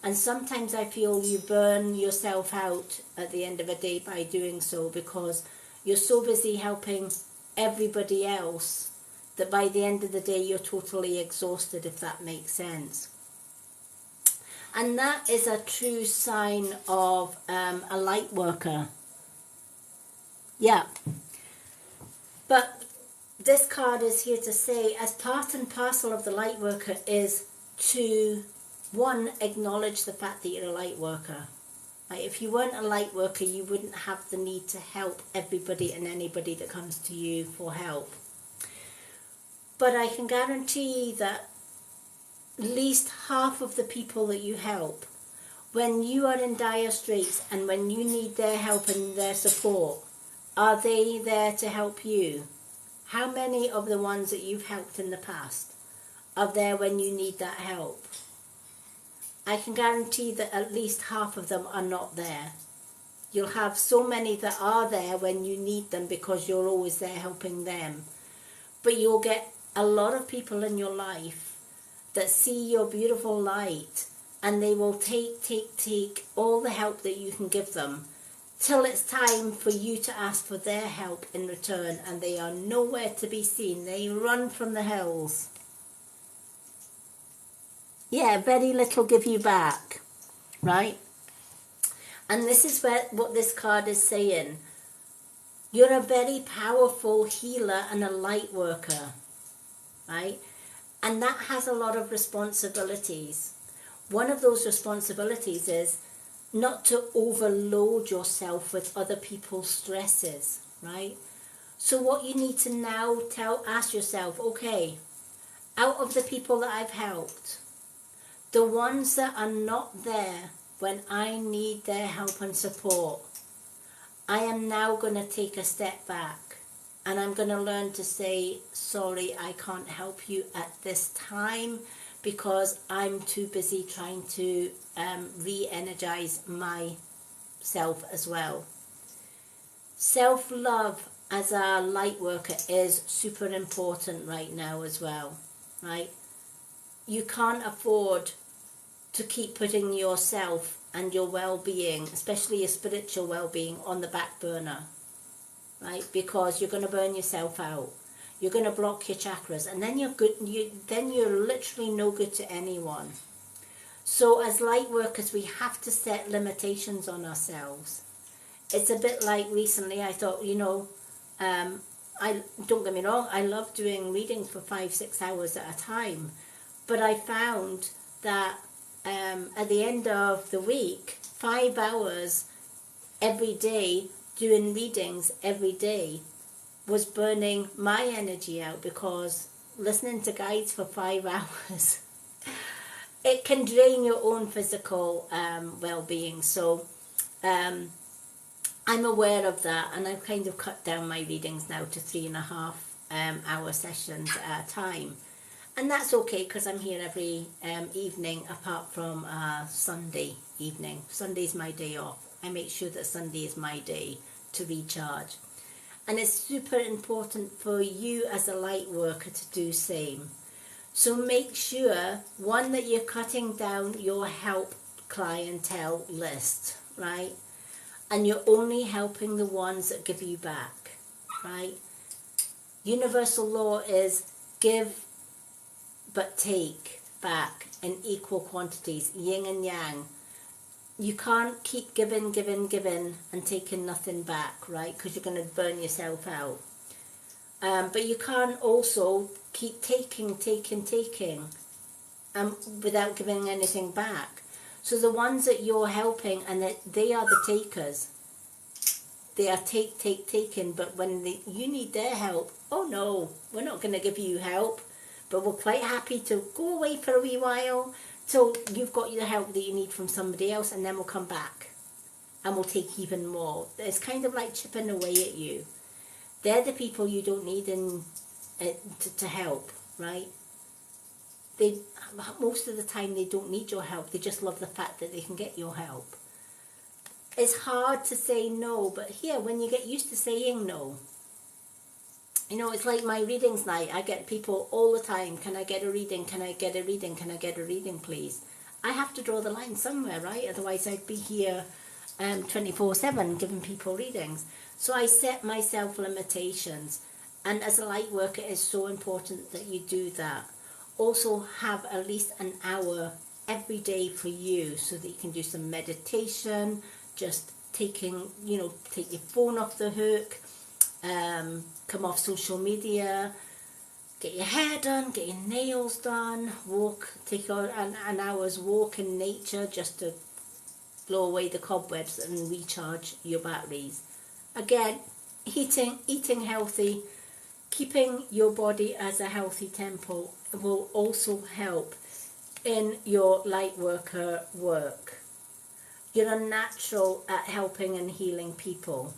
And sometimes I feel you burn yourself out at the end of a day by doing so, because you're so busy helping everybody else that by the end of the day you're totally exhausted, if that makes sense. And that is a true sign of a light worker. Yeah. But this card is here to say, as part and parcel of the light worker is to, one, acknowledge the fact that you're a light worker. Like, if you weren't a light worker, you wouldn't have the need to help everybody and anybody that comes to you for help. But I can guarantee that at least half of the people that you help, when you are in dire straits and when you need their help and their support, are they there to help you? How many of the ones that you've helped in the past are there when you need that help? I can guarantee that at least half of them are not there. You'll have so many that are there when you need them because you're always there helping them. But you'll get a lot of people in your life that see your beautiful light, and they will take all the help that you can give them till it's time for you to ask for their help in return, and they are nowhere to be seen. They run from the hills. Yeah, very little give you back, right? And this is what this card is saying. You're a very powerful healer and a light worker, right? And that has a lot of responsibilities. One of those responsibilities is not to overload yourself with other people's stresses, right? So what you need to now ask yourself, okay, out of the people that I've helped, the ones that are not there when I need their help and support, I am now going to take a step back, and I'm going to learn to say, sorry, I can't help you at this time because I'm too busy trying to re-energize myself as well. Self-love as a light worker is super important right now as well, right? You can't afford to keep putting yourself and your well-being, especially your spiritual well-being, on the back burner, right? Because you're going to burn yourself out. You're going to block your chakras, and then you're literally no good to anyone. So as light workers, we have to set limitations on ourselves. It's a bit like recently I thought, I don't get me wrong, I love doing readings for 5-6 hours at a time, but I found that at the end of the week, 5 hours every day doing readings every day was burning my energy out, because listening to guides for 5 hours, it can drain your own physical well-being. So I'm aware of that, and I've kind of cut down my readings now to 3.5 hour sessions at a time. And that's okay, because I'm here every evening apart from Sunday evening. Sunday's my day off. I make sure that Sunday is my day to recharge. And it's super important for you as a light worker to do same. So make sure, one, that you're cutting down your help clientele list, right? And you're only helping the ones that give you back, right? Universal law is give but take back in equal quantities, yin and yang. You can't keep giving and taking nothing back, right? Because you're going to burn yourself out. But you can't also keep taking without giving anything back. So the ones that you're helping, and that they are the takers, they are taking, but when you need their help, oh no, we're not going to give you help, but we're quite happy to go away for a wee while till you've got the help that you need from somebody else, and then we'll come back and we'll take even more. It's kind of like chipping away at you. They're the people you don't need to help, right? Most of the time they don't need your help. They just love the fact that they can get your help. It's hard to say no, but here, when you get used to saying no, You know, it's like my readings night. I get people all the time, can I get a reading, can I get a reading, can I get a reading please? I have to draw the line somewhere, right? Otherwise I'd be here 24/7 giving people readings. So I set myself limitations, and as a light worker it's so important that you do that. Also have at least an hour every day for you, so that you can do some meditation, just taking, you know, take your phone off the hook, come off social media, get your hair done, get your nails done, walk, take an hour's walk in nature just to blow away the cobwebs and recharge your batteries. Again, eating healthy, keeping your body as a healthy temple will also help in your light worker work. You're a natural at helping and healing people,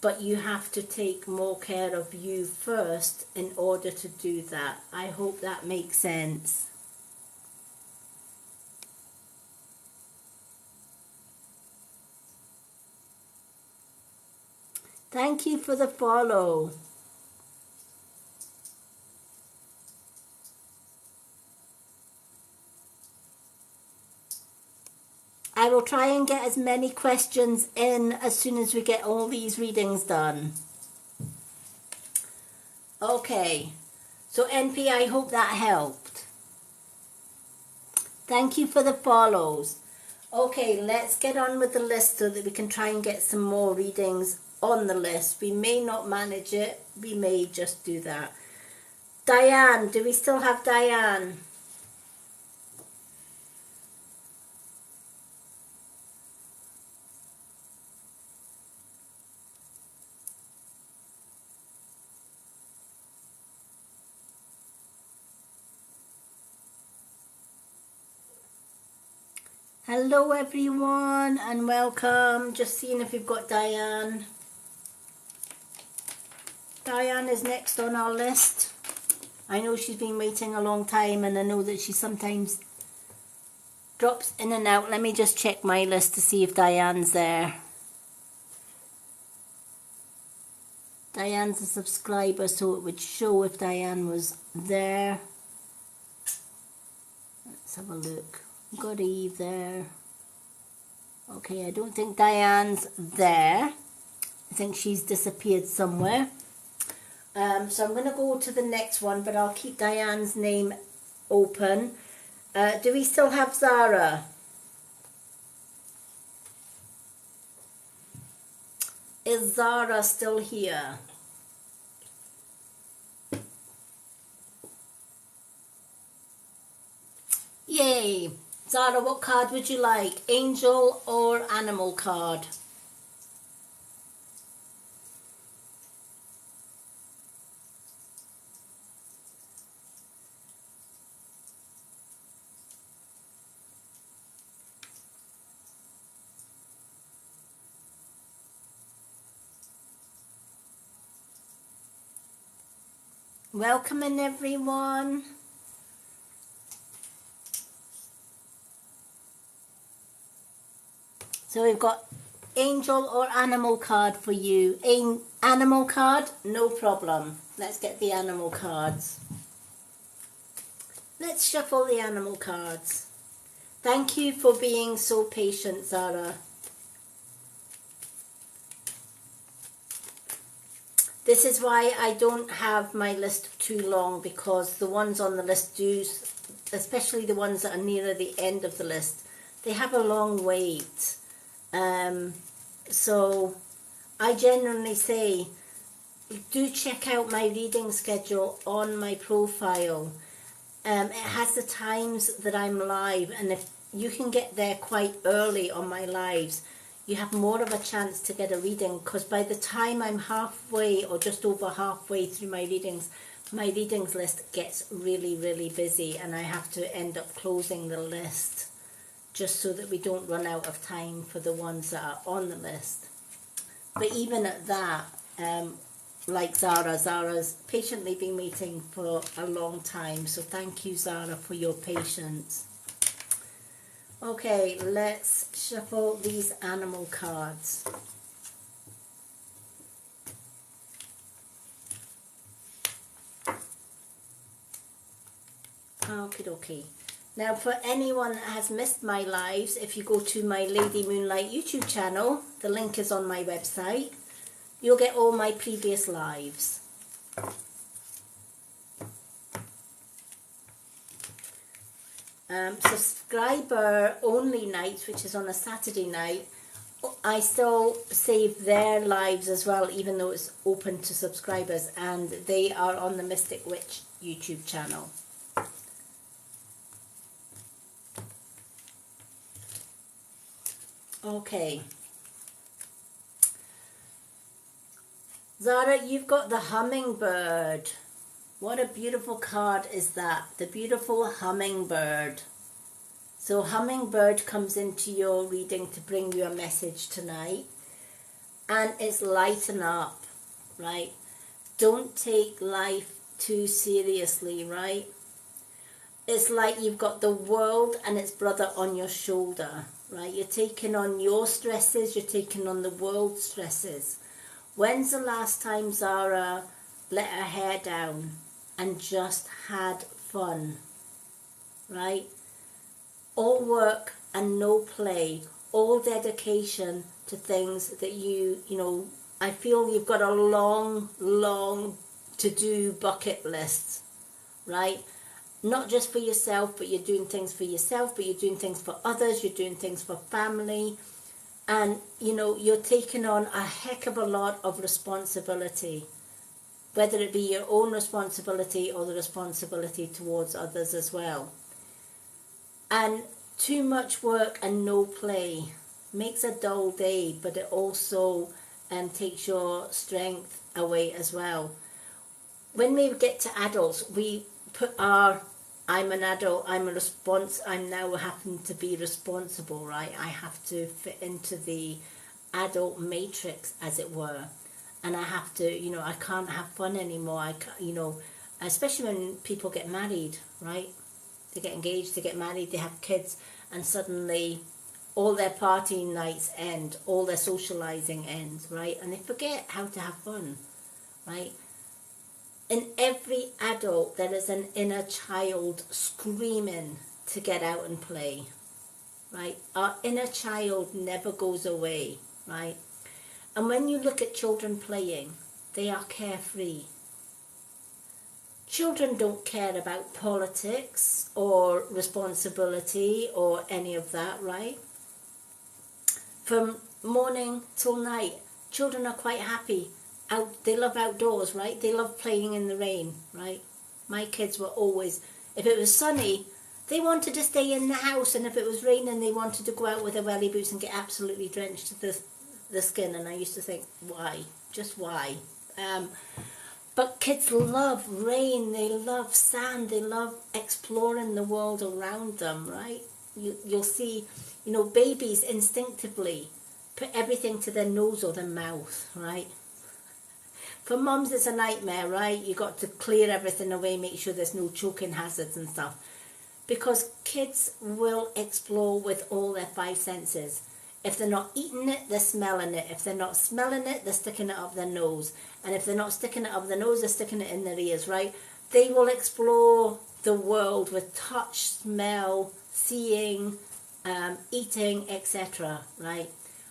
but you have to take more care of you first in order to do that. I hope that makes sense. Thank you for the follow. I will try and get as many questions in as soon as we get all these readings done. Okay, so NP, I hope that helped. Thank you for the follows. Okay, let's get on with the list so that we can try and get some more readings on the list. We may not manage it, we may just do that. Diane, do we still have Diane? Hello everyone and welcome. Just seeing if we've got Diane. Diane is next on our list. I know she's been waiting a long time, and I know that she sometimes drops in and out. Let me just check my list to see if Diane's there. Diane's a subscriber, so it would show if Diane was there. Let's have a look. Got Eve there. Okay, I don't think Diane's there. I think she's disappeared somewhere. So I'm going to go to the next one, but I'll keep Diane's name open. Do we still have Zara? Is Zara still here? Yay! Zara, what card would you like? Angel or animal card? Welcome in everyone. So we've got angel or animal card for you. Animal card, no problem. Let's get the animal cards. Let's shuffle the animal cards. Thank you for being so patient, Zara. This is why I don't have my list too long, because the ones on the list do, especially the ones that are nearer the end of the list, they have a long wait. So I generally say, do check out my reading schedule on my profile. It has the times that I'm live, and if you can get there quite early on my lives, you have more of a chance to get a reading, because by the time I'm halfway or just over halfway through my readings list gets really, really busy, and I have to end up closing the list just so that we don't run out of time for the ones that are on the list. But even at that, like Zara's patiently been waiting for a long time, so thank you, Zara, for your patience. Okay, let's shuffle these animal cards. Okie dokie. Now, for anyone that has missed my lives, if you go to my Lady Moonlight YouTube channel, the link is on my website, you'll get all my previous lives. Subscriber only nights, which is on a Saturday night, I still save their lives as well, even though it's open to subscribers, and they are on the Mystic Witch YouTube channel. Okay. Zara, you've got the hummingbird. What a beautiful card is that? The beautiful hummingbird. So hummingbird comes into your reading to bring you a message tonight. And it's lighten up, right? Don't take life too seriously, right? It's like you've got the world and its brother on your shoulder, right? You're taking on your stresses, you're taking on the world's stresses. When's the last time Zara let her hair down and just had fun, right? All work and no play, all dedication to things that you know, I feel you've got a long to-do bucket list, right? Not just for yourself, but you're doing things for yourself, but you're doing things for others, you're doing things for family, and you know, you're taking on a heck of a lot of responsibility, whether it be your own responsibility or the responsibility towards others as well. And too much work and no play makes a dull day, but it also takes your strength away as well. When we get to adults, we put our, I'm an adult, I'm now having to be responsible, right? I have to fit into the adult matrix, as it were. And I have to, you know, I can't have fun anymore. I can't, you know, especially when people get married, right? They get engaged, they get married, they have kids, and suddenly all their partying nights end, all their socializing ends, right? And they forget how to have fun, right? In every adult, there is an inner child screaming to get out and play, right? Our inner child never goes away, right? And when you look at children playing, they are carefree. Children don't care about politics or responsibility or any of that, right? From morning till night, children are quite happy. They love outdoors, right? They love playing in the rain, right? My kids were always, if it was sunny, they wanted to stay in the house, and if it was raining, they wanted to go out with their welly boots and get absolutely drenched to the skin. And I used to think, why? Just why? But kids love rain, they love sand, they love exploring the world around them, right? You'll see, you know, babies instinctively put everything to their nose or their mouth, right? For mums, it's a nightmare, right? You got to clear everything away, make sure there's no choking hazards and stuff. Because kids will explore with all their five senses. If they're not eating it, they're smelling it. If they're not smelling it, they're sticking it up their nose. And if they're not sticking it up their nose, they're sticking it in their ears, right? They will explore the world with touch, smell, seeing, eating, etc., right?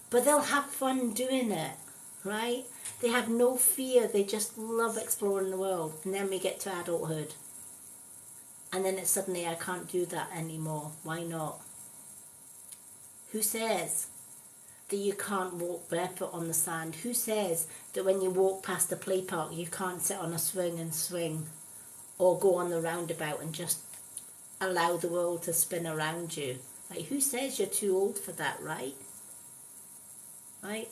But they'll have fun doing it, right? They have no fear. They just love exploring the world. And then we get to adulthood. And then it's suddenly, I can't do that anymore. Why not? Who says that you can't walk barefoot on the sand? Who says that when you walk past a play park, you can't sit on a swing and swing, or go on the roundabout and just allow the world to spin around you? Like, who says you're too old for that, right? Right?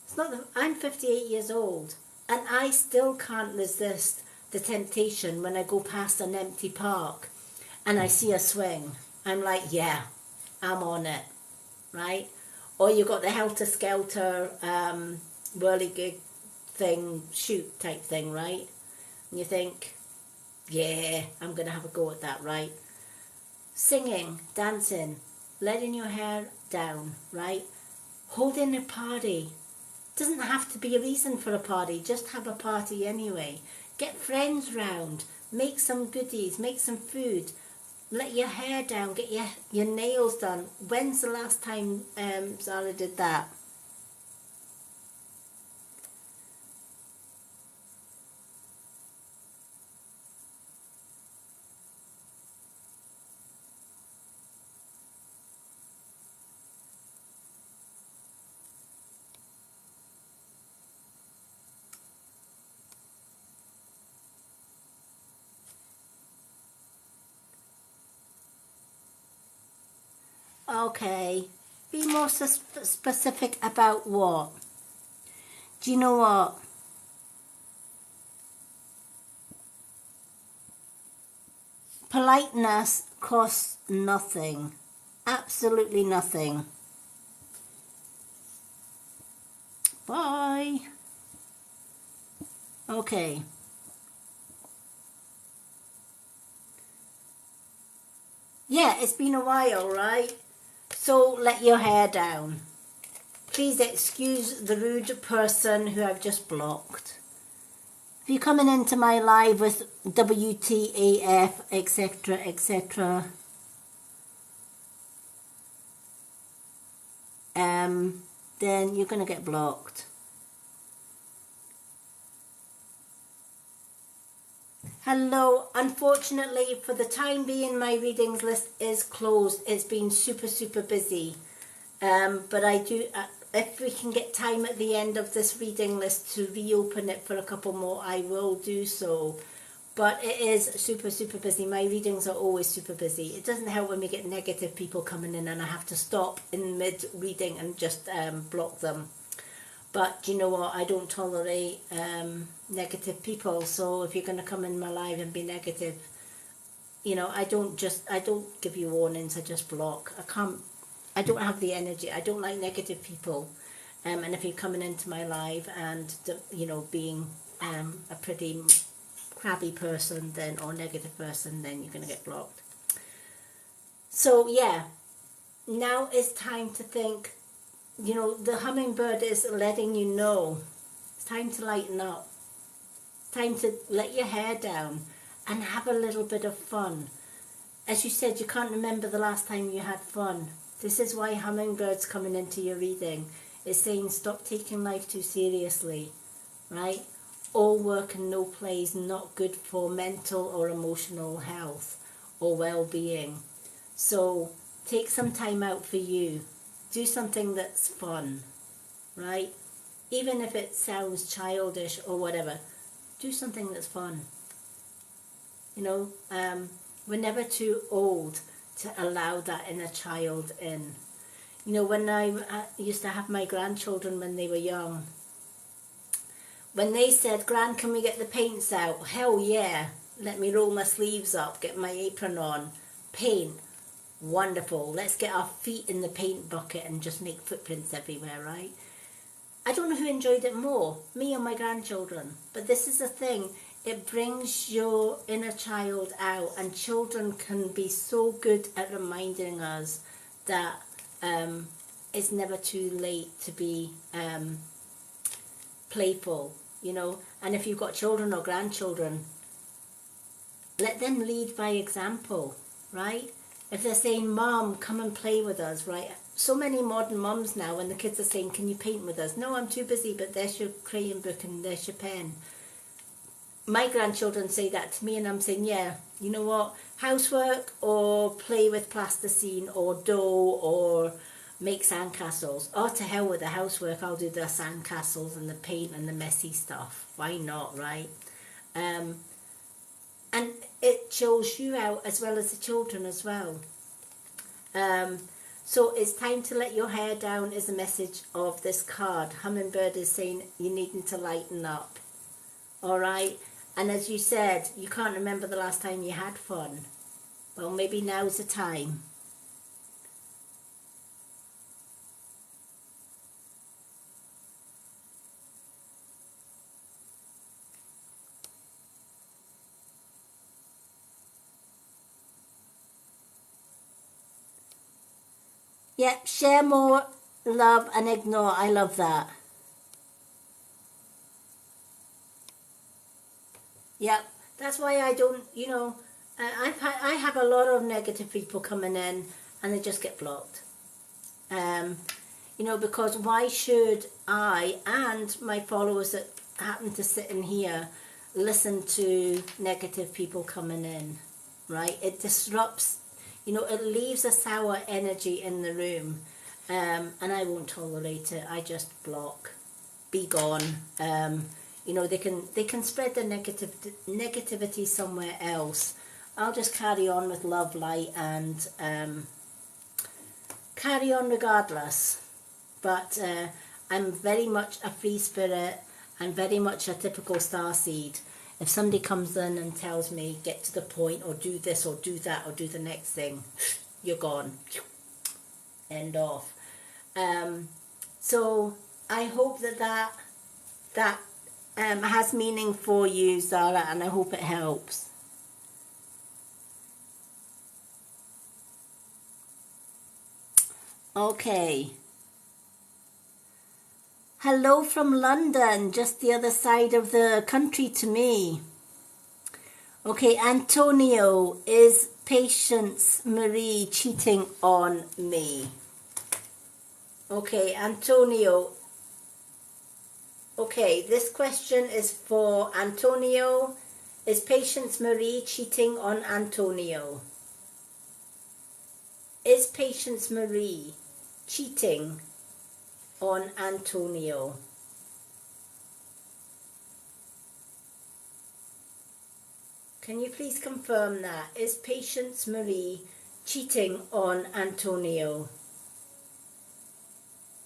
It's not that I'm 58 years old, and I still can't resist the temptation when I go past an empty park and I see a swing. I'm like, yeah, I'm on it, right? Or you got the helter-skelter whirligig thing, shoot type thing, right? And you think, yeah, I'm going to have a go at that, right? Singing, dancing, letting your hair down, right? Holding a party. Doesn't have to be a reason for a party, just have a party anyway. Get friends round, make some goodies, make some food, let your hair down, get your nails done. When's the last time Zara did that? Okay, be more specific about what? Do you know what? Politeness costs nothing. Absolutely nothing. Bye. Okay. Yeah, it's been a while, right? So let your hair down. Please excuse the rude person who I've just blocked. If you're coming into my live with WTAF, etc., etc., then you're going to get blocked. Hello. Unfortunately, for the time being, my readings list is closed. It's been super, super busy. But I do, if we can get time at the end of this reading list to reopen it for a couple more, I will do so. But it is super, super busy. My readings are always super busy. It doesn't help when we get negative people coming in and I have to stop in mid-reading and just block them. But you know what? I don't tolerate negative people. So if you're going to come in my live and be negative, you know, I don't give you warnings. I just block. I don't have the energy. I don't like negative people. And if you're coming into my live and, you know, being a pretty crabby person then, or negative person, then you're going to get blocked. So, yeah, now it's time to think. You know, the hummingbird is letting you know. It's time to lighten up. It's time to let your hair down and have a little bit of fun. As you said, you can't remember the last time you had fun. This is why hummingbird's coming into your reading. It's saying stop taking life too seriously, right? All work and no play is not good for mental or emotional health or well-being. So take some time out for you. Do something that's fun, right? Even if it sounds childish or whatever, do something that's fun. You know, we're never too old to allow that inner child in. You know, when I used to have my grandchildren when they were young, when they said, Gran, can we get the paints out? Hell yeah. Let me roll my sleeves up, get my apron on, paint. Wonderful. Let's get our feet in the paint bucket and just make footprints everywhere, right? I don't know who enjoyed it more, me or my grandchildren. But this is the thing. It brings your inner child out, and children can be so good at reminding us that it's never too late to be playful, you know. And if you've got children or grandchildren, let them lead by example, right? If they're saying, Mom, come and play with us, right? So many modern mums now, when the kids are saying, can you paint with us? No, I'm too busy, but there's your crayon book and there's your pen. My grandchildren say that to me, and I'm saying, yeah, you know what? Housework or play with plasticine or dough or make sandcastles. Oh, to hell with the housework. I'll do the sandcastles and the paint and the messy stuff. Why not, right? And it chills you out as well as the children as well. So it's time to let your hair down is the message of this card. Hummingbird is saying you needing to lighten up. All right? And as you said, you can't remember the last time you had fun. Well, maybe now's the time. Yep, share more, love, and ignore. I love that. Yep, that's why I don't, you know, I have a lot of negative people coming in and they just get blocked. You know, because why should I and my followers that happen to sit in here listen to negative people coming in, right? It disrupts, you know, it leaves a sour energy in the room, and I won't tolerate it. I just block, be gone. You know, they can spread their negativity somewhere else. I'll just carry on with love, light, and carry on regardless. But I'm very much a free spirit. I'm very much a typical starseed. If somebody comes in and tells me, get to the point, or do this, or do that, or do the next thing, you're gone. End off. So I hope that has meaning for you, Zara, and I hope it helps. Okay. Hello from London, just the other side of the country to me. Okay, Antonio, is Patience Marie cheating on me? Okay, Antonio. Okay, this question is for Antonio. Is Patience Marie cheating on Antonio? Is Patience Marie cheating on Antonio? Can you please confirm that? Is Patience Marie cheating on Antonio?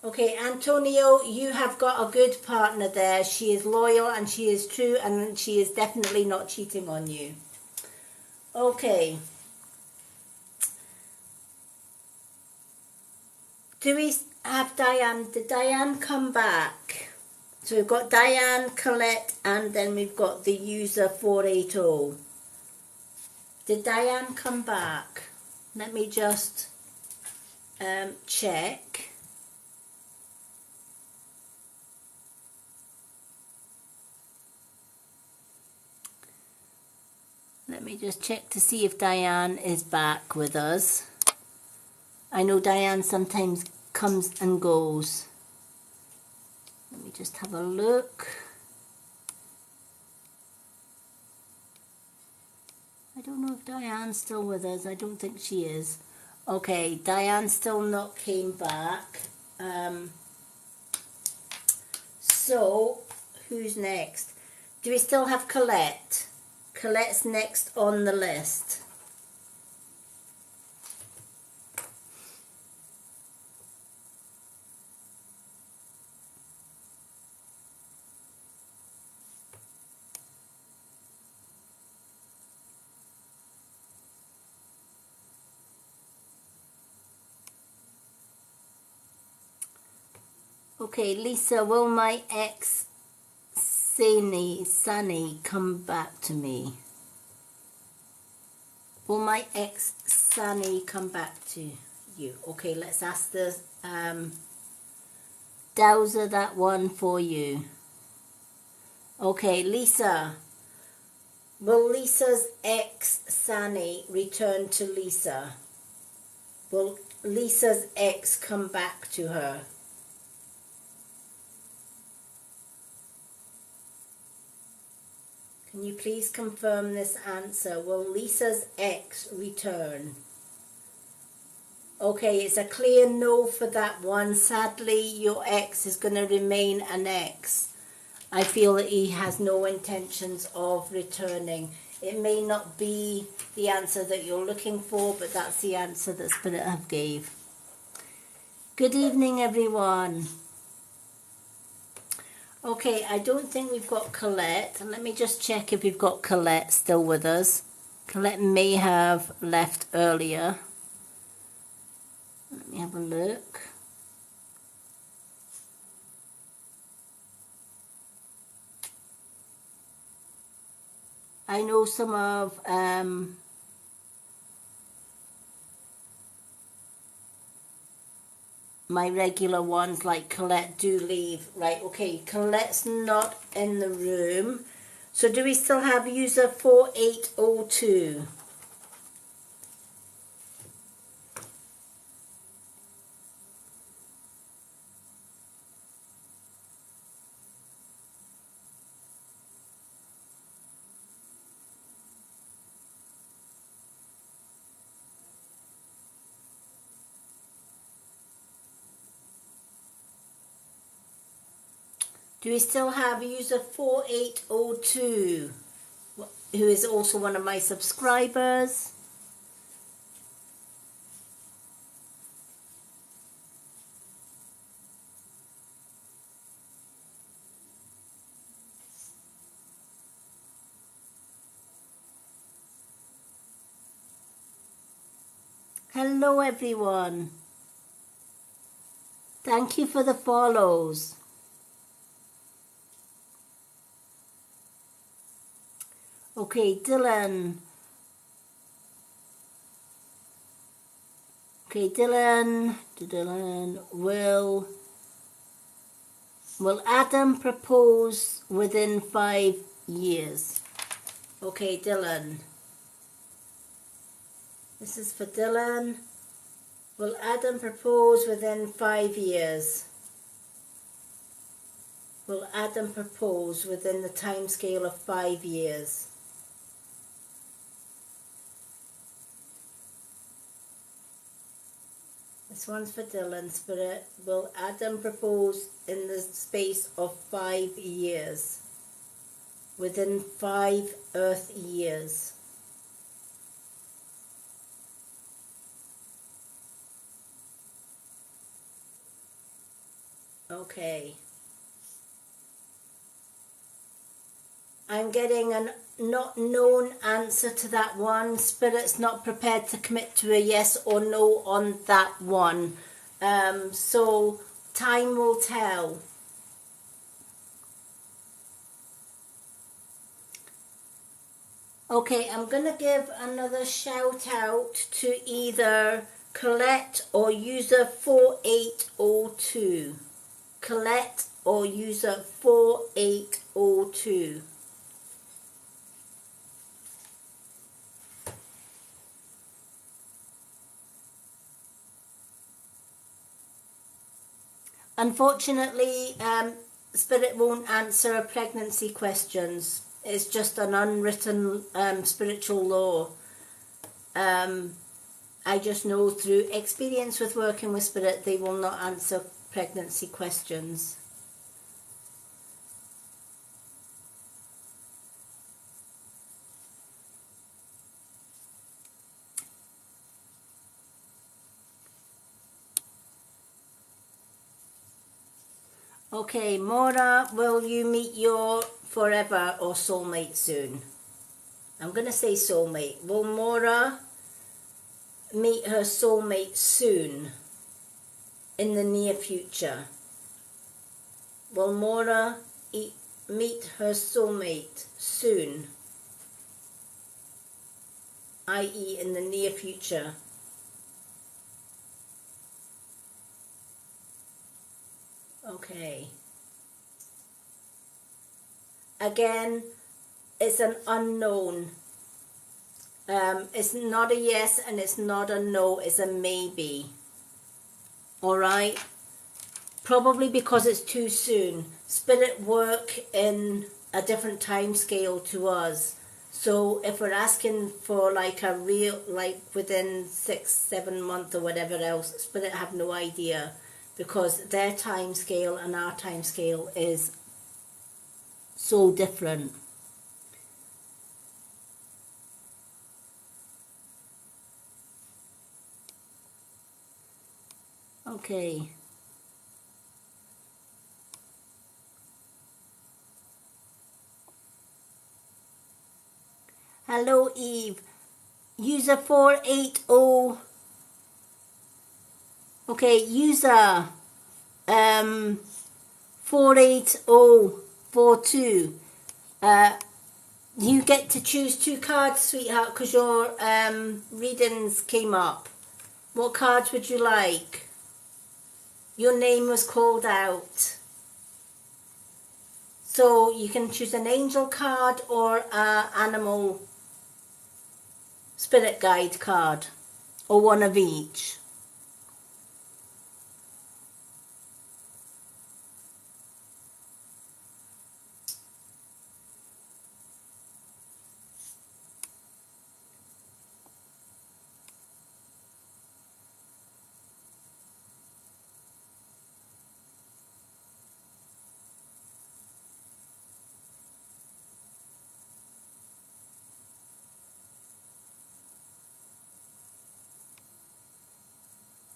Okay, Antonio, you have got a good partner there. She is loyal and she is true and she is definitely not cheating on you. Okay. Do we have Diane? Did Diane come back? So we've got Diane, Colette, and then we've got the user 480. Did Diane come back? Let me just check. Let me just check to see if Diane is back with us. I know Diane sometimes comes and goes. Let me just have a look. I don't know if Diane's still with us. I don't think she is. Okay, Diane still not came back. So, who's next? Do we still have Colette? Colette's next on the list. Okay, Lisa, will my ex Sunny come back to me? Will my ex Sunny come back to you? Okay, let's ask the Dowser that one for you. Okay, Lisa. Will Lisa's ex Sunny return to Lisa? Will Lisa's ex come back to her? Can you please confirm this answer? Will Lisa's ex return? Okay, it's a clear no for that one. Sadly, your ex is going to remain an ex. I feel that he has no intentions of returning. It may not be the answer that you're looking for, but that's the answer that Spirit have gave. Good evening, everyone. Okay, I don't think we've got Colette. Let me just check if we've got Colette still with us. Colette may have left earlier. Let me have a look. I know some of my regular ones like Colette do leave. Right, okay, Colette's not in the room. So do we still have user 4802? Do we still have user 4802, who is also one of my subscribers? Hello everyone. Thank you for the follows. Okay, Dylan. Okay, Dylan. Will Adam propose within 5 years? Okay, Dylan. This is for Dylan. Will Adam propose within 5 years? Will Adam propose within the time scale of 5 years? This one's for Dylan, Spirit. Will Adam propose in the space of 5 years? Within 5 Earth years. Okay. I'm getting a not known answer to that one. Spirit's not prepared to commit to a yes or no on that one. So time will tell. Okay, I'm going to give another shout out to either Colette or user 4802. Colette or user 4802. Unfortunately, Spirit won't answer pregnancy questions. It's just an unwritten spiritual law. I just know through experience with working with Spirit, they will not answer pregnancy questions. Okay, Maura, will you meet your forever or soulmate soon? I'm going to say soulmate. Will Maura meet her soulmate soon? In the near future? Will Maura meet her soulmate soon? I.e. in the near future? Okay. Again, it's an unknown. It's not a yes and it's not a no, it's a maybe. Alright? Probably because it's too soon. Spirit work in a different time scale to us. So if we're asking for like a real, like within 6-7 months or whatever else, Spirit have no idea. Because their time scale and our time scale is so different. Okay. Hello Eve. User 480. Okay, user 48042. You get to choose 2 cards, sweetheart, because your readings came up. What cards would you like? Your name was called out. So you can choose an angel card or an animal spirit guide card, or one of each.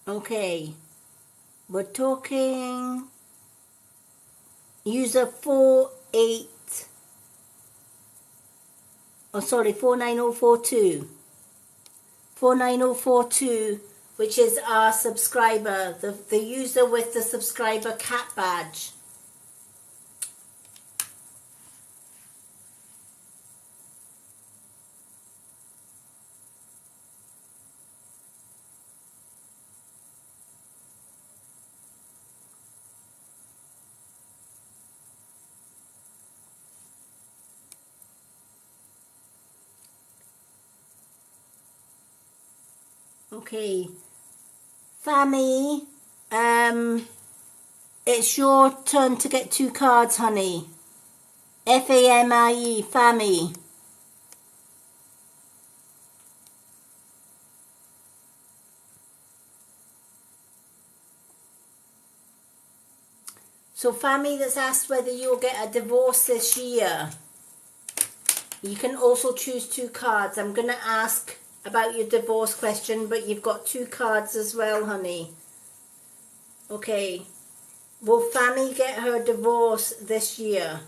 Okay, we're talking user 48, oh sorry, 49042. 49042, which is our subscriber, the user with the subscriber cat badge. Okay, Fammy, it's your turn to get 2 cards, honey. Famie, Fammy. So Fammy that's asked whether you'll get a divorce this year. You can also choose 2 cards. I'm going to ask about your divorce question, but you've got 2 cards as well, honey. Okay. Will Fammy get her divorce this year?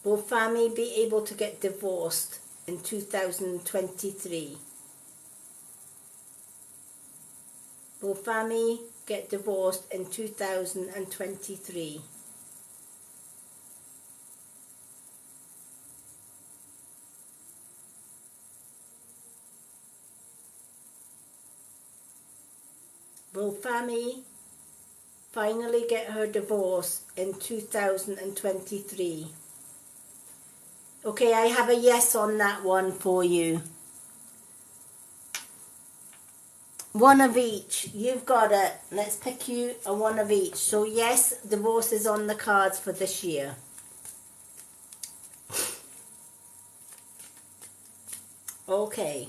Will Fammy be able to get divorced in 2023? Will Fammy get divorced in 2023? Will Fammy finally get her divorce in 2023? Okay, I have a yes on that one for you. One of each. You've got it. Let's pick you a one of each. So yes, divorce is on the cards for this year. Okay.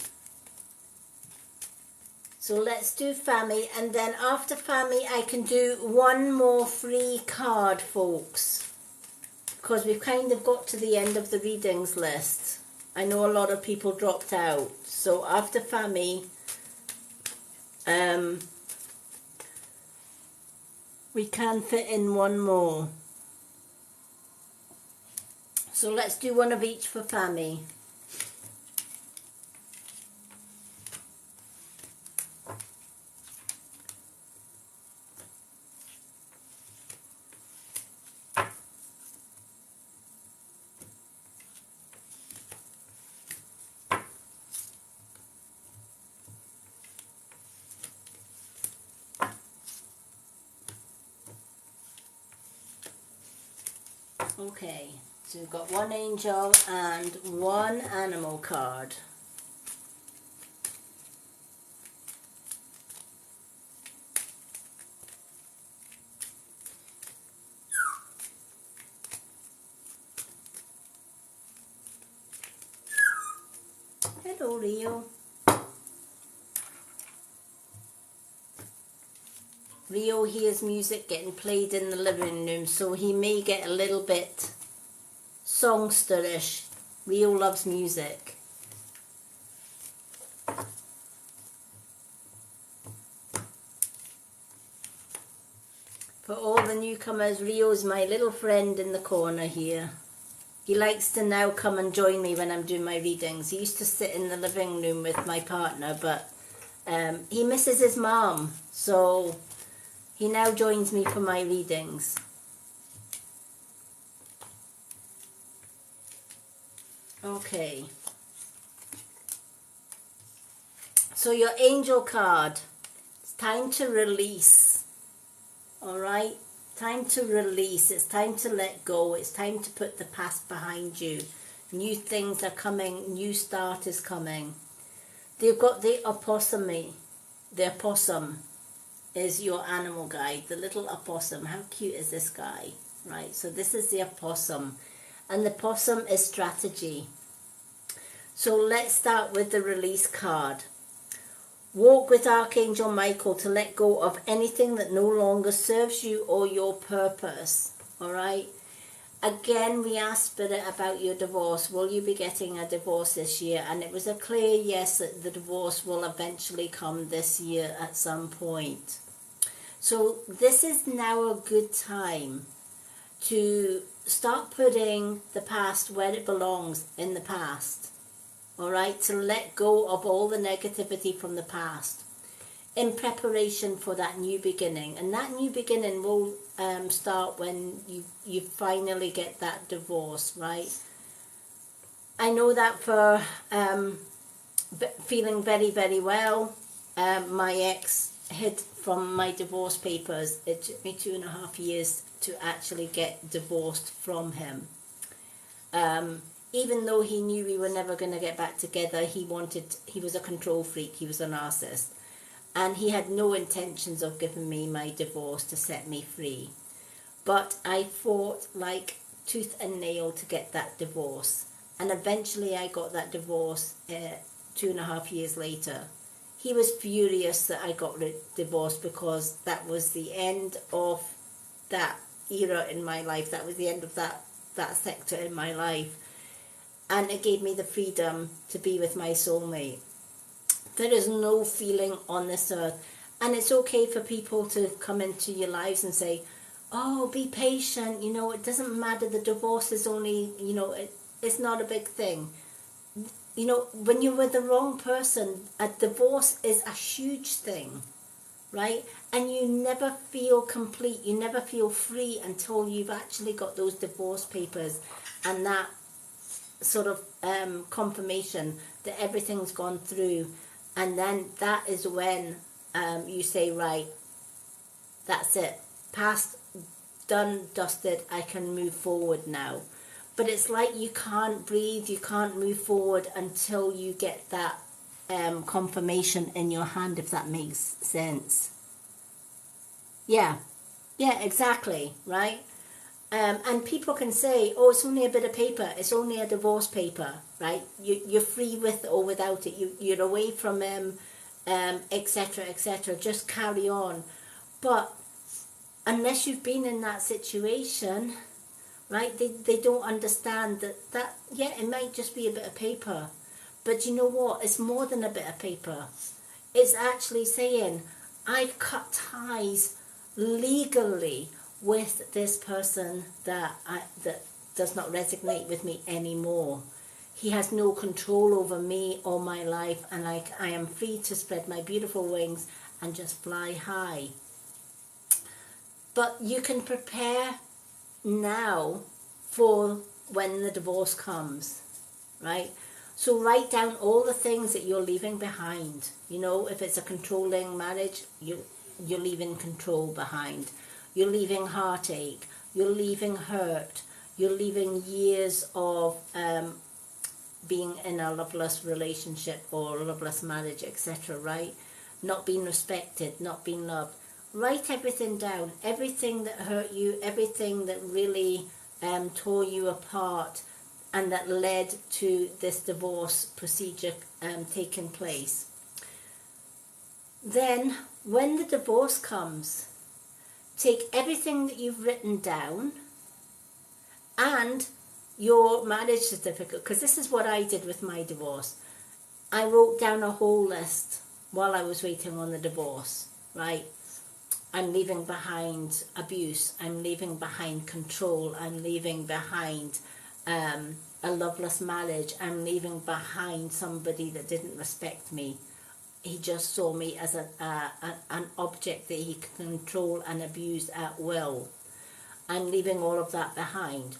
So let's do Fammy, and then after Fammy I can do one more free card, folks, because we've kind of got to the end of the readings list. I know a lot of people dropped out, so after Fammy we can fit in one more. So let's do one of each for Fammy. Okay, so we've got one angel and one animal card. Hello, Rio. Rio hears music getting played in the living room, so he may get a little bit songster-ish. Rio loves music. For all the newcomers, Rio's my little friend in the corner here. He likes to now come and join me when I'm doing my readings. He used to sit in the living room with my partner, but he misses his mom, so he now joins me for my readings. Okay. So your angel card, it's time to release. Alright? Time to release. It's time to let go. It's time to put the past behind you. New things are coming. New start is coming. They've got the opossum. The opossum is your animal guide. The little opossum. How cute is this guy? Right, so this is the opossum. And the possum is strategy. So let's start with the release card. Walk with Archangel Michael to let go of anything that no longer serves you or your purpose. Alright? again, we asked Spirit about your divorce. Will you be getting a divorce this year? And it was a clear yes, that the divorce will eventually come this year at some point. So this is now a good time to start putting the past where it belongs, in the past. All right, to let go of all the negativity from the past in preparation for that new beginning. And that new beginning will start when you finally get that divorce, right? I know that for feeling very, very well. My ex hid from my divorce papers. It took me 2.5 years to actually get divorced from him. Even though he knew we were never going to get back together, he was a control freak, he was a narcissist. And he had no intentions of giving me my divorce to set me free. But I fought like tooth and nail to get that divorce. And eventually I got that divorce 2.5 years later. He was furious that I got divorced because that was the end of that era in my life. That was the end of that sector in my life. And it gave me the freedom to be with my soulmate. There is no feeling on this earth. And it's okay for people to come into your lives and say, oh, be patient, it doesn't matter, the divorce is only, it's not a big thing. When you're with the wrong person, a divorce is a huge thing, right? And you never feel complete, you never feel free until you've actually got those divorce papers and that sort of confirmation that everything's gone through. And then that is when you say, right, that's it. Past, done, dusted, I can move forward now. But it's like you can't breathe, you can't move forward until you get that confirmation in your hand, if that makes sense. Yeah, exactly, right? And people can say, oh, it's only a bit of paper, it's only a divorce paper, right? You're free with or without it, you're away from them, etc., etc. Just carry on. But unless you've been in that situation, right, they don't understand that, yeah, it might just be a bit of paper. But you know what? It's more than a bit of paper. It's actually saying, I've cut ties legally with this person that does not resonate with me anymore. He has no control over me or my life, and I am free to spread my beautiful wings and just fly high. But you can prepare now for when the divorce comes, right? So write down all the things that you're leaving behind. If it's a controlling marriage, you're leaving control behind. You're leaving heartache, you're leaving hurt, you're leaving years of being in a loveless relationship or a loveless marriage, etc., right? Not being respected, not being loved. Write everything down, everything that hurt you, everything that really tore you apart and that led to this divorce procedure taking place. Then, when the divorce comes, take everything that you've written down and your marriage certificate, because this is what I did with my divorce. I wrote down a whole list while I was waiting on the divorce, right? I'm leaving behind abuse, I'm leaving behind control, I'm leaving behind a loveless marriage, I'm leaving behind somebody that didn't respect me. He just saw me as an object that he could control and abuse at will. I'm leaving all of that behind.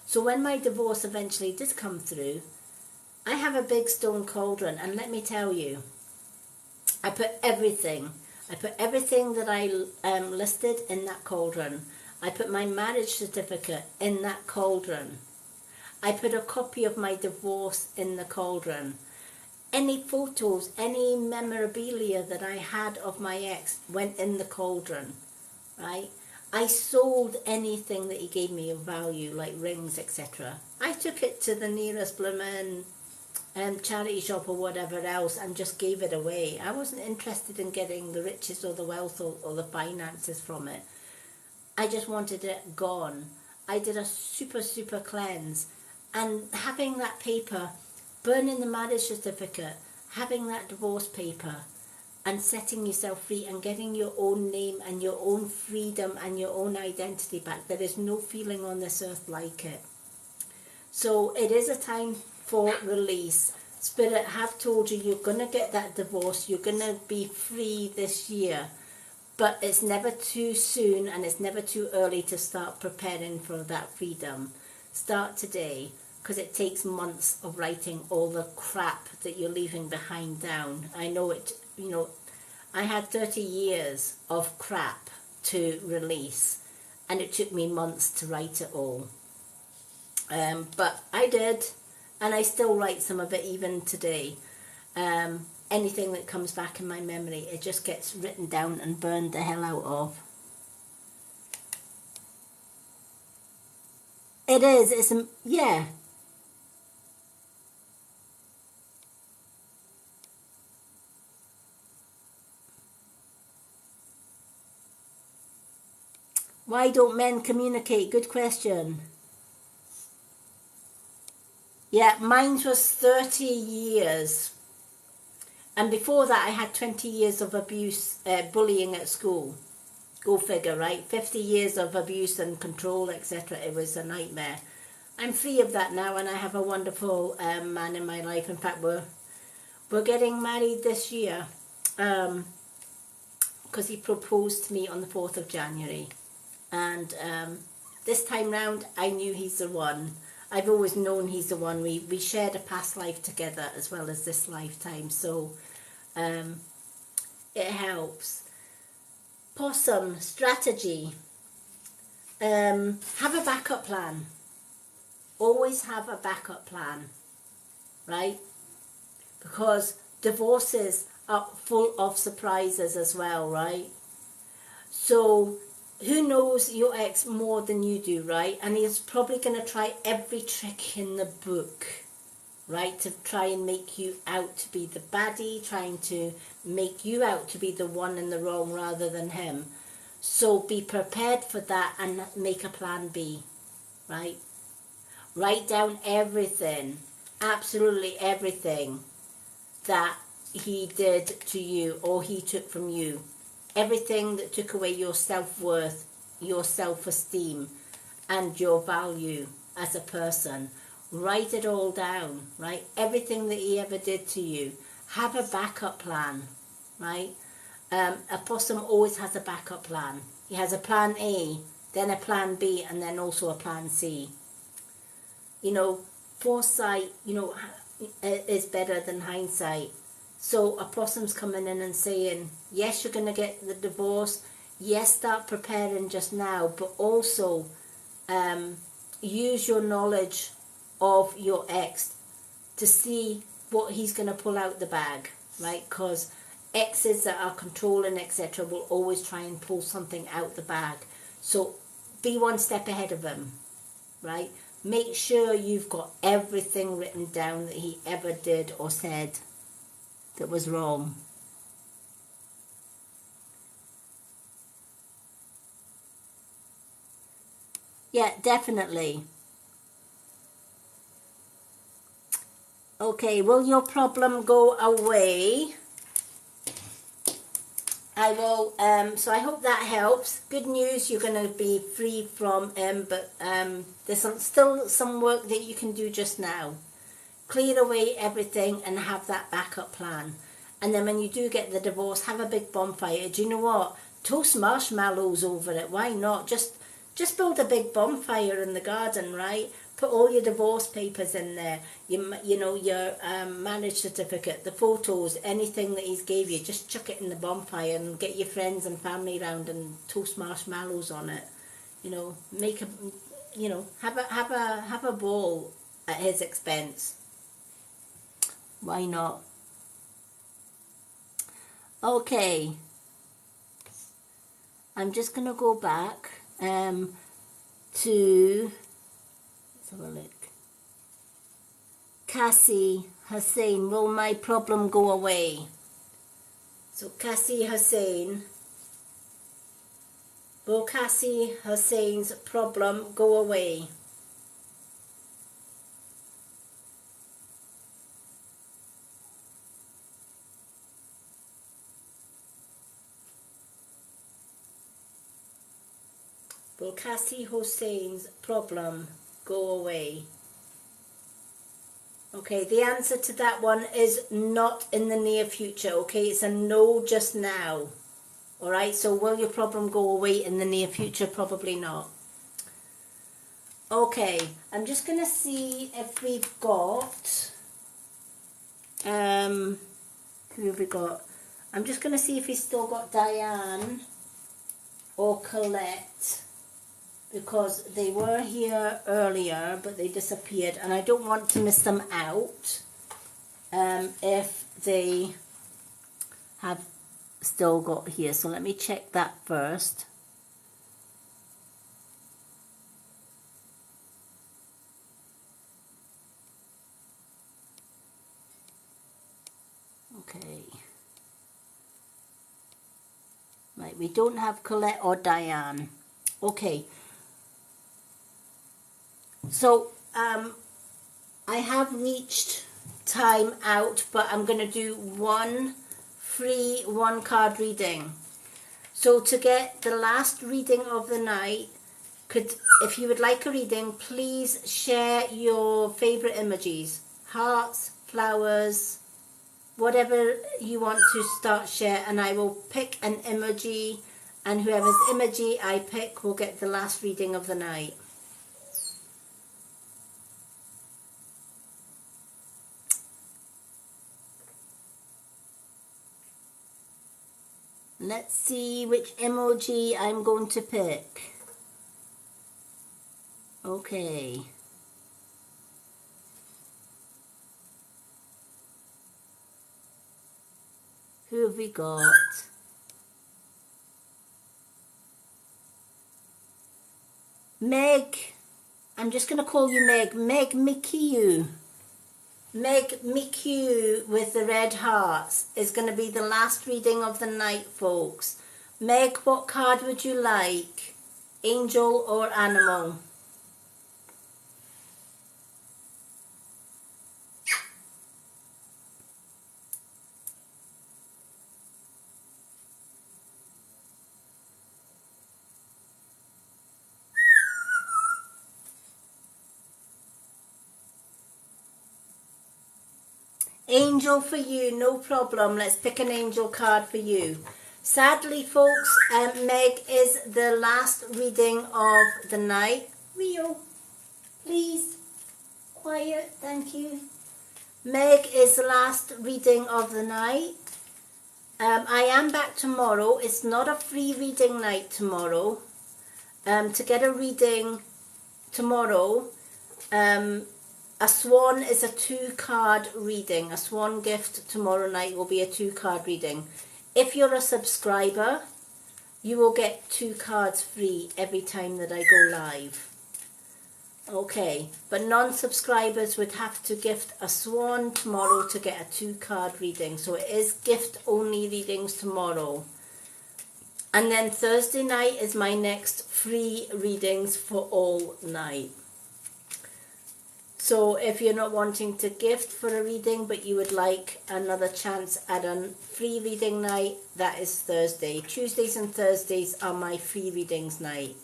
So when my divorce eventually did come through, I have a big stone cauldron, and let me tell you, I put everything that I listed in that cauldron. I put my marriage certificate in that cauldron. I put a copy of my divorce in the cauldron. Any photos, any memorabilia that I had of my ex went in the cauldron, right? I sold anything that he gave me of value, like rings, etc. I took it to the nearest blooming charity shop or whatever else and just gave it away. I wasn't interested in getting the riches or the wealth or the finances from it. I just wanted it gone. I did a super cleanse, and having that paper, burning the marriage certificate, having that divorce paper, and setting yourself free and getting your own name and your own freedom and your own identity back. There is no feeling on this earth like it. So it is a time for release. Spirit have told you you're going to get that divorce, you're going to be free this year, but it's never too soon and it's never too early to start preparing for that freedom. Start today, because it takes months of writing all the crap that you're leaving behind down. I know it, you know, I had 30 years of crap to release, and it took me months to write it all. But I did, and I still write some of it even today. Anything that comes back in my memory, it just gets written down and burned the hell out of. It is, yeah. Why don't men communicate? Good question. Yeah, mine was 30 years. And before that, I had 20 years of abuse, bullying at school. Go figure, right? 50 years of abuse and control, etc. It was a nightmare. I'm free of that now, and I have a wonderful man in my life. In fact, we're getting married this year, because he proposed to me on the 4th of January. And this time round, I knew he's the one. I've always known he's the one. We shared a past life together as well as this lifetime, so it helps. Possum, strategy. Have a backup plan. Always have a backup plan, right? Because divorces are full of surprises as well, right? So who knows your ex more than you do, right? And he's probably going to try every trick in the book, right, to try and make you out to be the baddie, trying to make you out to be the one in the wrong rather than him. So be prepared for that and make a plan B, right? Write down everything, absolutely everything that he did to you or he took from you. Everything that took away your self-worth, your self-esteem, and your value as a person. Write it all down, right? Everything that he ever did to you. Have a backup plan, right? A possum always has a backup plan. He has a plan A, then a plan B, and then also a plan C. You know, foresight, you know, is better than hindsight. So a possum's coming in and saying, yes, you're going to get the divorce. Yes, start preparing just now, but also use your knowledge of your ex to see what he's going to pull out the bag, right? Because exes that are controlling, etc., will always try and pull something out the bag. So be one step ahead of him, right? Make sure you've got everything written down that he ever did or said that was wrong. Yeah, definitely. Okay, will your problem go away? I will, so I hope that helps. Good news, you're going to be free from him, but there's still some work that you can do just now. Clear away everything and have that backup plan. And then when you do get the divorce, have a big bonfire. Do you know what? Toast marshmallows over it. Why not? Just build a big bonfire in the garden, right? Put all your divorce papers in there. You know, your marriage certificate, the photos, anything that he's gave you. Just chuck it in the bonfire and get your friends and family round and toast marshmallows on it. You know, make a, you know, have a ball at his expense. Why not? Okay, I'm just going to go back to, let's have a look. Cassie Hussein, will my problem go away? So Cassie Hussein, Will Cassie Hussein's problem go away? Will Cassie Hussein's problem go away? Okay, the answer to that one is not in the near future, okay? It's a no just now. Alright, so will your problem go away in the near future? Probably not. Okay, I'm just going to see if we've got... who have we got? I'm just going to see if we've still got Diane or Colette, because they were here earlier but they disappeared and I don't want to miss them out if they have still got here. So let me check that first. Okay. Right, we don't have Colette or Diane. Okay. So, I have reached time out, but I'm going to do one free one card reading. So to get the last reading of the night, if you would like a reading, please share your favorite emojis. Hearts, flowers, whatever you want to start share, and I will pick an emoji, and whoever's emoji I pick will get the last reading of the night. Let's see which emoji I'm going to pick. Okay. Who have we got? Meg. I'm just going to call you Meg. Meg Mikiu. Meg Mikiu with the red hearts is going to be the last reading of the night, folks. Meg, what card would you like? Angel or animal? Angel for you, no problem. Let's pick an angel card for you. Sadly, folks, Meg is the last reading of the night. Rio, please, quiet, thank you. Meg is the last reading of the night. I am back tomorrow. It's not a free reading night tomorrow. To get a reading tomorrow, a swan is a 2-card reading. A swan gift tomorrow night will be a 2-card reading. If you're a subscriber, you will get 2 cards free every time that I go live. Okay, but non-subscribers would have to gift a swan tomorrow to get a 2-card reading. So it is gift-only readings tomorrow. And then Thursday night is my next free readings for all night. So if you're not wanting to gift for a reading but you would like another chance at a free reading night, that is Thursday. Tuesdays and Thursdays are my free readings night.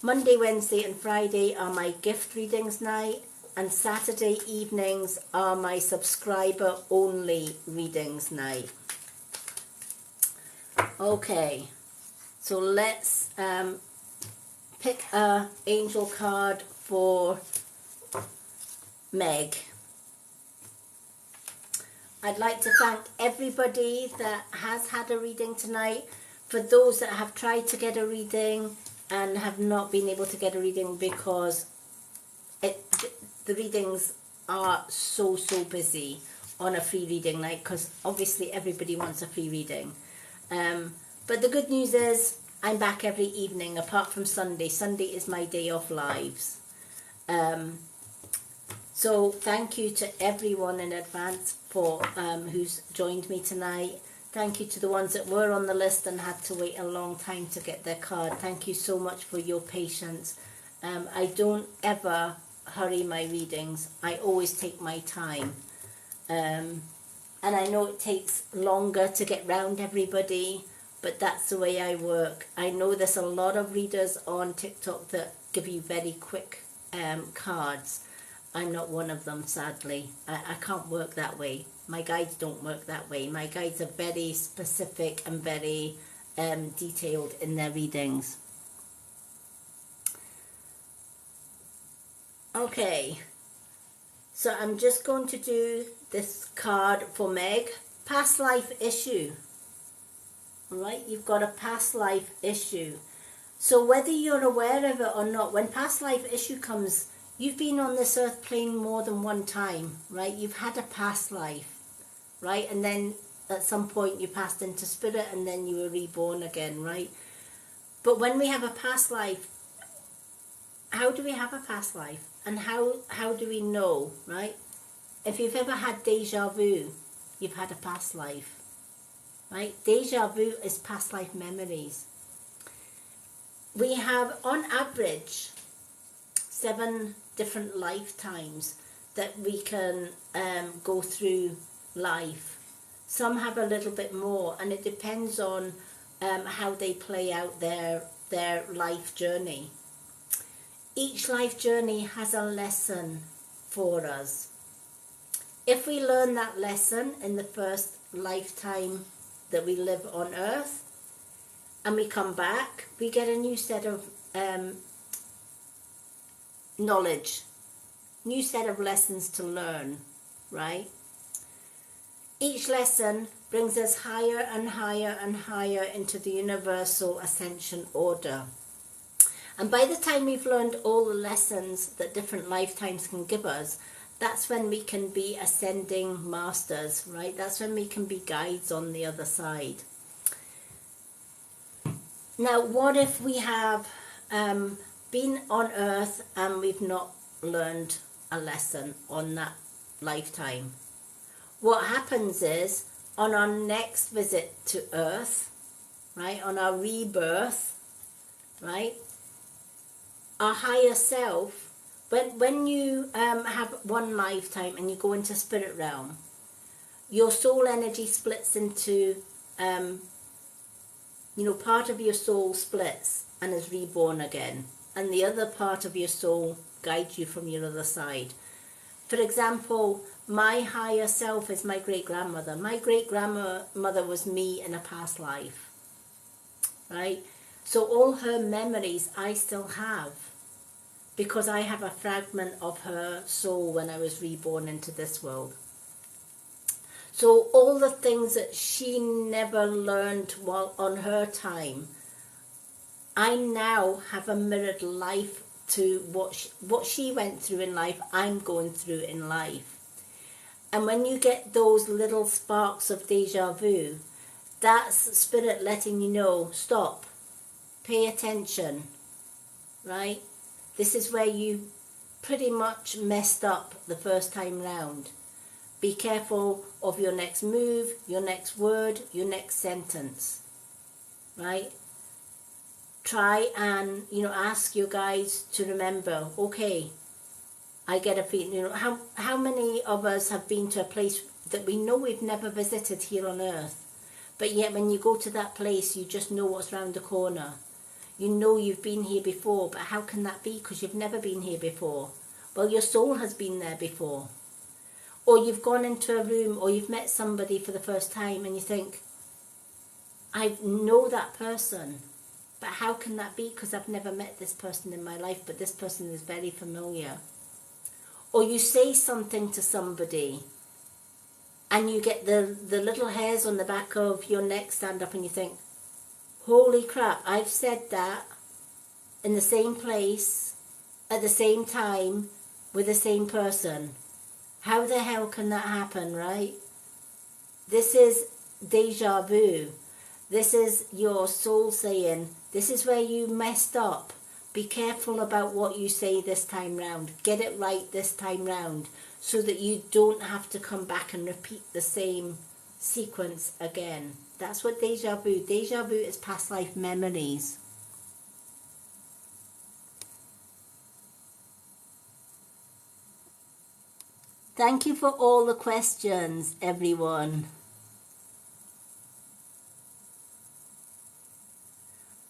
Monday, Wednesday and Friday are my gift readings night, and Saturday evenings are my subscriber only readings night. Okay, so let's pick a angel card for Meg. I'd like to thank everybody that has had a reading tonight. For those that have tried to get a reading and have not been able to get a reading because the readings are so busy on a free reading night, because obviously everybody wants a free reading. But the good news is I'm back every evening apart from Sunday. Sunday is my day off lives. So thank you to everyone in advance for who's joined me tonight. Thank you to the ones that were on the list and had to wait a long time to get their card. Thank you so much for your patience. I don't ever hurry my readings. I always take my time. And I know it takes longer to get round everybody, but that's the way I work. I know there's a lot of readers on TikTok that give you very quick cards. I'm not one of them, sadly. I can't work that way. My guides don't work that way. My guides are very specific and very detailed in their readings. Okay, so I'm just going to do this card for Meg. Past life issue. All right, you've got a past life issue. So whether you're aware of it or not, when past life issue comes, you've been on this earth plane more than one time, right? You've had a past life, right? And then at some point you passed into spirit and then you were reborn again, right? But when we have a past life, how do we have a past life? And how do we know, right? If you've ever had deja vu, you've had a past life, right? Deja vu is past life memories. We have, on average, 7 different lifetimes that we can go through life. Some have a little bit more, and it depends on how they play out their life journey. Each life journey has a lesson for us. If we learn that lesson in the first lifetime that we live on earth, and we come back, we get a new set of knowledge, new set of lessons to learn, right? Each lesson brings us higher and higher and higher into the universal ascension order. And by the time we've learned all the lessons that different lifetimes can give us, that's when we can be ascending masters, right? That's when we can be guides on the other side. Now, what if we have been on earth and we've not learned a lesson on that lifetime? What happens is, on our next visit to earth, right, on our rebirth, right, our higher self, when you have one lifetime and you go into spirit realm, your soul energy splits into, part of your soul splits and is reborn again, and the other part of your soul guides you from your other side. For example, my higher self is my great-grandmother. My great-grandmother was me in a past life, right? So all her memories I still have, because I have a fragment of her soul when I was reborn into this world. So all the things that she never learned while on her time, I now have a mirrored life to what she went through in life, I'm going through in life. And when you get those little sparks of deja vu, that's spirit letting you know, stop, pay attention, right? This is where you pretty much messed up the first time round. Be careful of your next move, your next word, your next sentence, right? Try and, ask your guides to remember, okay, I get a feeling, how many of us have been to a place that we know we've never visited here on earth, but yet when you go to that place, you just know what's round the corner. You know you've been here before, but how can that be? Because you've never been here before. Well, your soul has been there before. Or you've gone into a room or you've met somebody for the first time and you think, I know that person, but how can that be? Because I've never met this person in my life, but this person is very familiar. Or you say something to somebody and you get the little hairs on the back of your neck stand up and you think, holy crap, I've said that in the same place, at the same time, with the same person. How the hell can that happen, right? This is deja vu. This is your soul saying, this is where you messed up. Be careful about what you say this time round. Get it right this time round so that you don't have to come back and repeat the same sequence again. That's what deja vu. Deja vu is past life memories. Thank you for all the questions, everyone.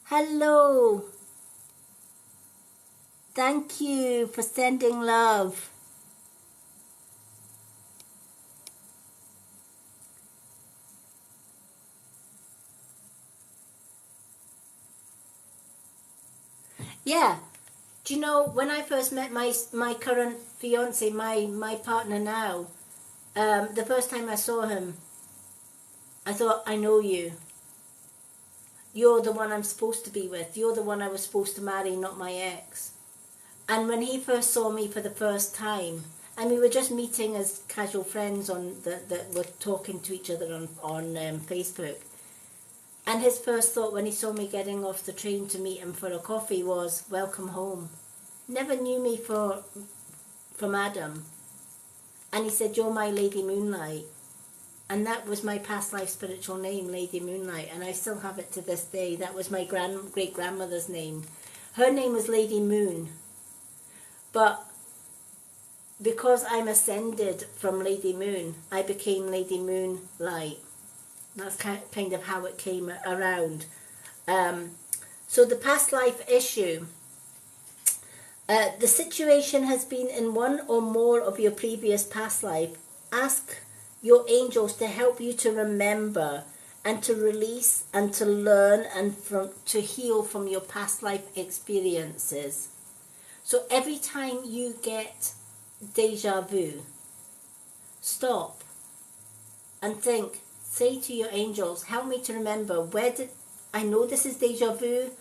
Hello. Thank you for sending love. Yeah. Do you know, when I first met my current fiance, my partner now, the first time I saw him, I thought, I know you. You're the one I'm supposed to be with. You're the one I was supposed to marry, not my ex. And when he first saw me for the first time, and we were just meeting as casual friends that were talking to each other on Facebook. And his first thought when he saw me getting off the train to meet him for a coffee was, welcome home. Never knew me from Adam. And he said, you're my Lady Moonlight. And that was my past life spiritual name, Lady Moonlight. And I still have it to this day. That was my great-grandmother's name. Her name was Lady Moon. But because I'm ascended from Lady Moon, I became Lady Moonlight. That's kind of how it came around. So the past life issue. The situation has been in one or more of your previous past life. Ask your angels to help you to remember and to release and to learn and to heal from your past life experiences. So every time you get deja vu, stop and think. Say to your angels, help me to remember, I know this is deja vu.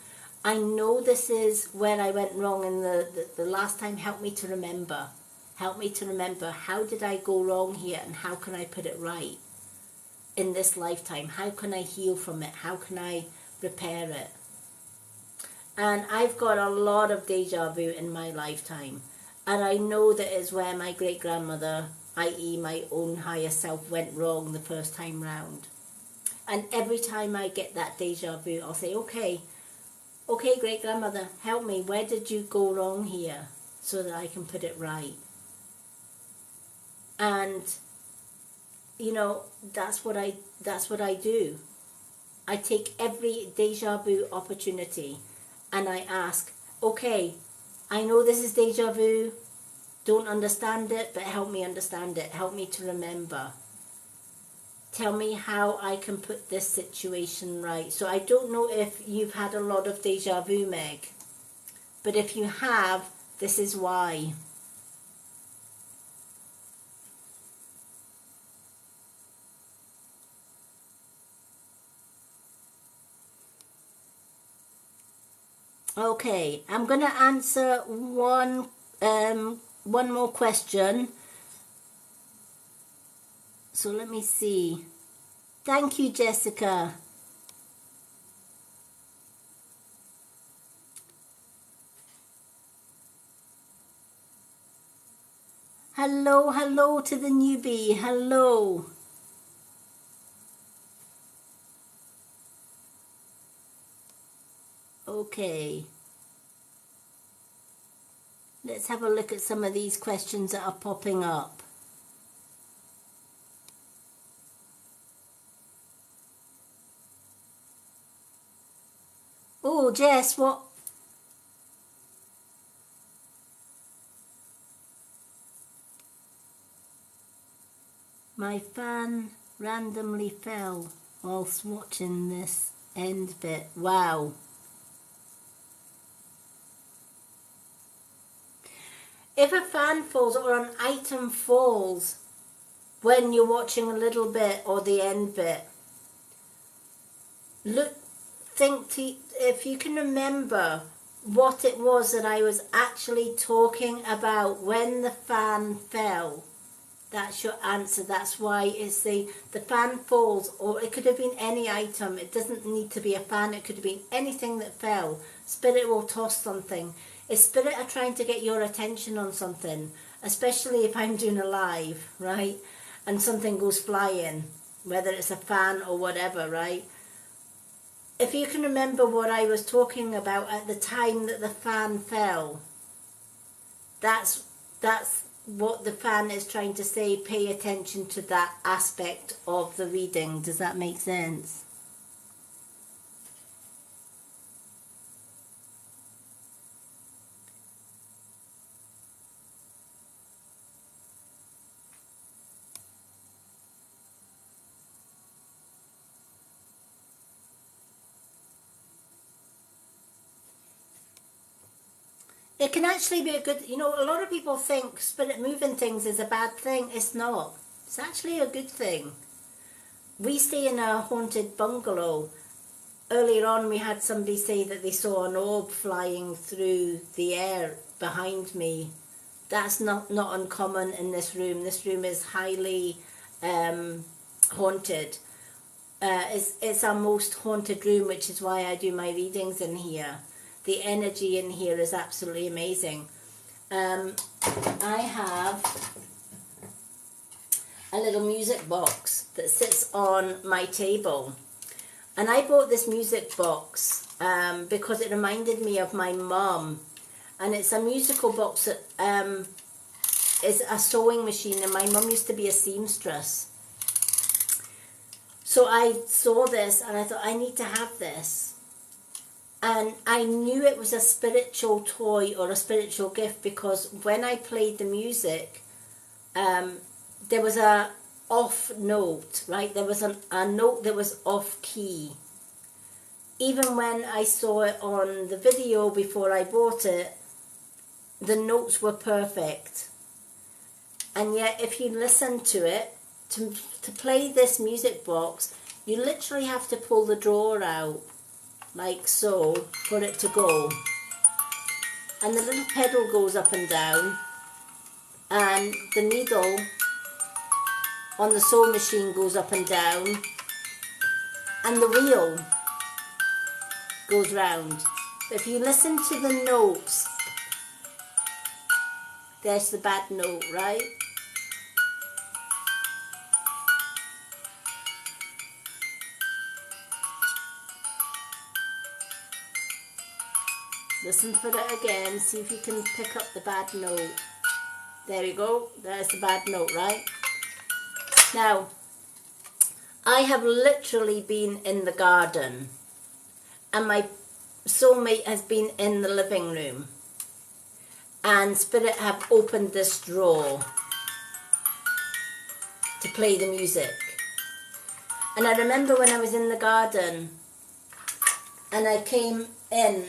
I know this is where I went wrong in the last time. Help me to remember. Help me to remember, how did I go wrong here and how can I put it right in this lifetime? How can I heal from it? How can I repair it? And I've got a lot of deja vu in my lifetime. And I know that is where my great-grandmother, i.e. my own higher self, went wrong the first time round. And every time I get that deja vu, I'll say, okay, great-grandmother, help me. Where did you go wrong here so that I can put it right? And, you know, that's what I do. I take every deja vu opportunity and I ask, okay, I know this is deja vu, don't understand it, but help me understand it. Help me to remember. Tell me how I can put this situation right. So I don't know if you've had a lot of deja vu, Meg, but if you have, this is why. Okay, I'm going to answer one more question. So let me see. Thank you, Jessica. Hello to the newbie. Hello. Okay. Let's have a look at some of these questions that are popping up. Oh, Jess, what? My fan randomly fell whilst watching this end bit. Wow. If a fan falls or an item falls when you're watching a little bit or the end bit, if you can remember what it was that I was actually talking about when the fan fell. That's your answer. That's why it's the fan falls, or it could have been any item. It doesn't need to be a fan. It could have been anything that fell. Spirit will toss something. If Spirit are trying to get your attention on something, especially if I'm doing a live, right, and something goes flying, whether it's a fan or whatever, right? If you can remember what I was talking about at the time that the fan fell, that's what the fan is trying to say. Pay attention to that aspect of the reading. Does that make sense? It can actually be a good, a lot of people think spirit moving things is a bad thing. It's not. It's actually a good thing. We stay in a haunted bungalow. Earlier on, we had somebody say that they saw an orb flying through the air behind me. That's not uncommon in this room. This room is highly haunted. It's our most haunted room, which is why I do my readings in here. The energy in here is absolutely amazing. I have a little music box that sits on my table. And I bought this music box because it reminded me of my mum. And it's a musical box that is a sewing machine, and my mum used to be a seamstress. So I saw this and I thought, I need to have this. And I knew it was a spiritual toy or a spiritual gift because when I played the music, there was a off note, right? There was a note that was off key. Even when I saw it on the video before I bought it, the notes were perfect. And yet if you listen to it, to play this music box, you literally have to pull the drawer out like so for it to go, and the little pedal goes up and down, and the needle on the sewing machine goes up and down, and the wheel goes round. If you listen to the notes, there's the bad note, right? Listen for it again, see if you can pick up the bad note. There we go, there's the bad note, right? Now, I have literally been in the garden, and my soulmate has been in the living room, and Spirit have opened this drawer to play the music. And I remember when I was in the garden, and I came in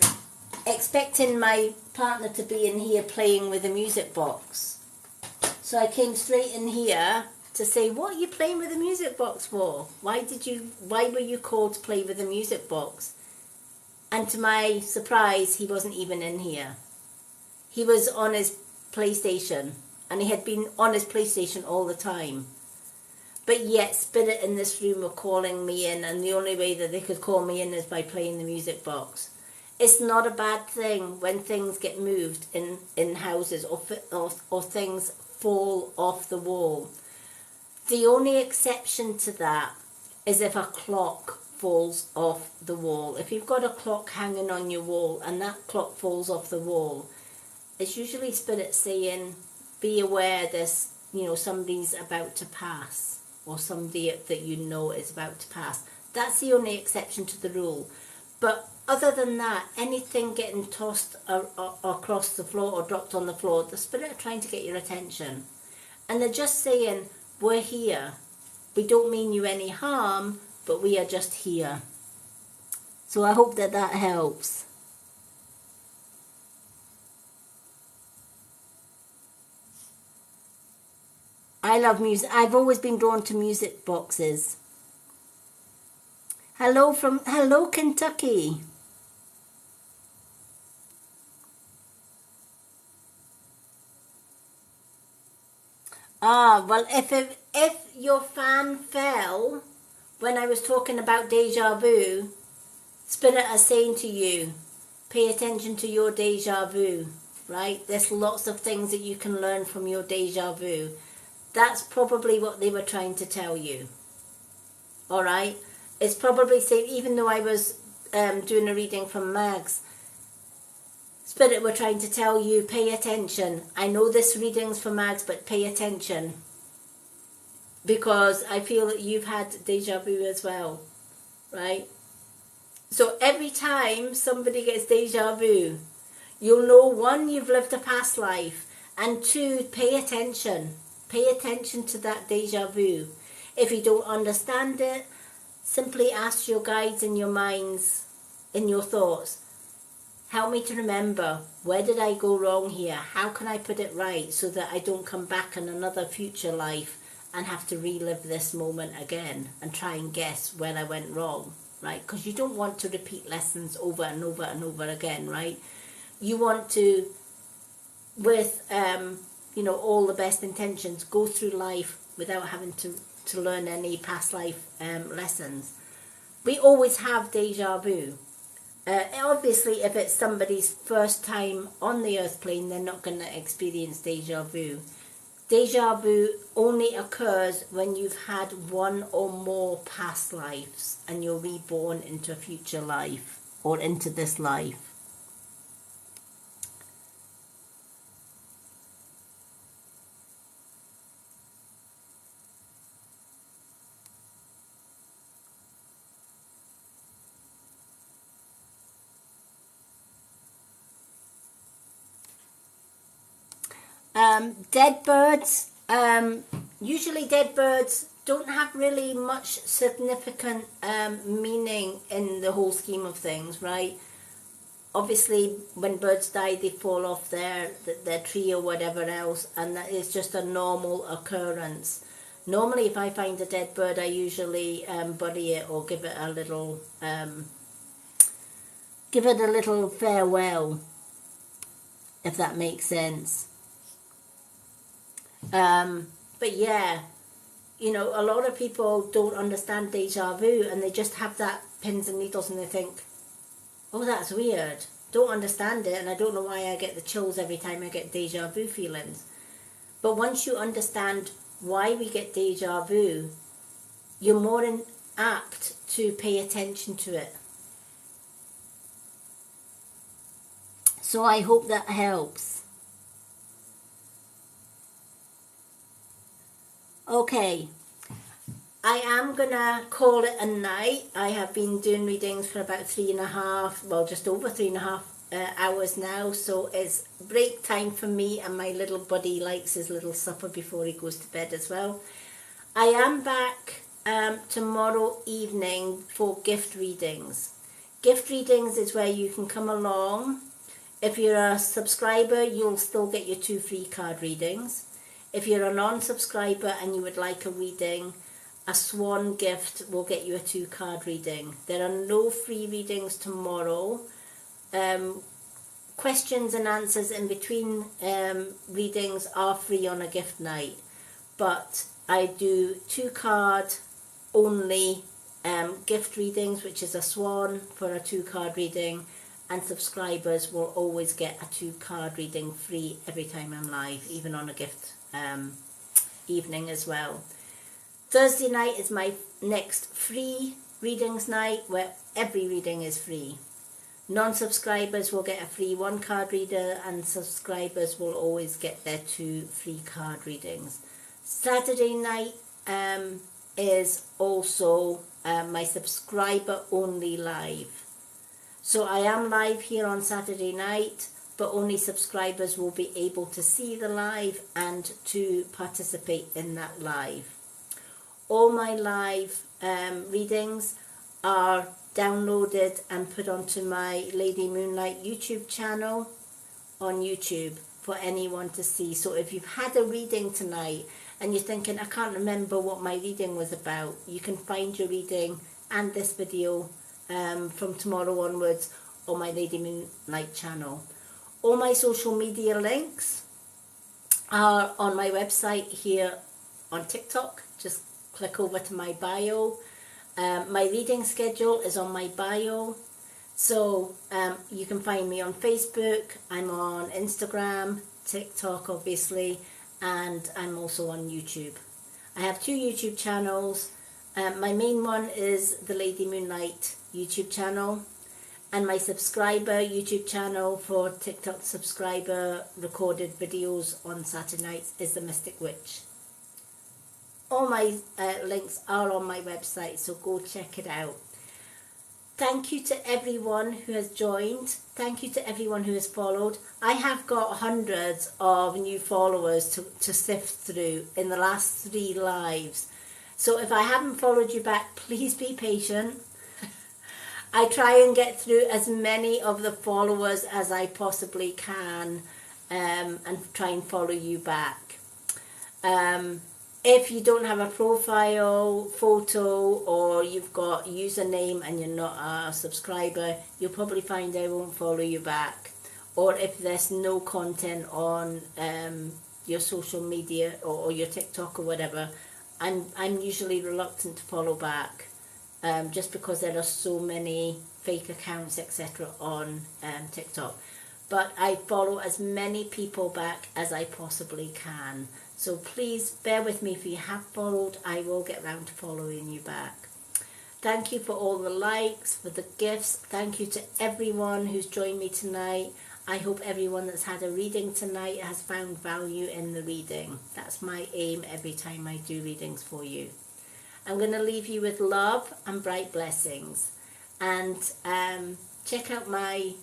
expecting my partner to be in here playing with a music box. So I came straight in here to say, what are you playing with a music box for? Why were you called to play with a music box? And to my surprise, he wasn't even in here. He was on his PlayStation, and he had been on his PlayStation all the time. But yet Spirit in this room were calling me in, and the only way that they could call me in is by playing the music box. It's not a bad thing when things get moved in houses or things fall off the wall. The only exception to that is if a clock falls off the wall. If you've got a clock hanging on your wall and that clock falls off the wall, it's usually Spirit saying, be aware there's, somebody's about to pass, or somebody that you know is about to pass. That's the only exception to the rule. But other than that, anything getting tossed across the floor or dropped on the floor, the Spirit are trying to get your attention. And they're just saying, we're here. We don't mean you any harm, but we are just here. So I hope that helps. I love music. I've always been drawn to music boxes. Hello Kentucky. Well, if your fan fell when I was talking about deja vu, Spirit are saying to you, pay attention to your deja vu, right? There's lots of things that you can learn from your deja vu. That's probably what they were trying to tell you. all right? It's probably safe, even though I was doing a reading from Mags. Spirit were trying to tell you, pay attention. I know this reading's for Mags, but pay attention. Because I feel that you've had deja vu as well, right? So every time somebody gets deja vu, you'll know, one, you've lived a past life, and two, pay attention. Pay attention to that deja vu. If you don't understand it, simply ask your guides in your minds, in your thoughts, help me to remember, where did I go wrong here? How can I put it right so that I don't come back in another future life and have to relive this moment again and try and guess where I went wrong, right? Because you don't want to repeat lessons over and over and over again, right? You want to, with all the best intentions, go through life without having to learn any past life lessons. We always have deja vu. Obviously, if it's somebody's first time on the earth plane, they're not going to experience deja vu. Deja vu only occurs when you've had one or more past lives and you're reborn into a future life or into this life. Dead birds, usually dead birds don't have really much significant meaning in the whole scheme of things, right? Obviously, when birds die, they fall off their tree or whatever else, and that is just a normal occurrence. Normally, if I find a dead bird, I usually bury it or give it a little farewell, if that makes sense. But yeah, a lot of people don't understand deja vu, and they just have that pins and needles and they think, oh, that's weird. Don't understand it, and I don't know why I get the chills every time I get deja vu feelings. But once you understand why we get deja vu, you're more apt to pay attention to it. So I hope that helps. Okay, I am gonna call it a night. I have been doing readings for about just over 3.5 hours now, so it's break time for me, and my little buddy likes his little supper before he goes to bed as well. I am back tomorrow evening for gift readings. Gift readings is where you can come along. If you're a subscriber, you'll still get your 2 free card readings. If you're a non-subscriber and you would like a reading, a swan gift will get you a 2 card reading. There are no free readings tomorrow. Questions and answers in between readings are free on a gift night. But I do 2 card only gift readings, which is a swan for a 2 card reading. And subscribers will always get a 2 card reading free every time I'm live, even on a gift evening as well. Thursday night is my next free readings night, where every reading is free. Non-subscribers will get a free 1 card reader, and subscribers will always get their 2 free card readings. Saturday night is also my subscriber only live. So I am live here on Saturday night, but only subscribers will be able to see the live and to participate in that live. All my live readings are downloaded and put onto my Lady Moonlight YouTube channel on YouTube for anyone to see. So if you've had a reading tonight and you're thinking, I can't remember what my reading was about, you can find your reading and this video from tomorrow onwards on my Lady Moonlight channel. All my social media links are on my website here on TikTok. Just click over to my bio. My reading schedule is on my bio. So you can find me on Facebook. I'm on Instagram, TikTok obviously, and I'm also on YouTube. I have 2 YouTube channels. My main one is the Lady Moonlight YouTube channel, and my subscriber YouTube channel for TikTok subscriber recorded videos on Saturday nights is the Mystic Witch. All my links are on my website, so go check it out. Thank you to everyone who has joined. Thank you to everyone who has followed. I have got hundreds of new followers to sift through in the last 3 lives. So if I haven't followed you back, please be patient. I try and get through as many of the followers as I possibly can, and try and follow you back. If you don't have a profile photo, or you've got username and you're not a subscriber, you'll probably find I won't follow you back. Or if there's no content on your social media or your TikTok or whatever, I'm usually reluctant to follow back, just because there are so many fake accounts, etc. on TikTok. But I follow as many people back as I possibly can. So please bear with me. If you have followed, I will get round to following you back. Thank you for all the likes, for the gifts. Thank you to everyone who's joined me tonight. I hope everyone that's had a reading tonight has found value in the reading. That's my aim every time I do readings for you. I'm going to leave you with love and bright blessings. And check out my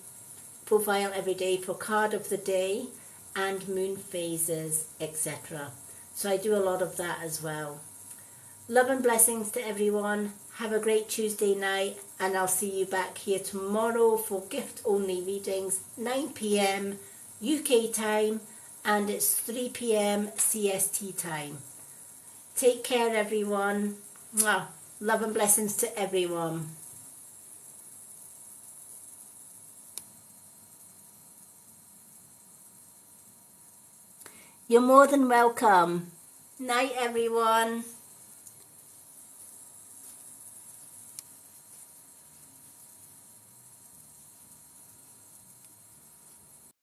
profile every day for card of the day and moon phases, etc. So I do a lot of that as well. Love and blessings to everyone. Have a great Tuesday night, and I'll see you back here tomorrow for gift only readings, 9 p.m. UK time, and it's 3 p.m. CST time. Take care, everyone. Mwah. Love and blessings to everyone. You're more than welcome. Night, everyone.